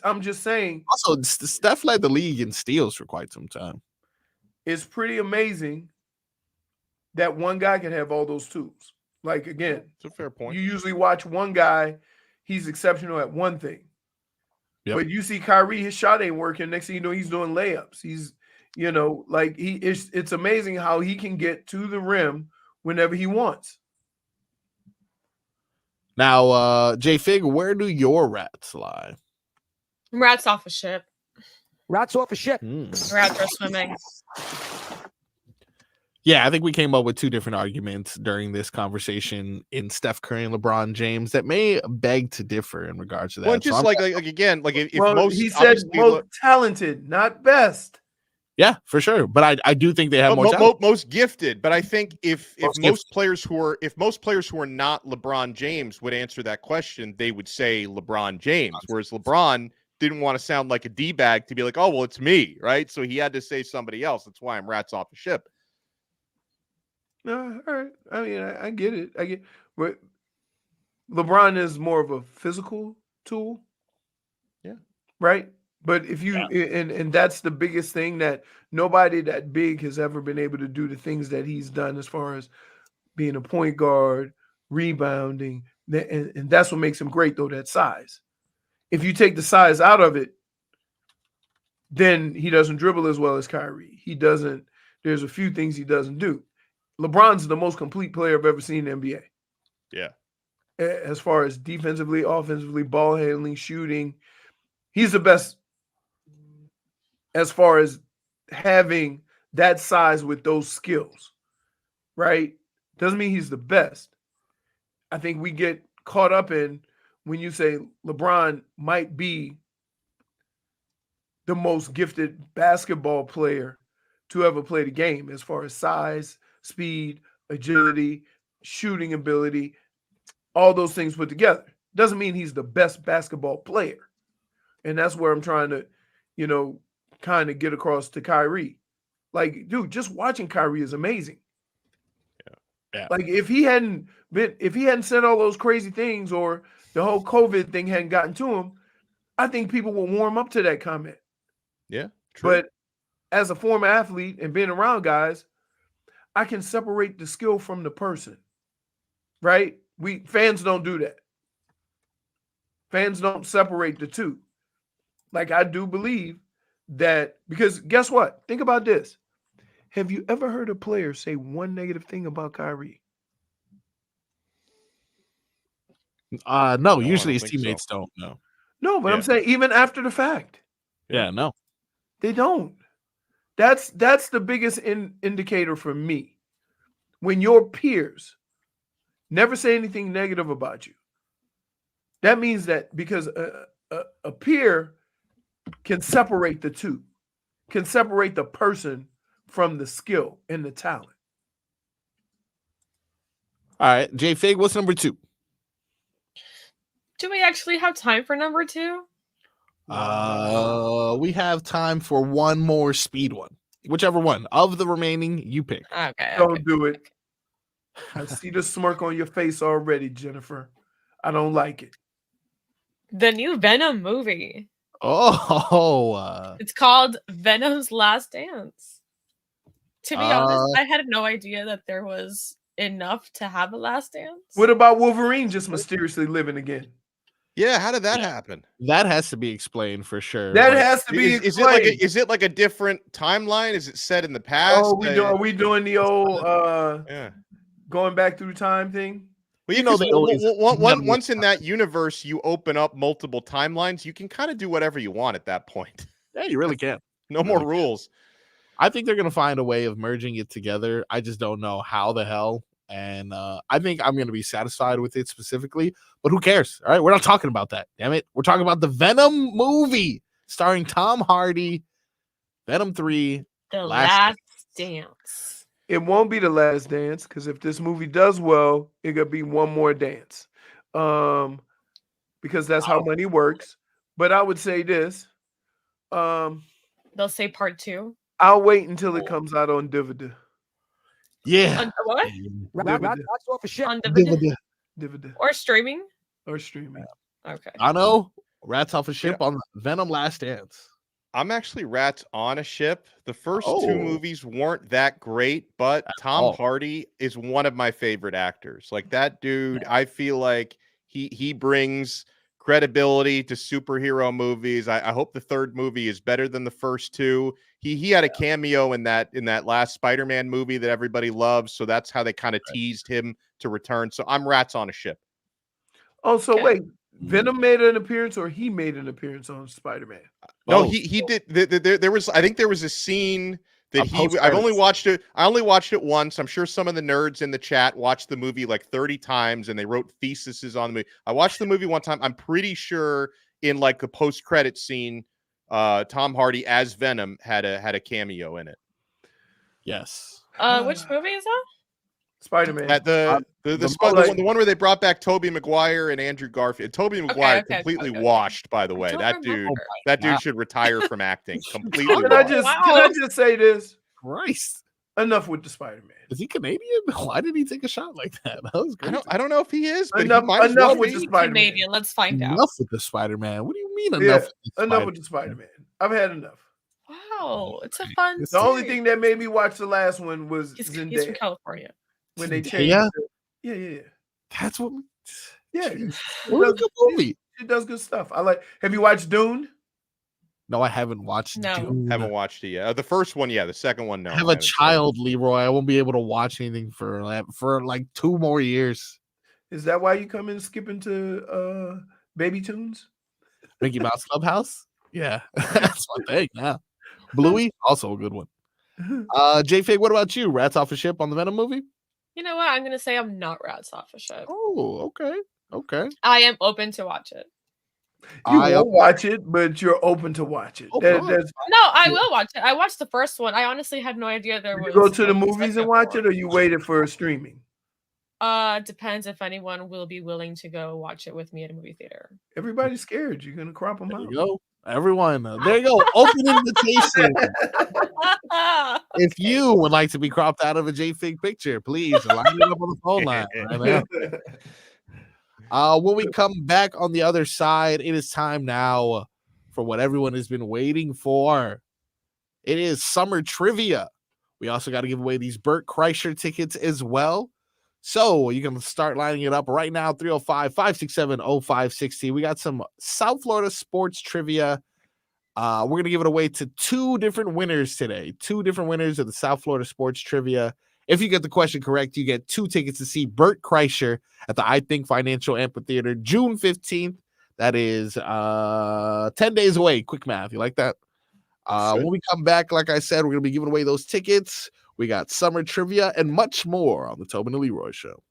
I'm just saying. Also, Steph led the league in steals for quite some time. It's pretty amazing that one guy can have all those tools. Like, again, it's a fair point. You usually watch one guy, he's exceptional at one thing. Yep. But you see Kyrie, his shot ain't working. Next thing you know, he's doing layups. He's, like it's amazing how he can get to the rim whenever he wants. Now, J Fig, where do your rats lie? Rats off a ship. Rats off a ship. Rats are swimming. Yeah, I think we came up with two different arguments during this conversation in Steph Curry and LeBron James that may beg to differ in regards to that. Well, just like again, like if most he said most talented, not best. Yeah, for sure. But I do think they have most gifted. But I think if most players who are not LeBron James would answer that question, they would say LeBron James. Whereas LeBron didn't want to sound like a D-bag to be like, oh, well, it's me, right? So he had to say somebody else. That's why I'm rats off a ship. No, all right. I mean, I get it. But LeBron is more of a physical tool. Yeah. Right? But if you and that's the biggest thing, that nobody that big has ever been able to do the things that he's done as far as being a point guard, rebounding, and that's what makes him great, though, that size. If you take the size out of it, then he doesn't dribble as well as Kyrie. There's a few things he doesn't do. LeBron's the most complete player I've ever seen in the NBA. Yeah. As far as defensively, offensively, ball handling, shooting, he's the best as far as having that size with those skills, right? Doesn't mean he's the best. I think we get caught up in when you say LeBron might be the most gifted basketball player to ever play the game as far as size, speed, agility, shooting ability, all those things put together. Doesn't mean he's the best basketball player. And that's where I'm trying to, kind of get across to Kyrie. Like, dude, just watching Kyrie is amazing. Yeah. Like if he hadn't said all those crazy things, or the whole COVID thing hadn't gotten to him, I think people will warm up to that comment. Yeah, true. But as a former athlete and being around guys, I can separate the skill from the person, right? Fans don't do that. Fans don't separate the two. Like, I do believe that, because guess what? Think about this. Have you ever heard a player say one negative thing about Kyrie? No, usually his teammates don't. No, but I'm saying even after the fact. Yeah, no. They don't. That's the biggest indicator for me. When your peers never say anything negative about you, that means that because a peer can separate the two, can separate the person from the skill and the talent. All right, J Fig, what's number 2? Do we actually have time for number 2? We have time for one more speed one. Whichever one of the remaining you pick. Okay. Don't do it. I see the smirk on your face already, Jennifer. I don't like it. The new Venom movie. Oh. It's called Venom's Last Dance. To be honest, I had no idea that there was enough to have a last dance. What about Wolverine just mysteriously living again? Yeah, how did that happen? That has to be explained for sure. That has to be explained. Is it like a different timeline? Is it set in the past? Oh, are we doing the old going back through time thing? Well, once in that universe, you open up multiple timelines. You can kind of do whatever you want at that point. Yeah, you really can. No more rules. I think they're going to find a way of merging it together. I just don't know how the hell. And I think I'm going to be satisfied with it specifically. But who cares? All right, we're not talking about that. Damn it. We're talking about the Venom movie starring Tom Hardy. Venom 3. The Last Dance. It won't be the last dance, because if this movie does well, it could be one more dance. Because that's how money works. But I would say this. They'll say part 2. I'll wait until it comes out on DVD. Yeah. On what? DVD. On DVD? Or streaming? Or streaming. Okay. Donno, Rats off a ship on Venom Last Dance. I'm actually rats on a ship. The first two Oh. movies weren't that great, but Tom Hardy is one of my favorite actors. Like that dude, I feel like he brings credibility to superhero movies. I hope the third movie is better than the first two. He had a cameo in that last Spider-Man movie that everybody loves, so that's how they kind of teased him to return. So I'm rats on a ship. Oh, so wait, Venom made an appearance, or he made an appearance on Spider-Man? No, he did. There was, I think there was a scene that I've only watched it. I only watched it once. I'm sure some of the nerds in the chat watched the movie like 30 times and they wrote theses on the movie. I watched the movie one time. I'm pretty sure in like the post-credit scene, Tom Hardy as Venom had a cameo in it. Yes. Which movie is that? Spider-Man. At the one where they brought back Tobey Maguire and Andrew Garfield. Tobey Maguire completely washed, by the way. That dude should retire from acting completely. Can I just say this? Christ. Enough with the Spider-Man. Is he Canadian? Why did he take a shot like that? That was crazy. I don't know if he is, but enough with the Spider-Man. Canadian. Let's find out. Enough with the Spider-Man. What do you mean enough? Enough with the Spider-Man. I've had enough. Wow, it's a fun. The only thing that made me watch the last one was he's Zendaya. from California. When they changed yeah. That's what. Yeah, What a good movie. It does good stuff. Have you watched Dune? No, I haven't watched Dune. Haven't watched it yet. The first one, yeah. The second one, no. I have a child, Leroy. I won't be able to watch anything for like 2 more years. Is that why you come in skipping to Baby Tunes? Mickey Mouse Clubhouse? Yeah. That's my thing now. Bluey, also a good one. J-Fig, what about you? Rats off a ship on the Venom movie? You know what? I'm gonna say I'm not rats off a ship. Oh, okay. I am open to watch it. You won't watch it, but you're open to watch it. No, I will watch it. I watched the first one. I honestly had no idea there was. You go to the movies and watch it, or you waited for streaming? Depends if anyone will be willing to go watch it with me at a movie theater. Everybody's scared. You're gonna crop them out. There you go. Everyone, there you go. Open invitation. If you would like to be cropped out of a J-Fig picture, please line it up on the phone line. When we come back on the other side, it is time now for what everyone has been waiting for. It is summer trivia. We also got to give away these Bert Kreischer tickets as well. So you can start lining it up right now, 305-567-0560. We got some South Florida sports trivia. We're going to give it away to 2 different winners today. 2 different winners of the South Florida sports trivia. If you get the question correct, you get 2 tickets to see Bert Kreischer at the I Think Financial Amphitheater, June 15th. That is 10 days away. Quick math. You like that? When we come back, like I said, we're going to be giving away those tickets. We got summer trivia and much more on the Tobin and Leroy Show.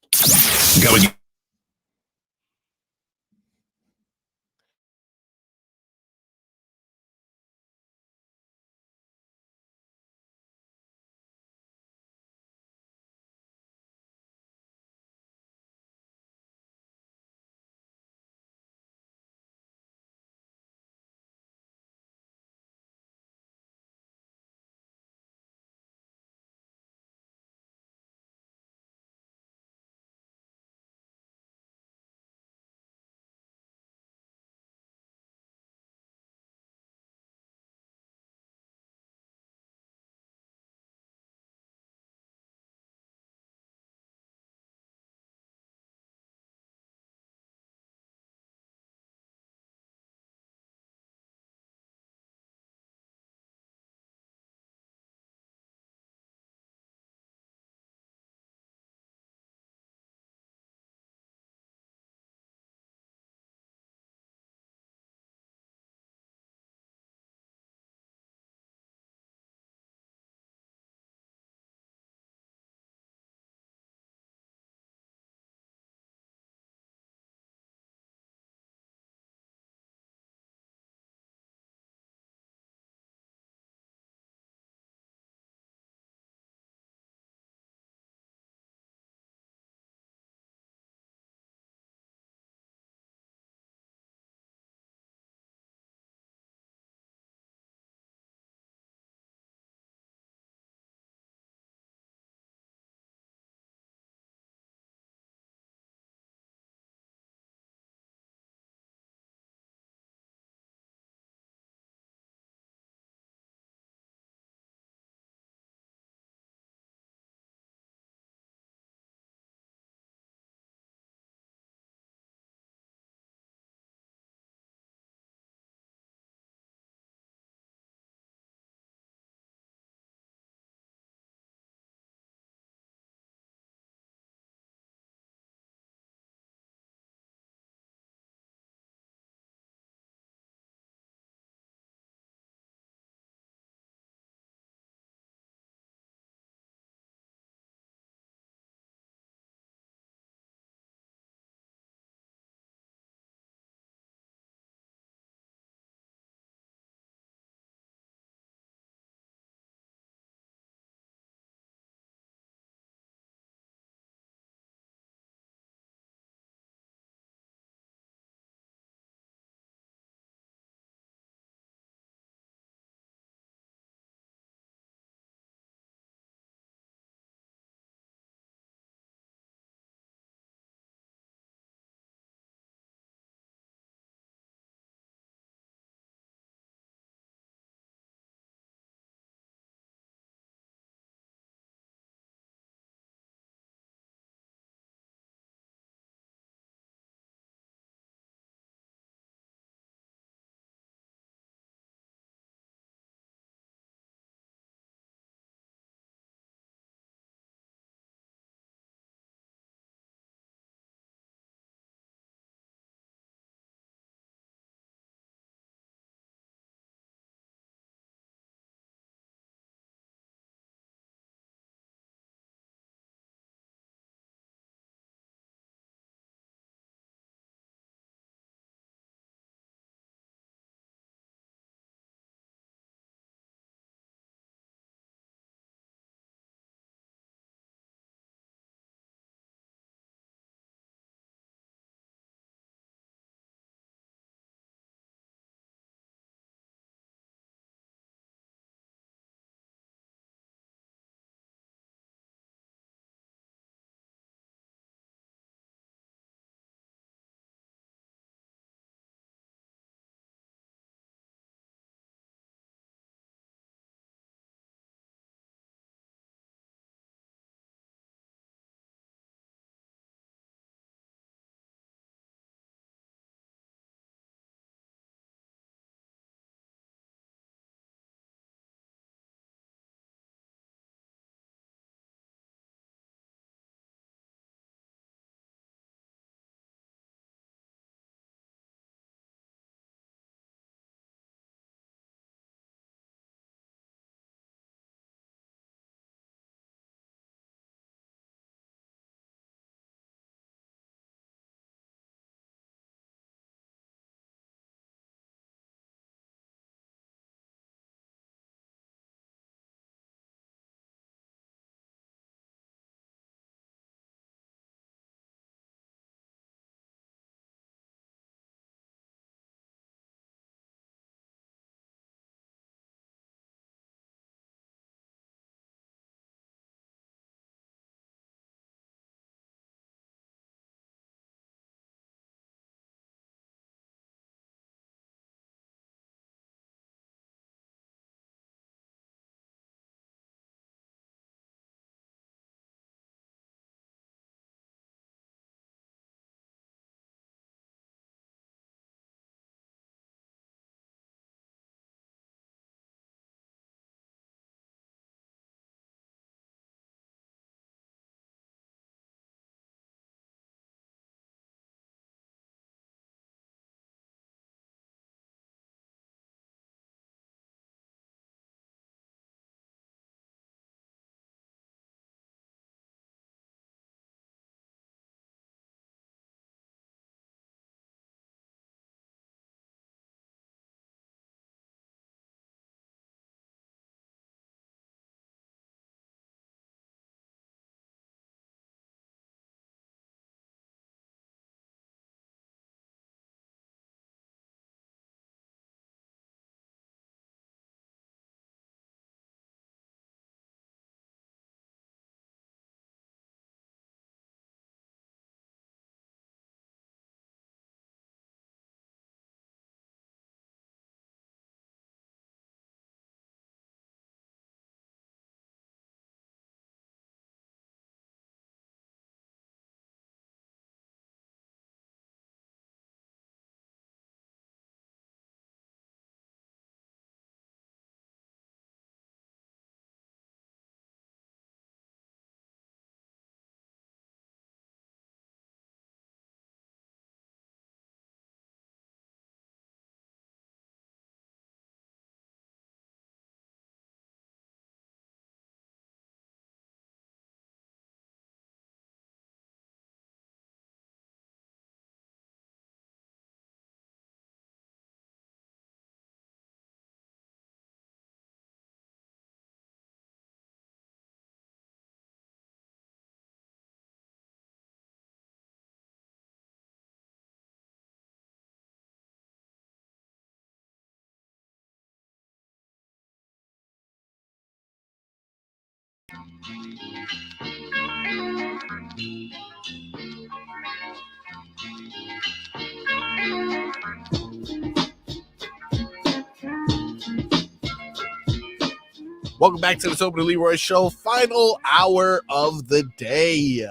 Welcome back to the Tobin and Leroy Show, final hour of the day.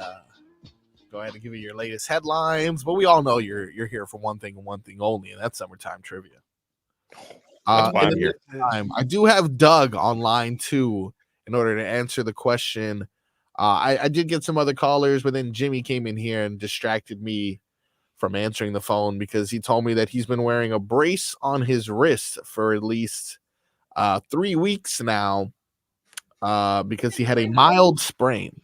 Go ahead and give you your latest headlines, but we all know you're here for one thing and one thing only, and that's summertime trivia. That's why I'm here. I do have Doug on line 2 in order to answer the question. I did get some other callers, but then Jimmy came in here and distracted me from answering the phone because he told me that he's been wearing a brace on his wrist for at least 3 weeks now because he had a mild sprain.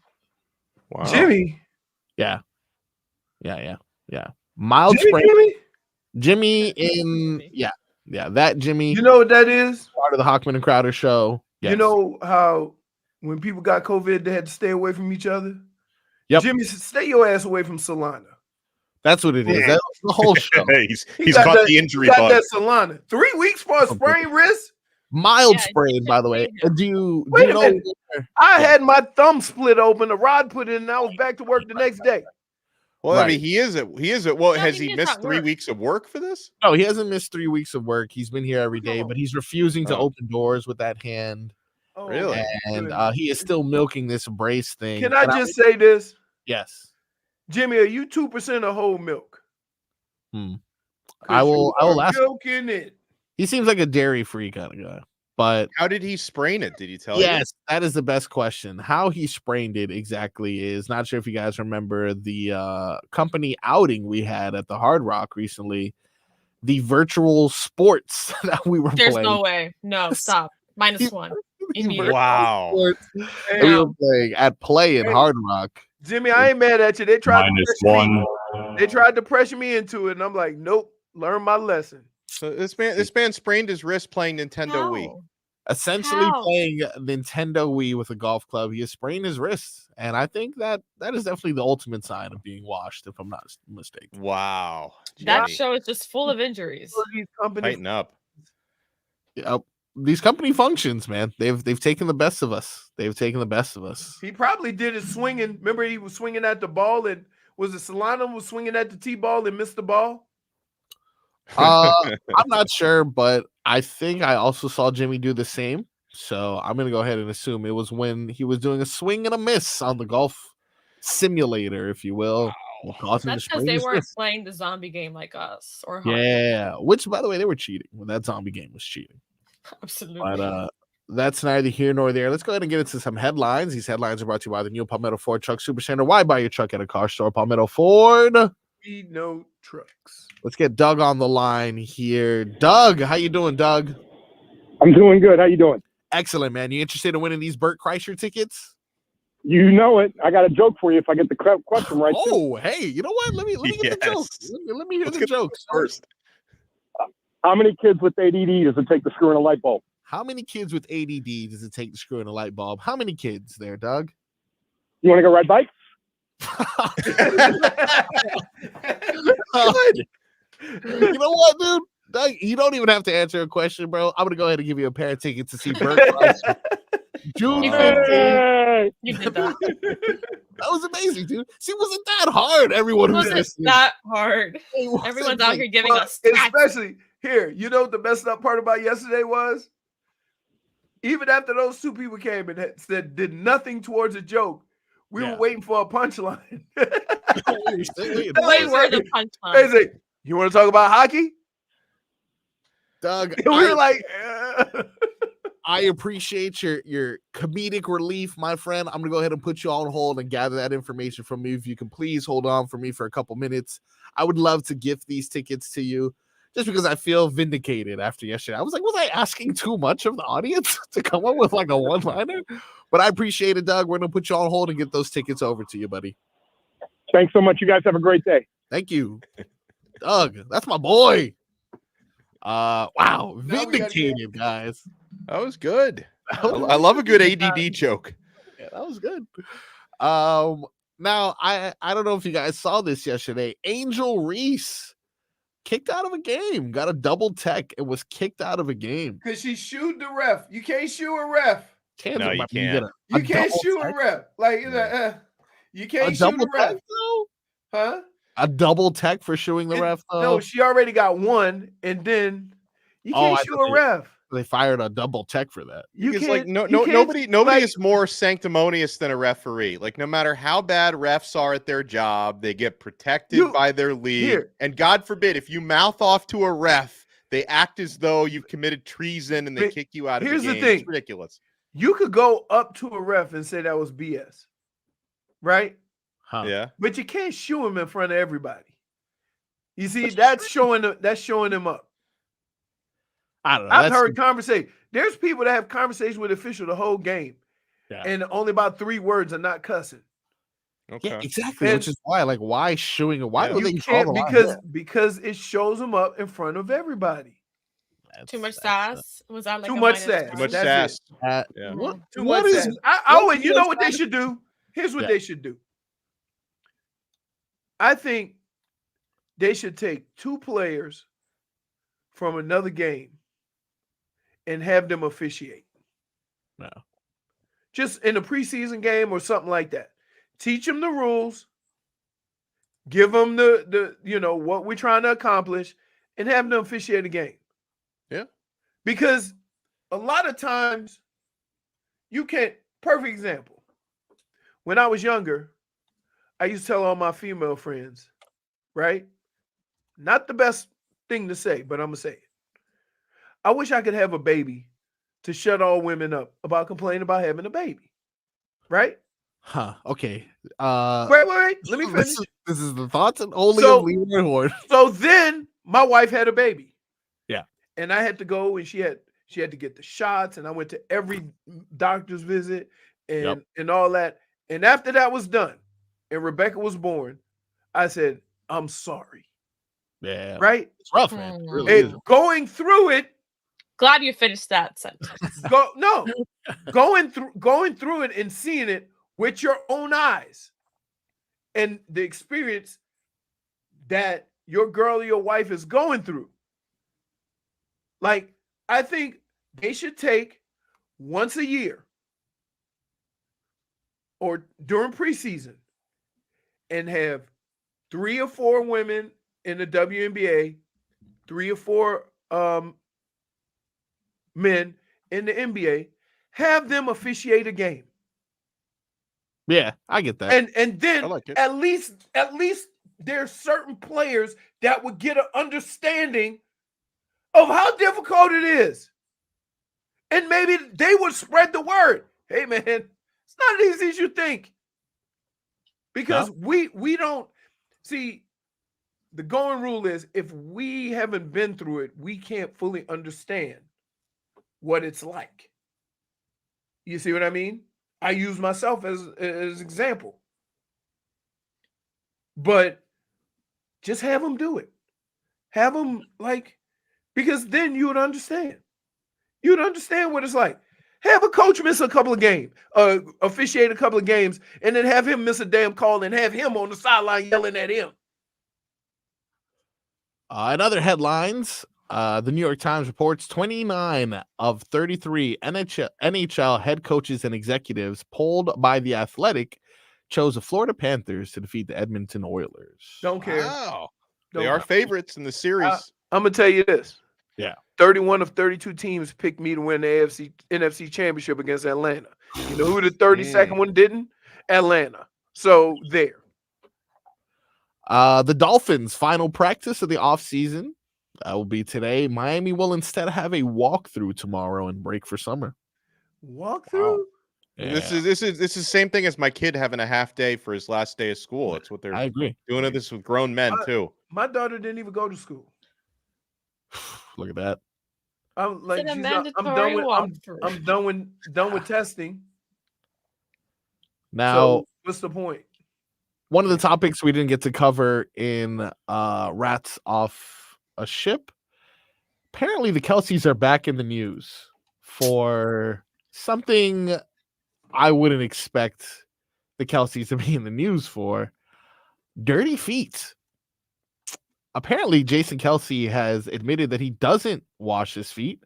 Wow. Jimmy? Yeah. Mild sprain. Jimmy that Jimmy. You know what that is? Part of the Hoch and Crowder show. Yes. You know how when people got COVID, they had to stay away from each other? Yep. Jimmy, stay your ass away from Solana. That's what it is. That's the whole show. he's got the injury bug. Got that Solana. 3 weeks for a sprained wrist? Mild sprain, by the way. Do you know? I had my thumb split open, a rod put in, and I was back to work the next day. Well, right. I mean, he is it. Well, has he missed 3 weeks of work for this? No, he hasn't missed 3 weeks of work. He's been here every day, but he's refusing to open doors with that hand. Oh, really? And he is still milking this brace thing. Can I just say this? Yes. Jimmy, are you 2% of whole milk? I will ask. Milking it. He seems like a dairy-free kind of guy. But how did he sprain it? Did he tell you? Yes, that is the best question. How he sprained it exactly is not sure if you guys remember the company outing we had at the Hard Rock recently, the virtual sports that we were playing. There's no way. No, stop. -1. Wow. We were playing at Play in Hard Rock. Jimmy, I ain't mad at you. They tried -1. They tried to pressure me into it, and I'm like, nope, learn my lesson. So this man sprained his wrist playing Nintendo Wii. Essentially playing Nintendo Wii with a golf club. He has sprained his wrist. And I think that is definitely the ultimate sign of being washed, if I'm not mistaken. Wow. That show is just full of injuries. Tighten up. These company functions, man. They've taken the best of us. He probably did it swinging. Remember, he was swinging at the ball, and was it Solana was swinging at the T-ball and missed the ball? I'm not sure, but I think I also saw Jimmy do the same. So I'm gonna go ahead and assume it was when he was doing a swing and a miss on the golf simulator, if you will. Wow. That's because they weren't playing the zombie game like us. Which, by the way, they were cheating. When that zombie game was cheating. Absolutely. But that's neither here nor there. Let's go ahead and get into some headlines. These headlines are brought to you by the new Palmetto Ford Truck Supercenter. Why buy your truck at a car store? Palmetto Ford. We know trucks. Let's get Doug on the line here. Doug, how you doing, Doug? I'm doing good. How you doing? Excellent, man. You interested in winning these Burt Kreischer tickets? You know it. I got a joke for you if I get the question right. Oh, hey, you know what? Let me get the jokes. Let me hear the jokes first. How many kids with ADD does it take to screw in a light bulb? How many kids with ADD does it take to screw in a light bulb? How many kids there, Doug? You want to go ride bikes? You know what, dude? Doug, you don't even have to answer a question, bro. I'm gonna go ahead and give you a pair of tickets to see Burt Kreischer. June 15th. You did that. That was amazing, dude. See, it wasn't that hard. Everyone was listening. That hard. Everyone's out here giving us stats. Especially here. You know what the messed up part about yesterday was? Even after those two people came and said did nothing towards a joke, we were waiting for a punchline. Wait, where the punchline? They say, you want to talk about hockey? Doug, we were like, I appreciate your comedic relief, my friend. I'm gonna go ahead and put you on hold and gather that information from you. If you can please hold on for me for a couple minutes. I would love to gift these tickets to you just because I feel vindicated after yesterday. I was like, was I asking too much of the audience to come up with like a one-liner? But I appreciate it, Doug. We're gonna put you on hold and get those tickets over to you, buddy. Thanks so much. You guys have a great day. Thank you. Doug, that's my boy. Wow, vindicated, guys. That was good. I love a good ADD joke. Yeah, that was good. Now I don't know if you guys saw this yesterday. Angel Reese kicked out of a game, got a double tech, and was kicked out of a game because she shooed the ref. You can't shoot a ref. No, you can't. You can't shoot a ref. Like you can't shoot a ref. Huh? A double tech for shooing the ref, though? No, she already got one, and then you can't shoot a ref. They fired a double tech for that. Nobody is more sanctimonious than a referee. Like, no matter how bad refs are at their job, they get protected by their league. And God forbid, if you mouth off to a ref, they act as though you've committed treason and they kick you out of the game. Here's the thing. It's ridiculous. You could go up to a ref and say that was BS, right? Yeah. But you can't shoo him in front of everybody. You see, that's showing him up. I don't know. I've heard conversation. There's people that have conversations with official the whole game, and only about 3 words are not cussing. Okay. Yeah, exactly. Which is why, like, why shooing? Why do they can't because it shows them up in front of everybody. Too much sass? Was that like too a much minus sass? Too much That's sass. it. Too much sass. You know what they should do? Here's what they should do. I think they should take 2 players from another game and have them officiate. No. Just in a preseason game or something like that. Teach them the rules. Give them the what we're trying to accomplish and have them officiate a game. Yeah. Because a lot of times you can't. Perfect example. When I was younger, I used to tell all my female friends, right? Not the best thing to say, but I'm going to say it. I wish I could have a baby to shut all women up about complaining about having a baby. Right? Huh. Okay. Wait. Let me finish. This is the thoughts and only of Leroy Horn. So then my wife had a baby. Yeah. And I had to go and she had to get the shots, and I went to every doctor's visit and all that. And after that was done and Rebecca was born, I said, I'm sorry. Yeah. Right? It's rough, man. It really is. Going through it. Glad you finished that sentence. Going through it and seeing it with your own eyes and the experience that your girl or your wife is going through. Like, I think they should take once a year or during preseason and have 3 or 4 women in the WNBA, 3 or 4 men in the NBA, have them officiate a game. Yeah, I get that. And then at least there's certain players that would get an understanding of how difficult it is. And maybe they would spread the word. Hey man, it's not as easy as you think. Because we don't see, the going rule is if we haven't been through it, we can't fully understand what it's like. You see what I mean? I use myself as example. But just have them do it. Have them because then you would understand. You would understand what it's like. Have a coach miss a couple of games, officiate a couple of games, and then have him miss a damn call and have him on the sideline yelling at him. In other headlines, the New York Times reports 29 of 33 NHL head coaches and executives polled by The Athletic chose the Florida Panthers to defeat the Edmonton Oilers. Don't care. Wow. They are favorites in the series. I'm going to tell you this. Yeah. 31 of 32 teams picked me to win the NFC Championship against Atlanta. You know who the 32nd one didn't? Atlanta. So there. The Dolphins' final practice of the offseason will be today. Miami will instead have a walkthrough tomorrow and break for summer. Walkthrough? Wow. Yeah. This is the same thing as my kid having a half day for his last day of school. That's what they're doing this with grown men too. My daughter didn't even go to school. Look at that. I'm like, It's a I'm mandatory walkthrough. done with testing. Now, So what's the point? one of the topics we didn't get to cover in Rats Off a Ship. Apparently, the Kelseys are back in the news for something I wouldn't expect the Kelseys to be in the news for. Dirty feet. Apparently, Jason Kelce has admitted that he doesn't wash his feet.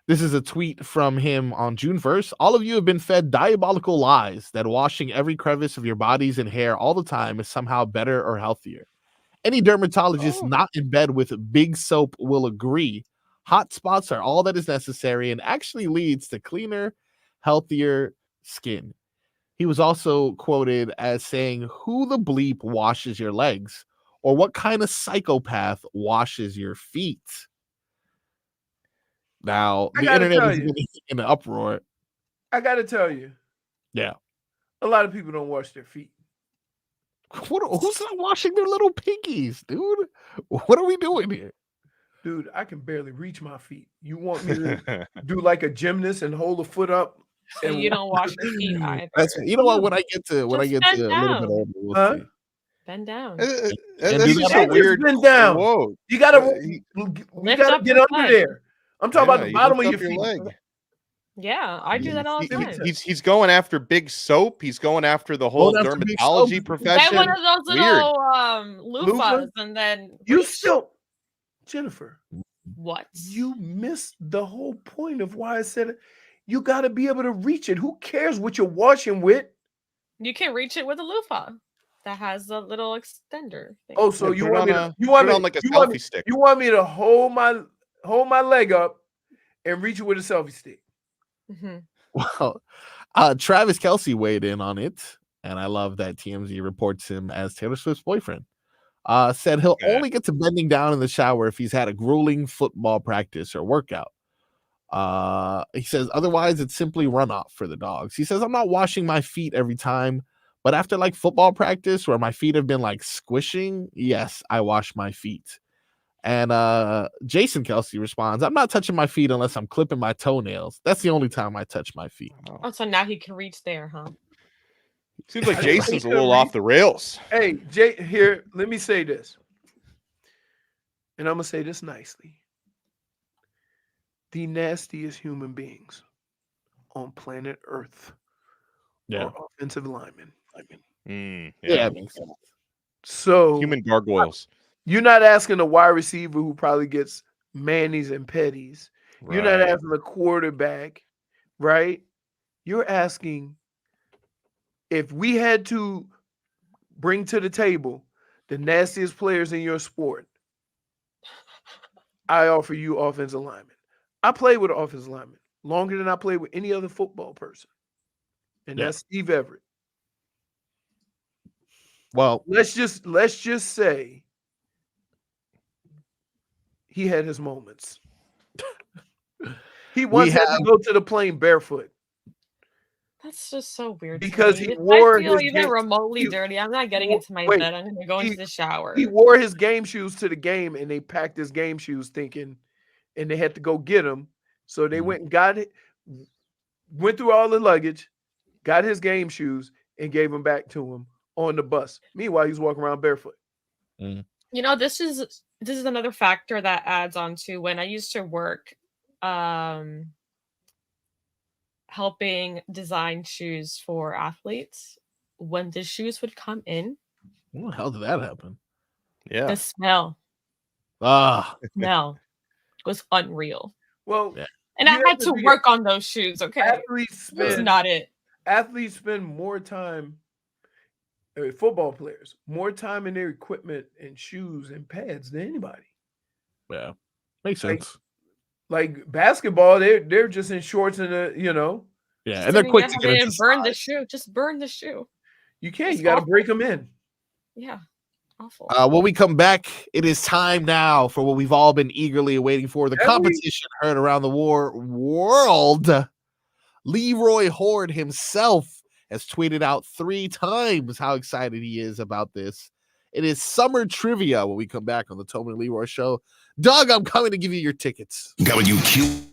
This is a tweet from him on June 1st. All of you have been fed diabolical lies that washing every crevice of your bodies and hair all the time is somehow better or healthier. Any dermatologist not in bed with big soap will agree. Hot spots are all that is necessary and actually leads to cleaner, healthier skin. He was also quoted as saying, "Who the bleep washes your legs? Or what kind of psychopath washes your feet?" Now, the internet is in an uproar. I got to tell you. Yeah. A lot of people don't wash their feet. Who's not washing their little pinkies, dude? What are we doing here? Dude, I can barely reach my feet. You want me to do like a gymnast and hold a foot up? So you don't wash your feet either. You know what? When I get to a little bit older, we'll see. Bend down. And do that weird. Bend down. Whoa. You gotta up get your under butt. there. I'm talking about the bottom of your feet. Leg. Yeah, I do that all the time. He's going after big soap. He's going after the whole dermatology profession. Get one of those Weird. little loofahs and then you still, Jennifer. What? You missed the whole point of why I said it. You got to be able to reach it. Who cares what you're washing with? You can reach it with a loofah that has a little extender thing. Oh, so you want me to like a selfie stick? You want me to hold my leg up and reach it with a selfie stick? Mm-hmm. Well, Travis Kelce weighed in on it, and I love that TMZ reports him as Taylor Swift's boyfriend. Said he'll only get to bending down in the shower if he's had a grueling football practice or workout. He says otherwise it's simply runoff for the dogs. He says, I'm not washing my feet every time, but after like football practice where my feet have been like squishing, yes, I wash my feet. And Jason Kelce responds, I'm not touching my feet unless I'm clipping my toenails. That's the only time I touch my feet. Oh, so now he can reach there, huh? Seems like Jason's a little off the rails. Hey, Jay, here, let me say this. And I'm going to say this nicely. The nastiest human beings on planet Earth are offensive linemen. Yeah, that makes sense. So human gargoyles. You're not asking a wide receiver who probably gets manis and petties. Right. You're not asking a quarterback, right? You're asking if we had to bring to the table the nastiest players in your sport, I offer you offensive linemen. I played with an offensive lineman longer than I played with any other football person. And that's Steve Everett. Well, let's just say he had his moments. He once had to go to the plane barefoot. That's just so weird. Because he wore I feel his even remotely dirty. I'm not getting into my bed. I'm going to go into the shower. He wore his game shoes to the game, and they packed his game shoes thinking, and they had to go get him. So they went and got it, went through all the luggage, got his game shoes, and gave them back to him on the bus. Meanwhile, he's walking around barefoot. You know, this is another factor that adds on to when I used to work helping design shoes for athletes. When the shoes would come in, what the hell did that happen? Yeah, the smell was unreal. Well, and I had to work on those shoes. Okay, that's not it. Athletes spend more time. Football players more time in their equipment and shoes and pads than anybody. Yeah, makes sense. Like basketball, they're just in shorts and Yeah, and they're quick to get into burn the shoe. Just burn the shoe. You can't. You got to break them in. Yeah, awful. When we come back, it is time now for what we've all been eagerly awaiting for: the competition heard around the world. Leroy Horde himself has tweeted out 3 times how excited he is about this. It is summer trivia when we come back on the Tobin and Leroy show. Doug, I'm coming to give you your tickets. WQ.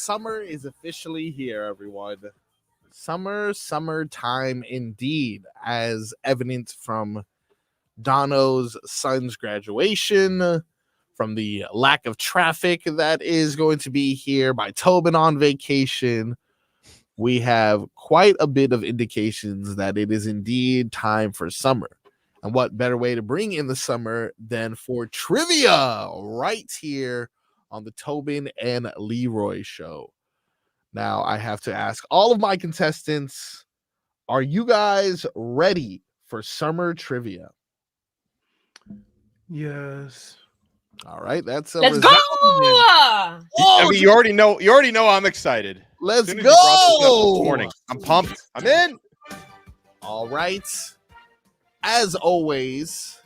summer is officially here, everyone. Summertime indeed, as evident from Donno's son's graduation, from the lack of traffic that is going to be here by Tobin on vacation. We have quite a bit of indications that it is indeed time for summer. And what better way to bring in the summer than for trivia right here on the Tobin and Leroy show. Now, I have to ask all of my contestants, are you guys ready for summer trivia? Yes. All right, that's a Let's go. I mean, you already know I'm excited. Let's As soon as you brought this up go. this morning, I'm pumped. I'm in. All right. As always,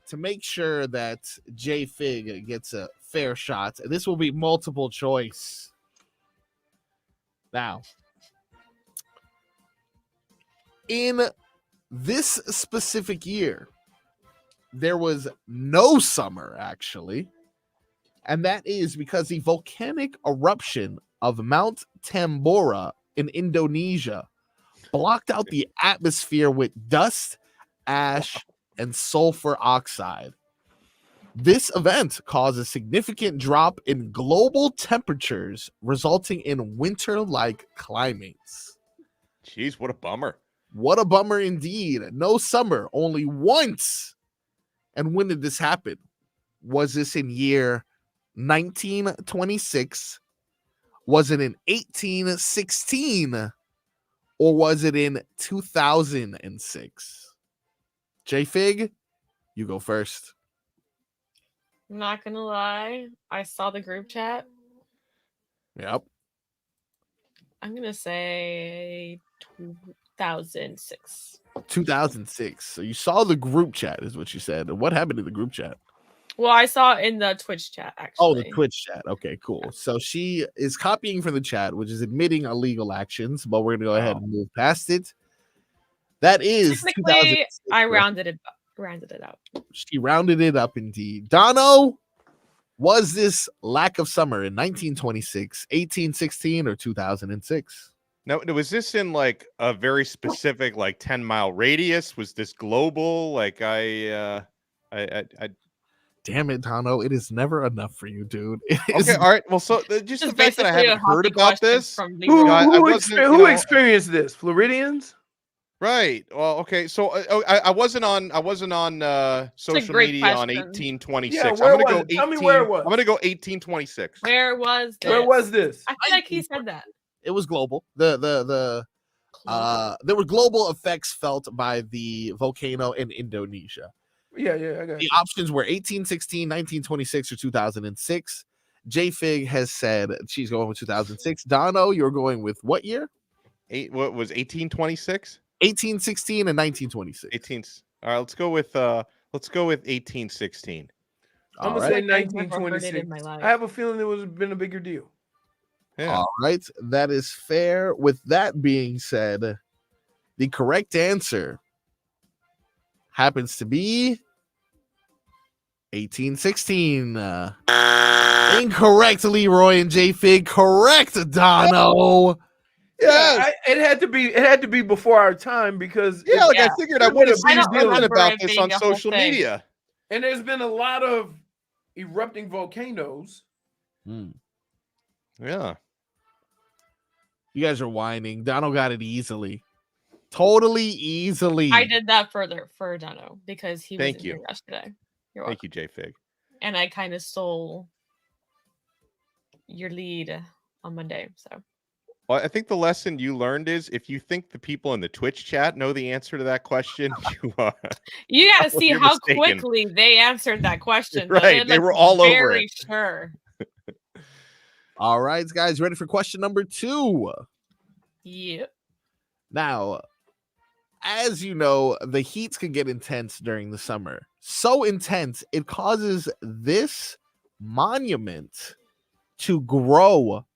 to make sure that J Fig gets a fair shot, this will be multiple choice. Now, in this specific year, there was no summer, actually, and that is because the volcanic eruption of Mount Tambora in Indonesia blocked out the atmosphere with dust, ash, and sulfur oxide. This event caused a significant drop in global temperatures, resulting in winter-like climates. Jeez, what a bummer. What a bummer indeed. No summer, only once. And when did this happen? Was this in year 1926? Was it in 1816? Or was it in 2006? J-Fig, you go first. I'm not gonna lie. I saw the group chat. Yep. I'm gonna say 2006. 2006. So you saw the group chat, is what you said. What happened to the group chat? Well, I saw it in the Twitch chat, actually. Oh, the Twitch chat. Okay, cool. So she is copying from the chat, which is admitting illegal actions, but we're gonna go ahead and move past it. That is technically I rounded it out. She rounded it up indeed. Donno, was this lack of summer in 1926, 1816, or 2006? No, was this in like a very specific, like 10-mile radius? Was this global? Like I damn it, Donno, it is never enough for you, dude. Okay, all right. Well, so just the fact that I haven't heard about this. Who experienced this? Floridians? Right. Well, okay. So I wasn't on social media on 1826. Yeah, where was it? Tell me where it was. I'm gonna go 1826. Where was this? Where was this? I feel like he said that. It was global. There were global effects felt by the volcano in Indonesia. Yeah, I got the options were 1816, 1926, or 2006. J-Fig has said she's going with 2006. Donno, you're going with what year? What was 1826? 1816 and 1926. All right, let's go with 1816. I'm gonna say 1926. I have a feeling it was been a bigger deal. Yeah. All right, that is fair. With that being said, the correct answer happens to be 1816. Incorrect, Leroy and J-Fig. Correct, Donno. Yeah, it had to be before our time because I figured I would have seen about this on social media. And there's been a lot of erupting volcanoes. Yeah. You guys are whining. Donno got it easily. Totally easily. I did that for Donno because he was Thank in you here yesterday. You're Thank welcome. you, J-Fig. And I kind of stole your lead on Monday. So Well, I think the lesson you learned is if you think the people in the Twitch chat know the answer to that question, you got to see you're how mistaken. quickly they answered that question. though. Right, They're, they were all over very it. Sure. All right, guys, ready for question number 2? Yep. Now, as you know, the heats can get intense during the summer. So intense, it causes this monument to grow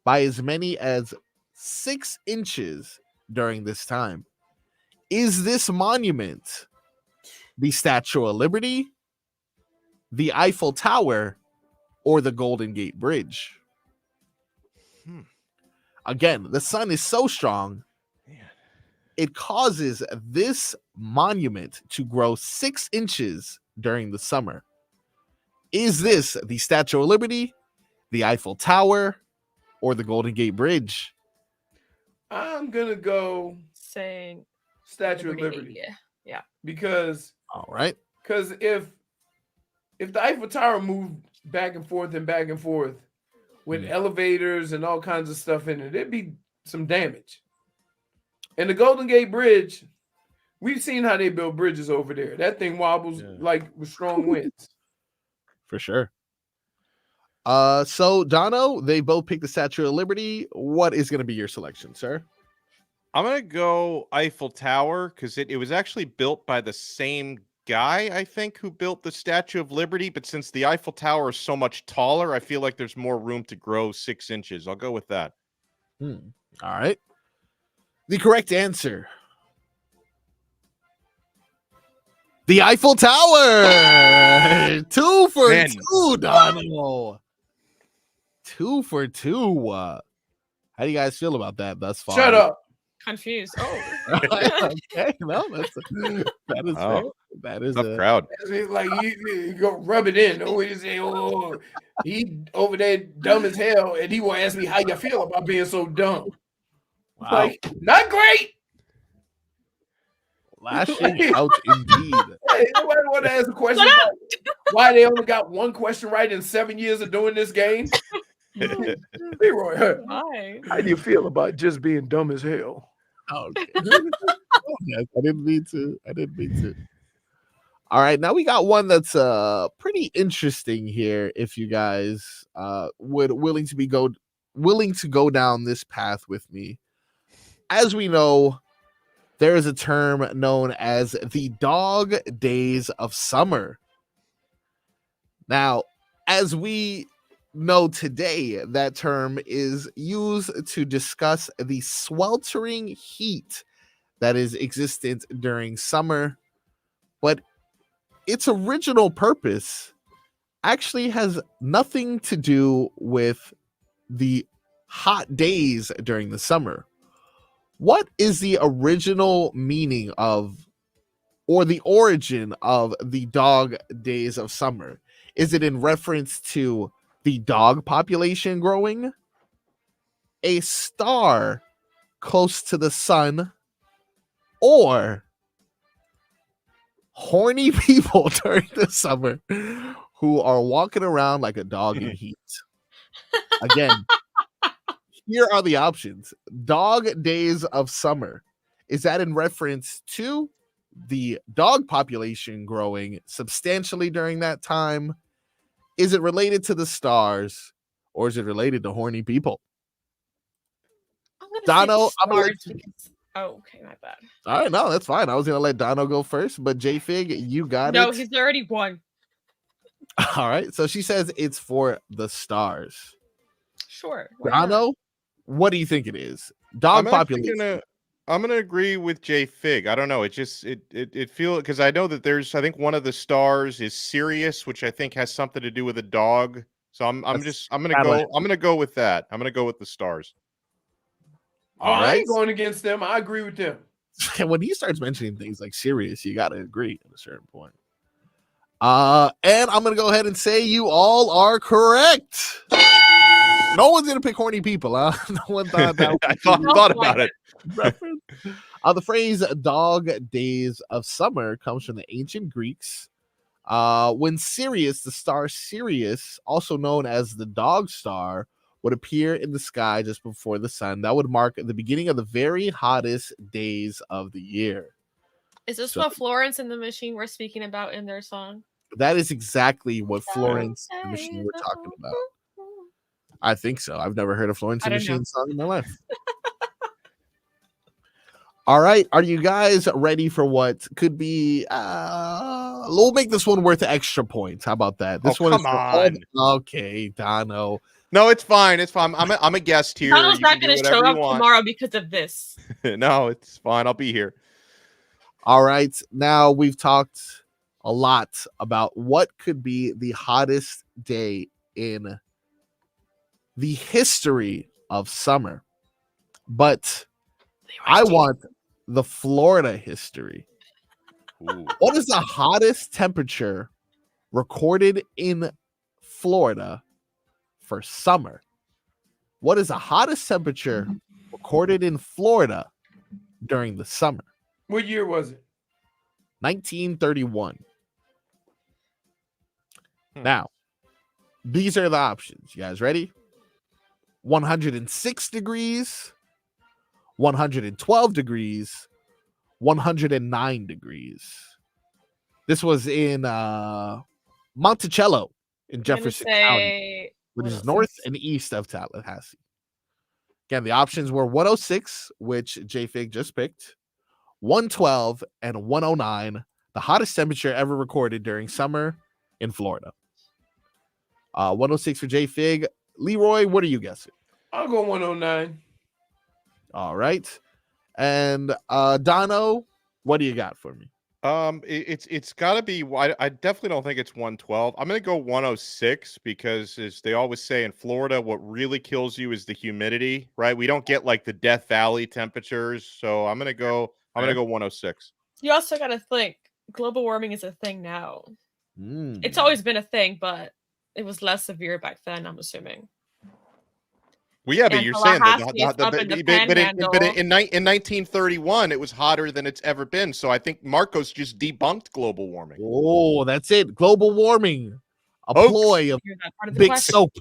by as many as 6 inches during this time. Is this monument the Statue of Liberty, the Eiffel Tower, or the Golden Gate Bridge? Again, the sun is so strong, it causes this monument to grow 6 inches during the summer. Is this the Statue of Liberty, the Eiffel Tower, or the Golden Gate Bridge? I'm gonna go saying Statue of Liberty. Yeah. Because all right. Because if the Eiffel Tower moved back and forth with elevators and all kinds of stuff in it, it'd be some damage. And the Golden Gate Bridge, we've seen how they build bridges over there. That thing wobbles like with strong winds. For sure. So Donno, they both picked the Statue of Liberty. What is going to be your selection, sir? I'm going to go Eiffel Tower because it was actually built by the same guy, I think, who built the Statue of Liberty. But since the Eiffel Tower is so much taller, I feel like there's more room to grow 6 inches. I'll go with that. All right. The correct answer. The Eiffel Tower. 2 for 2, Donno. 2 for 2. How do you guys feel about that thus far? Shut up. Confused. Oh. Okay. No, that is fair. That is a crowd. It's like you go rub it in. Oh, you say, oh, he over there dumb as hell, and he will ask me how you feel about being so dumb. Wow. Like, not great. Lashing out indeed. Hey, nobody want to ask a question about why they only got one question right in 7 years of doing this game. Leroy, how do you feel about just being dumb as hell? Okay. Yes, I didn't mean to. All right, now we got one that's pretty interesting here. If you guys would willing to go down this path with me. As we know, there is a term known as the dog days of summer. Now, as we know today, that term is used to discuss the sweltering heat that is existent during summer, but its original purpose actually has nothing to do with the hot days during the summer. What is the original meaning of, or the origin of the dog days of summer? Is it in reference to the dog population growing, a star close to the sun, or horny people during the summer who are walking around like a dog in heat? Again, here are the options. Dog days of summer. Is that in reference to the dog population growing substantially during that time? Is it related to the stars, or is it related to horny people? Donno, I'm gonna let you... Oh, okay, my bad. All right, no, that's fine. I was gonna let Donno go first, but J-Fig, you got it. No, he's already won. All right, so she says it's for the stars. Sure. Donno, what do you think it is? Dog population. I'm gonna agree with J Fig. I don't know. It just it feels, because I know that I think one of the stars is Sirius, which I think has something to do with a dog. So I'm gonna go with that. I'm gonna go with the stars. All right, I ain't going against them. I agree with them. When he starts mentioning things like Sirius, you gotta agree at a certain point. And I'm gonna go ahead and say you all are correct. No one's gonna pick horny people, huh? No one thought that. I thought about it. The phrase "dog days of summer" comes from the ancient Greeks. When Sirius, the star Sirius, also known as the dog star, would appear in the sky just before the sun, that would mark the beginning of the very hottest days of the year. Is this what Florence and the Machine were speaking about in their song? That is exactly what Florence and the Machine were talking about. I think so. I've never heard a Florence and the Machine song in my life. All right. Are you guys ready for what could be... we'll make this one worth extra points. How about that? This one come on. Okay, Donno. No, it's fine. It's fine. I'm a guest here. Donno's not going to show up tomorrow because of this. No, it's fine. I'll be here. All right. Now we've talked a lot about what could be the hottest day in the history of summer. but I want the Florida history. Ooh. What is the hottest temperature recorded in Florida for summer? What is the hottest temperature recorded in Florida during the summer? What year was it? 1931. Now, these are the options. You guys ready? 106 degrees, 112 degrees, 109 degrees. This was in Monticello in Jefferson County, which is north and east of Tallahassee. Again, the options were 106, which J-Fig just picked, 112, and 109, the hottest temperature ever recorded during summer in Florida. 106 for J-Fig. Leroy, what are you guessing? I'll go 109. All right. And Donno, what do you got for me? It's got to be. I definitely don't think it's 112. I'm gonna go 106 because, as they always say in Florida, what really kills you is the humidity, right? We don't get like the Death Valley temperatures, so I'm gonna go 106. You also got to think global warming is a thing now. It's always been a thing, but it was less severe back then, I'm assuming. Well, yeah, but And you're saying that, Tallahassee is up in the but in Panhandle. 1931, it was hotter than it's ever been. So I think Marcos just debunked global warming. Oh, that's it. Global warming, a ploy of You're not part of the big question. soap.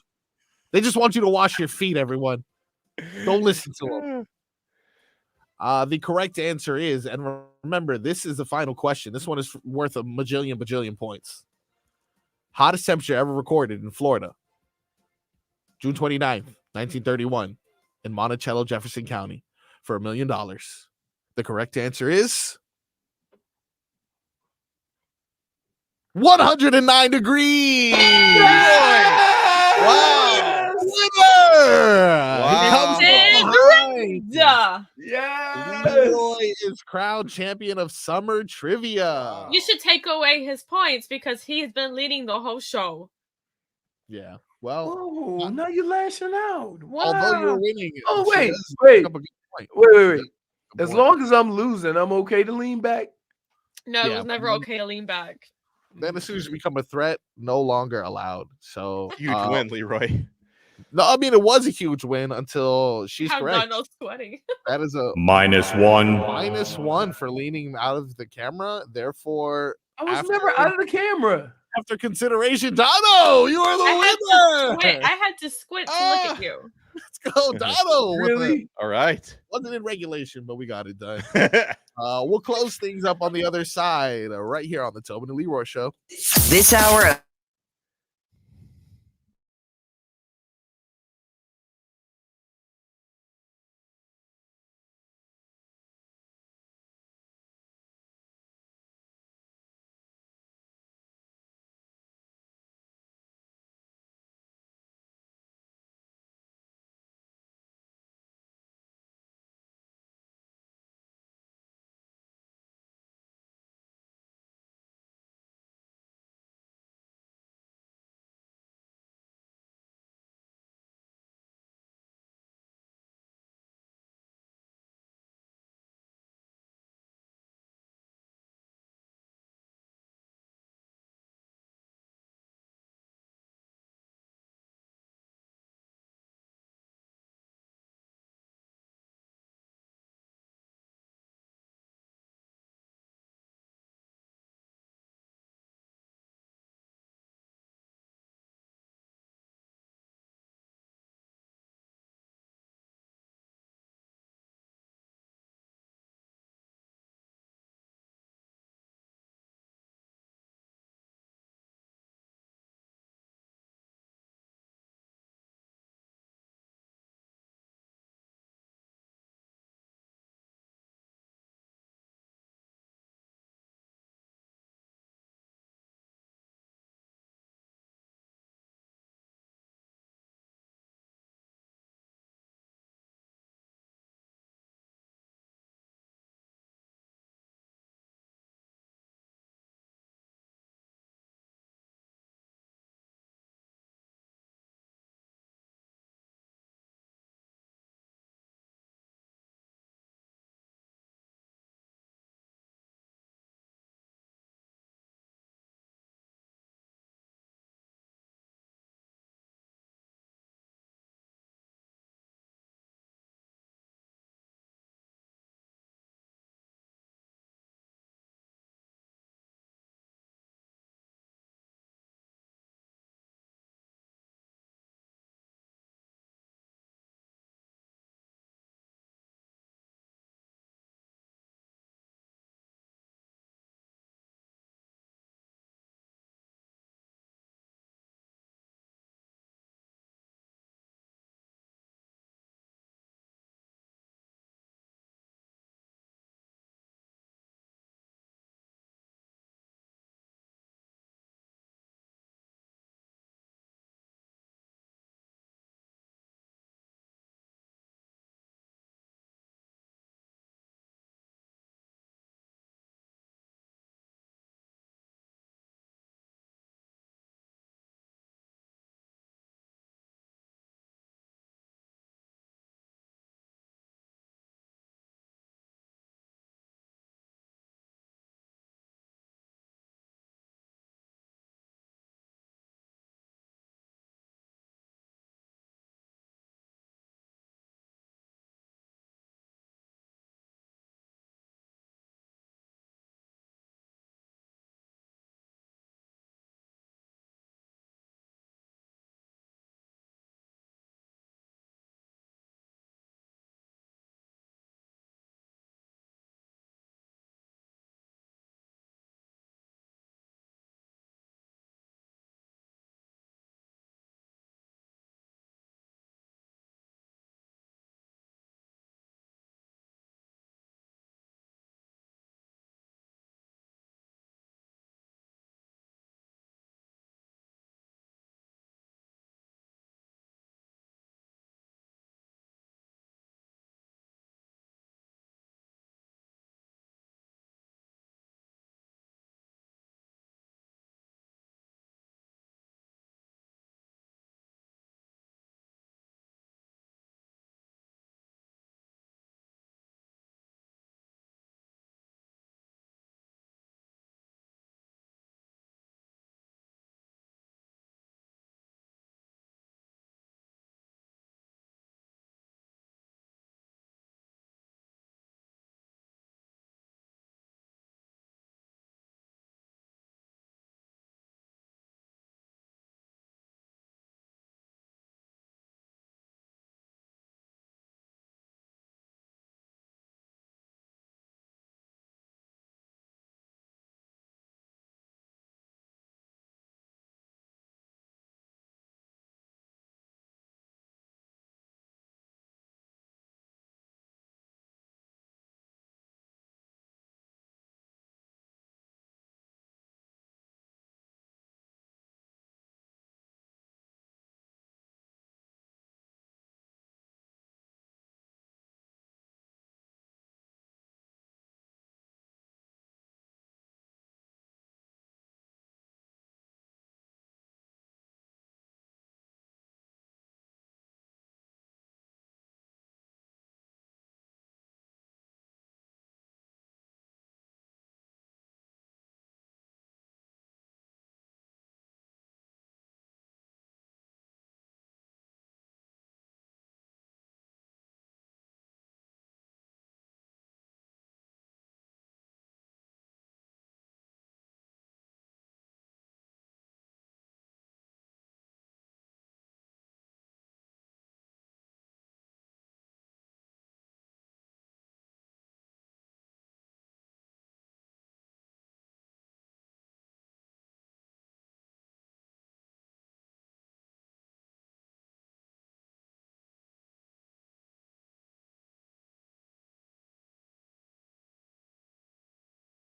They just want you to wash your feet, everyone. Don't listen to them. The correct answer is, and remember, this is the final question. This one is worth a bajillion points. Hottest temperature ever recorded in Florida, June 29th, 1931, in Monticello, Jefferson County, for $1 million. The correct answer is 109 degrees. Wow. Winner! He comes Did behind. Yes. Leroy is crowned champion of summer trivia. You should take away his points because he's been leading the whole show. Yeah. Well, Oh, now you're lashing out. Wow. although you're winning, Oh, she wait, does wait. pick up a good point. Wait. Good As point. long as I'm losing, I'm okay to lean back. No, it Yeah, was never okay to lean back. Then as soon as you become a threat, no longer allowed. So Huge win, Leroy. No, I mean it was a huge win until she's How correct. Donno's sweating. That is a -1 for leaning out of the camera. Therefore, I was never out of the camera. After consideration, Donno, you are the winner. I had to squint to look at you. Let's go, Donno. Really? All right. Wasn't in regulation, but we got it done. We'll close things up on the other side, right here on the Tobin and Leroy Show. This hour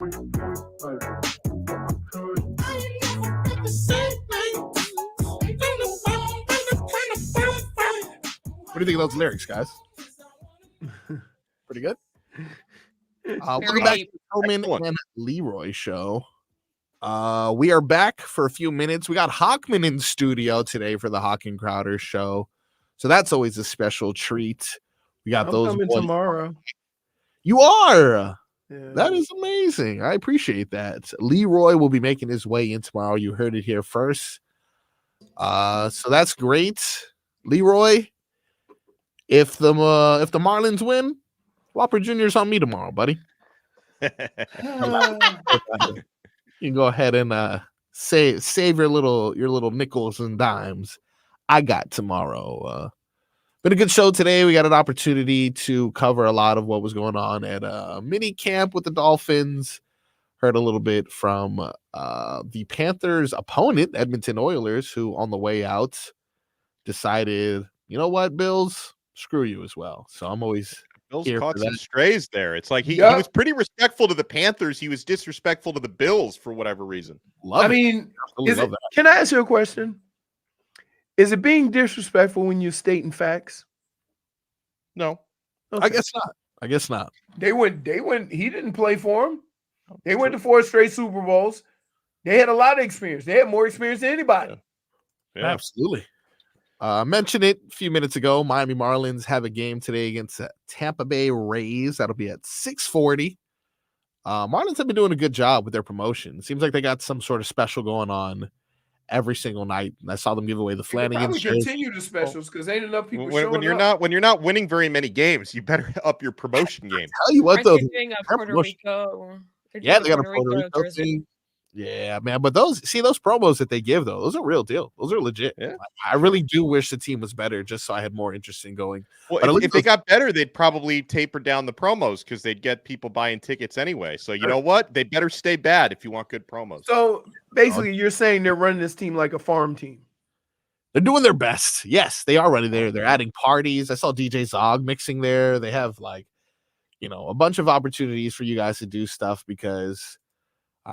What do you think of those lyrics, guys? Pretty good. Welcome back to the Tobin and Leroy show. We are back for a few minutes. We got Hochman in studio today for the Hoch and Crowder show, so that's always a special treat. We got those coming boys tomorrow. You are. Yeah. That is amazing. I appreciate that. Leroy will be making his way in tomorrow. You heard it here first. So that's great, Leroy. If the Marlins win, Whopper Jr.'s on me tomorrow, buddy. You can go ahead and save your little nickels and dimes. I got tomorrow. Been a good show today. We got an opportunity to cover a lot of what was going on at mini camp with the Dolphins. Heard a little bit from the Panthers' opponent, Edmonton Oilers, who on the way out decided, you know what, Bills, screw you as well. So I'm always Bills here caught for some that. strays there. It's like he was pretty respectful to the Panthers. He was disrespectful to the Bills for whatever reason. Can I ask you a question? Is it being disrespectful when you're stating facts? No. Okay. I guess not. They went. He didn't play for them. They went to 4 straight Super Bowls. They had a lot of experience. They had more experience than anybody. Yeah. Absolutely. Mentioned it a few minutes ago. Miami Marlins have a game today against Tampa Bay Rays. That'll be at 6:40. Marlins have been doing a good job with their promotion. Seems like they got some sort of special going on every single night. I saw them give away the Flanagan's Probably continue the specials because ain't enough people showing when you're up. not winning very many games, you better up your promotion game. Tell you what, Aren't though, they doing a Puerto Rico? Yeah, they got a Puerto Rico jersey. thing. Yeah, man. But those promos that they give, though, those are real deal. Those are legit. Yeah. I really do wish the team was better just so I had more interest in going. Well, But at if least they got better, they'd probably taper down the promos because they'd get people buying tickets anyway. So you know what? They better stay bad if you want good promos. So basically, you're saying they're running this team like a farm team. They're doing their best. Yes, they are running there. They're adding parties. I saw DJ Zog mixing there. They have a bunch of opportunities for you guys to do stuff because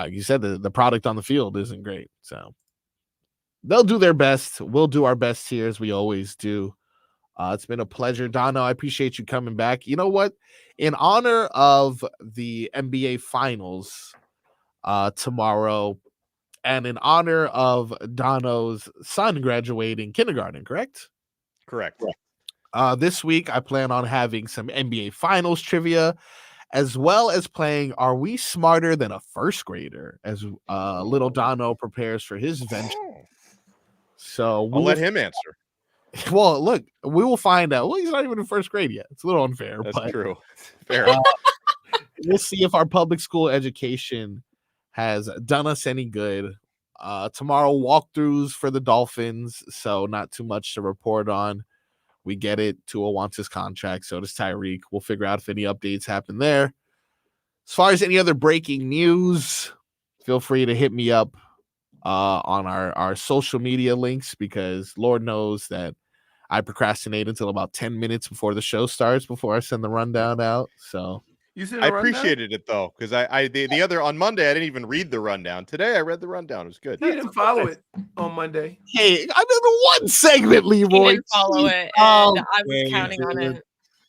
you said the product on the field isn't great. So they'll do their best. We'll do our best here as we always do. It's been a pleasure, Donno. I appreciate you coming back. You know what? In honor of the NBA Finals tomorrow, and in honor of Donno's son graduating kindergarten, correct? Correct. This week, I plan on having some NBA Finals trivia, as well as playing Are We Smarter Than a First Grader, as little Donno prepares for his venture. So I'll let him answer. Well, look, we will find out. Well, he's not even in first grade yet. It's a little unfair. That's true. Fair. We'll see if our public school education has done us any good. Tomorrow, walkthroughs for the Dolphins, so not too much to report on. We get it. Tua wants his contract, so does Tyreek. We'll figure out if any updates happen there. As far as any other breaking news, feel free to hit me up on our social media links, because Lord knows that I procrastinate until about 10 minutes before the show starts before I send the rundown out. So I appreciated it though, because the other on Monday I didn't even read the rundown. Today I read the rundown. It was good. You didn't follow it on Monday. Hey, I did one segment, Leroy. He didn't follow it, and I was counting on it.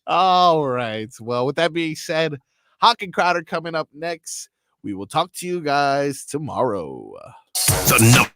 All right. Well, with that being said, Hoch and Crowder coming up next. We will talk to you guys tomorrow. The